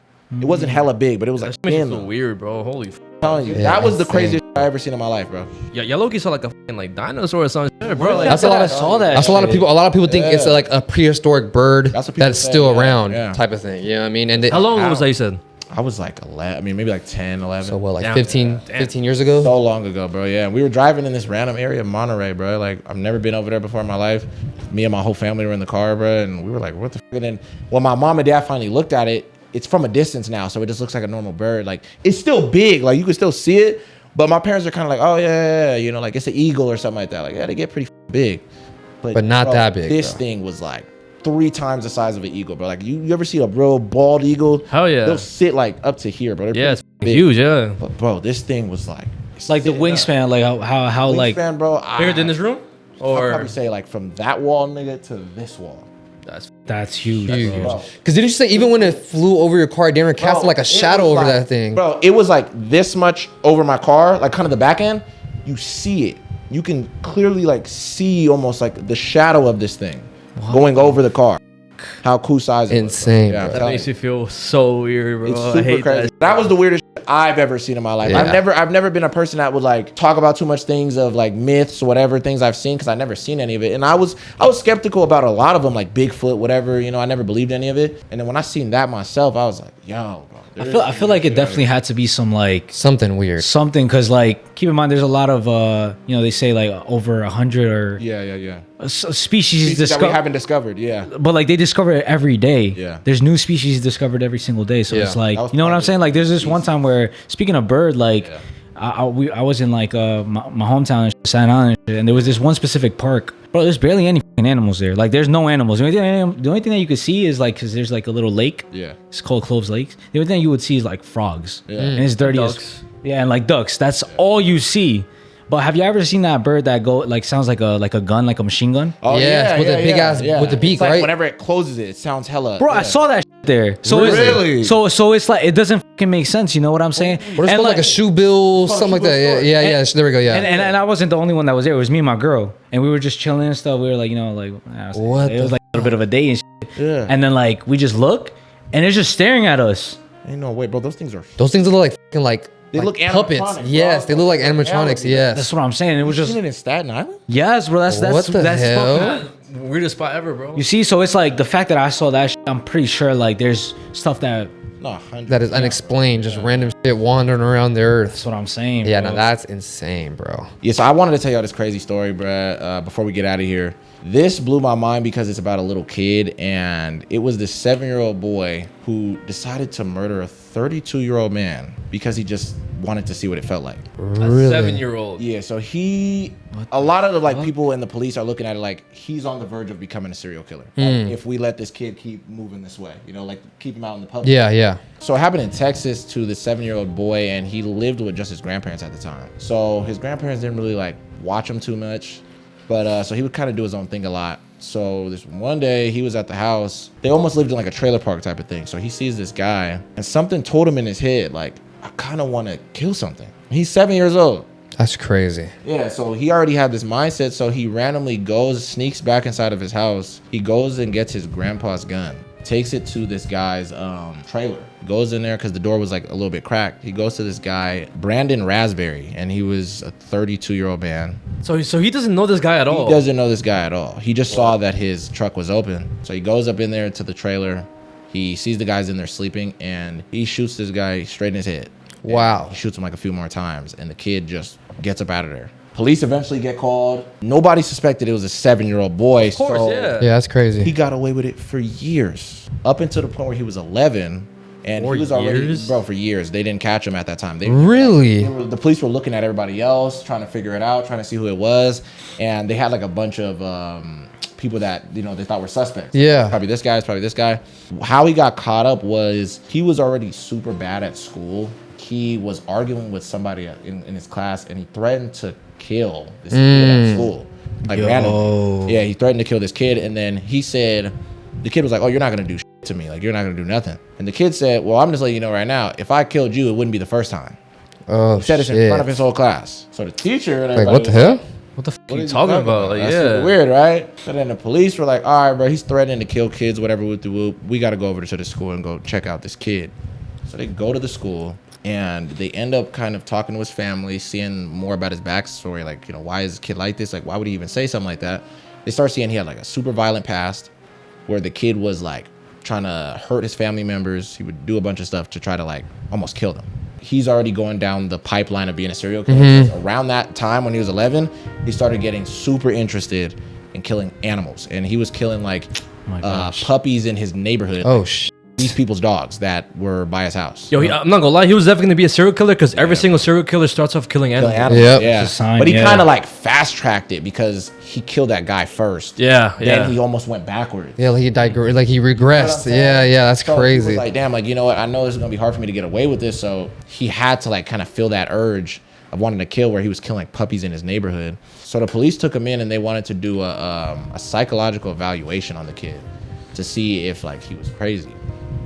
It wasn't hella big, but it was like That makes thin. me feel though. weird, bro. Holy. I'm telling you, Yeah, that was the insane. craziest shit I ever seen in my life, bro. Yeah, Yellow saw like a fucking like dinosaur or something, bro. Like, That's a lot. I saw that. That's a lot of people. A lot of people think it's Yeah. like a prehistoric bird That's what people that's say, still yeah, around, yeah. type of thing. You know what I mean? And how long was that? You said. I was like 11. I mean, maybe like 10, 11. So what, like Damn. 15 years ago? So long ago, bro. Yeah, we were driving in this random area of Monterey, bro. Like, I've never been over there before in my life. Me and my whole family were in the car, bro, and we were like, what the fuck? And then when my mom and dad finally looked at it, it's from a distance now, so it just looks like a normal bird. Like, it's still big. Like, you can still see it, but my parents are kind of like, oh, yeah, you know, like, it's an eagle or something like that. Like, yeah, they get pretty big. But not that big, This though. thing was like 3 times the size of an eagle, bro. Like, you ever see a real bald eagle? Hell yeah. They'll sit like up to here, bro. They're Yeah, it's pretty big. huge. Yeah. But bro, this thing was like Like the wingspan, like how like wingspan, bro. Bigger than this room? I'd Or probably say like from that wall, nigga, to this wall. that's huge. Huge. Bro. Because didn't you say even when it flew over your car, Darren cast Bro, like a it shadow was over like- that thing? Bro, it was like this much over my car, like kind of the back end. You see it. You can clearly like see almost like the shadow of this thing going over the car. How cool size it was, bro. Insane, Yeah, I'm bro. that telling makes you. me feel so weird, bro. It's I super hate crazy. that. That was the weirdest shit I've ever seen in my life. Yeah. I've never been a person that would like talk about too much things of like myths, whatever things I've seen, because I never seen any of it. And I was skeptical about a lot of them, like Bigfoot, whatever. You know, I never believed any of it. And then when I seen that myself, I was like, yo, bro. I feel like it definitely had to be some like Something weird. something, because like keep in mind there's a lot of you know, they say like over 100 or Yeah. species Species that we discovered, haven't discovered. Yeah. but like they discover it every day. Yeah. There's new species discovered every single day. So Yeah. it's like, That was you know what I'm probably saying? Like there's this one time where, speaking of bird, like Yeah. I was in like my hometown in San Ana, and there was this one specific park. Bro, there's barely any fucking animals there. Like there's no animals. The only thing that you could see is like, because there's like a little lake. Yeah. It's called Cloves Lake. The only thing you would see is like frogs. Yeah. And it's dirty as Ducks. yeah, and like ducks. That's all you see. But have you ever seen that bird that sounds like a gun, like a machine gun? Oh Yeah, with the big ass- with the beak, It's like right? whenever it closes it sounds hella. Bro, yeah. I saw that shit there. So Really? so it's like, it doesn't fucking make sense. You know what I'm saying? What is it called? Like a shoe bill, something like that. Yeah, yeah. There we go. Yeah. And I wasn't the only one that was there. It was me and my girl, and we were just chilling and stuff. We were like, you know, like What it the was like a little bit of a day and shit. Yeah. And then like we just look, and it's just staring at us. Ain't no way, bro. Those things are. Those things look like fucking like They like look puppets. animatronic, bro. Yes, they look like animatronics. Reality. Yes. That's what I'm saying. It was You just seen it in Staten Island? yes, bro. That's What the that's hell? fucking- Weirdest spot ever, bro. You see, so it's like the fact that I saw that shit, I'm pretty sure like there's stuff that No, 100. That is unexplained, just random shit wandering around the earth. that's what I'm saying. Yeah, bro. no, that's insane, bro. Yeah, so I wanted to tell y'all this crazy story, bruh, before we get out of here. This blew my mind because it's about a little kid, and it was this 7-year-old boy who decided to murder a 32-year-old man because he just wanted to see what it felt like. Really? 7-year-old. Yeah, so a lot of the like people and the police are looking at it like he's on the verge of becoming a serial killer. Like, if we let this kid keep moving this way, you know, like keep him out in the public. Yeah, yeah. So it happened in Texas to the 7-year-old boy, and he lived with just his grandparents at the time. So his grandparents didn't really like watch him too much, but so he would kind of do his own thing a lot. So this one day he was at the house. They almost lived in like a trailer park type of thing. So he sees this guy, and something told him in his head like, I kind of want to kill something. He's 7 years old. That's crazy. Yeah, so he already had this mindset. So he randomly sneaks back inside of his house. He goes and gets his grandpa's gun, takes it to this guy's trailer, goes in there because the door was like a little bit cracked. He goes to this guy, Brandon Raspberry, and he was a 32-year-old man. So he doesn't know this guy at all. He doesn't know this guy at all. He just saw that his truck was open. So he goes up in there to the trailer. He sees the guys in there sleeping, and he shoots this guy straight in his head. Wow. He shoots him like a few more times, and the kid just gets up out of there. Police eventually get called. Nobody suspected it was a 7-year-old boy. Of course, yeah. Yeah, that's crazy. He got away with it for years, up until the point where he was 11, and he was already years? for years. They didn't catch him at that time. Really? The police were looking at everybody else, trying to figure it out, trying to see who it was, and they had like a bunch of people that they thought were suspects. Yeah. Probably this guy. It's probably this guy. How he got caught up was he was already super bad at school. He was arguing with somebody in his class, and he threatened to kill this kid at school. Like randomly. Yeah, he threatened to kill this kid, and then he said, the kid was like, oh, you're not gonna do shit to me. Like, you're not gonna do nothing. And the kid said, well, I'm just letting you know right now, if I killed you, it wouldn't be the first time. Oh, He said this shit. in front of his whole class. So the teacher and Like, everybody what the was hell? What the fuck what are you is he talking about? Like, That's yeah. super weird, right? So then the police were like, all right, bro, he's threatening to kill kids, whatever, whoop de whoop. We got to go over to the school and go check out this kid. So they go to the school, and they end up kind of talking to his family, seeing more about his backstory. Like, why is this kid like this? Like, why would he even say something like that? They start seeing he had like a super violent past where the kid was like trying to hurt his family members. He would do a bunch of stuff to try to like almost kill them. He's already going down the pipeline of being a serial killer. Around that time when he was 11, he started getting super interested in killing animals, and he was killing like puppies in his neighborhood. Oh These people's dogs that were by his house. Yo, I'm not gonna lie, he was definitely gonna be a serial killer because every single serial killer starts off killing animals. Yep. Yeah, It's a sign, but he yeah. kind of like fast tracked it because he killed that guy first. Yeah, Then he almost went backwards. Yeah, like he like he regressed. Yeah, that's So he crazy. was like, damn, like, you know what? I know this is gonna be hard for me to get away with this. So he had to like kind of feel that urge of wanting to kill, where he was killing like puppies in his neighborhood. So the police took him in and they wanted to do a psychological evaluation on the kid to see if like he was crazy.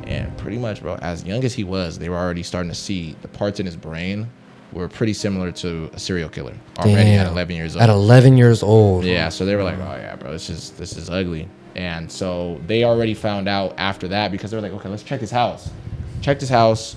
And pretty much, bro, as young as he was, they were already starting to see the parts in his brain were pretty similar to a serial killer already at 11 years old. At 11 years old. Yeah, so they were like, oh yeah, bro, this is ugly. And so they already found out after that, because they were like, okay, let's check his house. Checked his house,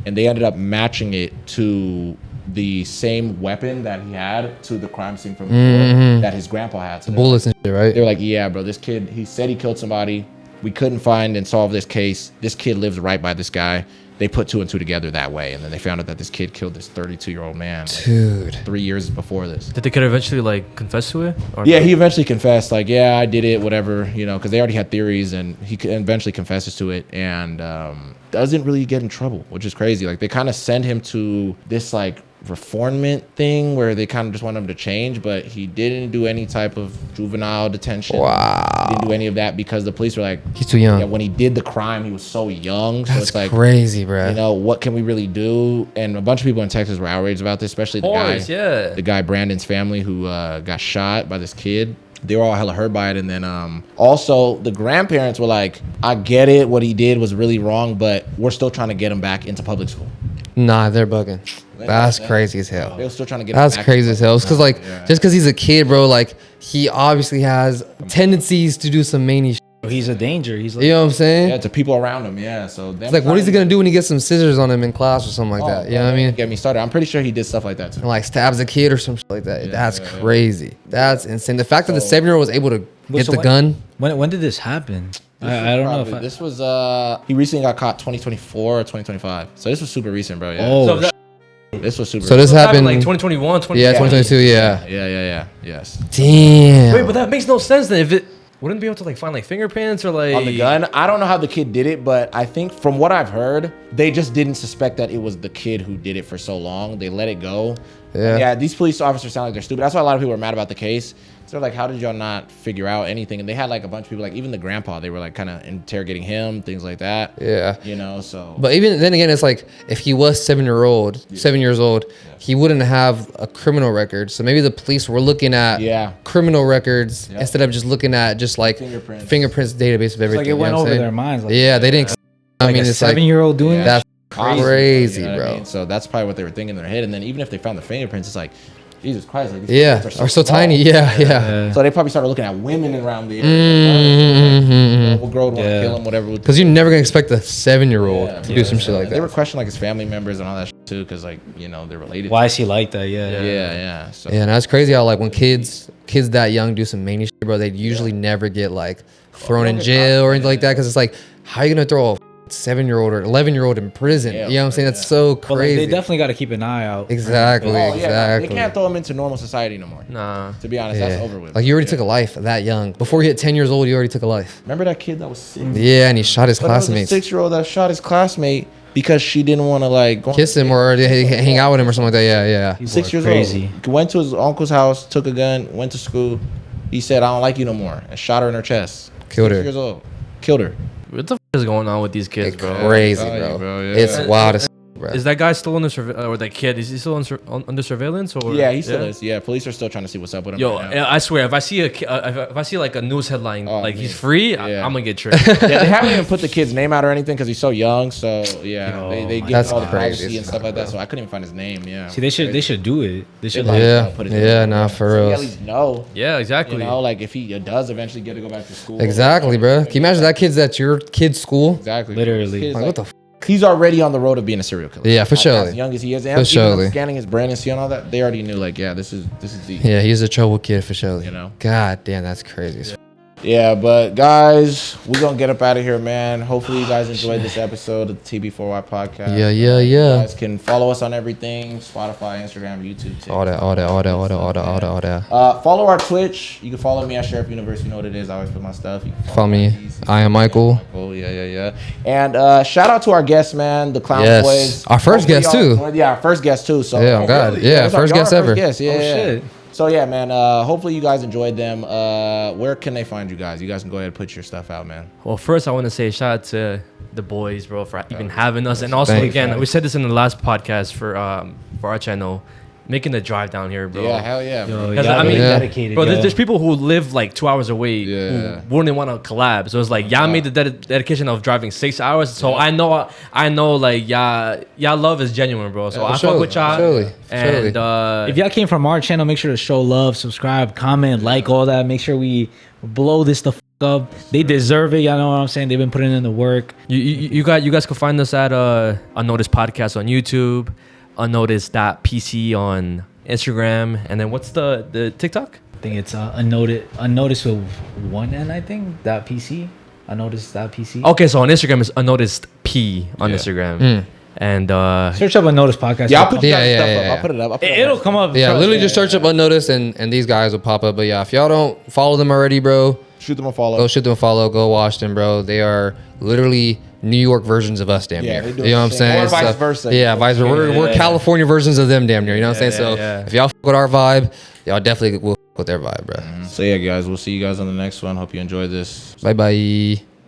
and they ended up matching it to the same weapon that he had to the crime scene from before that his grandpa had. So Bullets and shit, right? they were like, yeah, bro, this kid, he said he killed somebody. We couldn't find and solve this case. This kid lives right by this guy. They put 2 and 2 together that way, and then they found out that this kid killed this 32-year-old man like, Dude. 3 years before this. Did the kid eventually like confess to it? Or Yeah, he eventually confessed, like, yeah, I did it, whatever, you know, because they already had theories, and he eventually confesses to it, and doesn't really get in trouble, which is crazy. Like, they kind of send him to this like reformment thing where they kind of just want him to change, but he didn't do any type of juvenile detention. He didn't do any of that because the police were like, He's too young. yeah, when he did the crime, he was so young. So That's it's like, crazy, bro. you know, what can we really do? And a bunch of people in Texas were outraged about this, especially the guy Brandon's family who got shot by this kid. They were all hella hurt by it. And then also the grandparents were like, I get it, what he did was really wrong, but we're still trying to get him back into public school. Nah, they're bugging. That's crazy as hell. They were still trying to get him That's back crazy into as hell. It's because like Yeah. just because he's a kid, bro, like he obviously has tendencies to do some mania shit. He's a danger. He's like, You know what I'm saying? Yeah, to people around him, yeah. So It's like, what is he gonna do when he gets some scissors on him in class or something like that? You know what I mean? Get me started. I'm pretty sure he did stuff like that too. And like stabs a kid or some shit like that. That's crazy. That's insane. The fact that the 7-year-old was able to get so the gun. when did this happen? I don't know if This was he recently got caught 2024 or 2025. So this was super recent, bro. Yeah. Oh, So This was super. So this happened like 2021, 20. Yeah, 2022. Yeah. Yeah. Yes. Damn. Wait, but that makes no sense then. If it wouldn't be able to like find like fingerprints or like On the gun, I don't know how the kid did it, but I think from what I've heard, they just didn't suspect that it was the kid who did it for so long. They let it go. Yeah. Yeah. These police officers sound like they're stupid. That's why a lot of people are mad about the case. So they're like, how did y'all not figure out anything? And they had like a bunch of people, like even the grandpa, they were like kind of interrogating him, things like that. Yeah. You know, so. But even then again, it's like if he was 7 years old, he wouldn't have a criminal record. So maybe the police were looking at criminal records instead of just looking at just like fingerprints database of everything. like it went over their minds. Like, Yeah, they didn't. I mean, a it's like 7-year-old doing that. that's crazy, you know what I bro. mean? So that's probably what they were thinking in their head. And then even if they found the fingerprints, it's like, Jesus Christ, like these Yeah, fingerprints are so small. tiny. Yeah. So they probably started looking at women around the area. What girl would want to kill him, whatever. Because you're never gonna expect a 7-year-old to do some shit like They were that. questioning like his family members and all that shit too, because like, you know, they're related. Why is he like that? Yeah. Yeah. So Yeah, and that's crazy how like when kids that young do some mania shit, bro, they usually never get like thrown in jail or anything like that. Because it's like, how are you gonna throw a 7-year-old or 11-year-old in prison? You know what I'm saying? That's so But like, crazy. they definitely got to keep an eye out. Exactly. They can't throw him into normal society no more. Nah. To be honest, that's over with. Like you already took a life that young. Before you hit 10 years old, you already took a life. Remember that kid that was 6? Yeah, and he shot his But there was classmates. a 6-year-old that shot his classmate because she didn't want to like go Kiss him or hang out with him or something like that. Yeah. People 6 are years crazy. old. Went to his uncle's house, took a gun, went to school. He said, "I don't like you no more," and shot her in her chest. Killed 6 her. years old. Killed her. What the f is going on with these kids, bro? Crazy, I tell you, bro. bro, yeah. It's wild as bro. Is that guy still under or that kid? Is he still under surveillance? Or Yeah, he still is. Yeah, police are still trying to see what's up with him. Yo, right now. I swear, if I see if I see like a news headline like he's free, I'm gonna get tricked. Yeah, they haven't even put the kid's name out or anything because he's so young. So yeah, they get That's all the crazy. privacy and stuff like that. So I couldn't even find his name. Yeah. See, they should do it. They should like, Yeah. put his Yeah, name nah, out. for So real. he at least know. Yeah, exactly. You know, like if he does eventually get to go back to school. Exactly, bro. Can you imagine that kid's at your kid's school? Exactly. Literally. This kid's Like, what the he's already on the road of being a serial killer. Yeah, for sure. As young as he is, and For even surely. scanning his brain and seeing all that, they already knew. Like, yeah, this is the. Yeah, he's a trouble kid for sure. You know? God damn, that's crazy. Yeah, but guys, we're gonna get up out of here, man. Hopefully you guys enjoyed this episode of the TB4Y podcast. Yeah. You guys can follow us on everything: Spotify, Instagram, YouTube, TikTok. All that. Follow our Twitch. You can follow me at Sheriff Universe. You know what it is. I always put my stuff. You can Follow me. I am Michael. Oh yeah. And shout out to our guests, man, the Clownboys. Yes. Our first guest too. Yeah, our first guest too. So Yeah, oh God. really? Yeah, first guest ever. Yeah. Shit. So yeah, man. Hopefully you guys enjoyed them. Where can they find you guys? You guys can go ahead and put your stuff out, man. Well, first I want to say shout out to the boys, bro, for even having us, and also Thanks. again, we said this in the last podcast for our channel, making the drive down here, bro. Yeah, hell yeah. Yo, Bro. you 'Cause, gotta I be mean, dedicated, Bro, yo. there's people who live like 2 hours away Yeah. who wouldn't want to collab. So it's like y'all made the dedication of driving 6 hours. So I know like y'all love is genuine, bro. So I fuck with y'all. Surely. And If y'all came from our channel, make sure to show love, subscribe, comment, like all that. Make sure we blow this the up. They deserve it. Y'all know what I'm saying? They've been putting in the work. you guys can find us at Unnoticed Podcast on YouTube, Unnoticed.pc on Instagram, and then what's the TikTok? I think it's unnoticed with one N. I think .pc. Unnoticed.pc. Okay, so on Instagram it's Unnoticed P on Instagram. And Search up Unnoticed Podcast. Yeah, I'll put you Yeah, guys' yeah, stuff yeah, up. yeah. I'll put it up. It'll come up. Yeah, Trust literally me. just search up Unnoticed and these guys will pop up. But yeah, if y'all don't follow them already, bro, Shoot them a follow. go shoot them a follow. Go watch them, bro. They are literally New York versions of us, damn Yeah, near. they do You know what I'm the same. saying? Or vice versa. Yeah, vice versa. We're California versions of them, damn near. You know what I'm saying? So yeah. if y'all fuck with our vibe, y'all definitely will fuck with their vibe, bro. So yeah, guys, we'll see you guys on the next one. Hope you enjoyed this. Bye bye.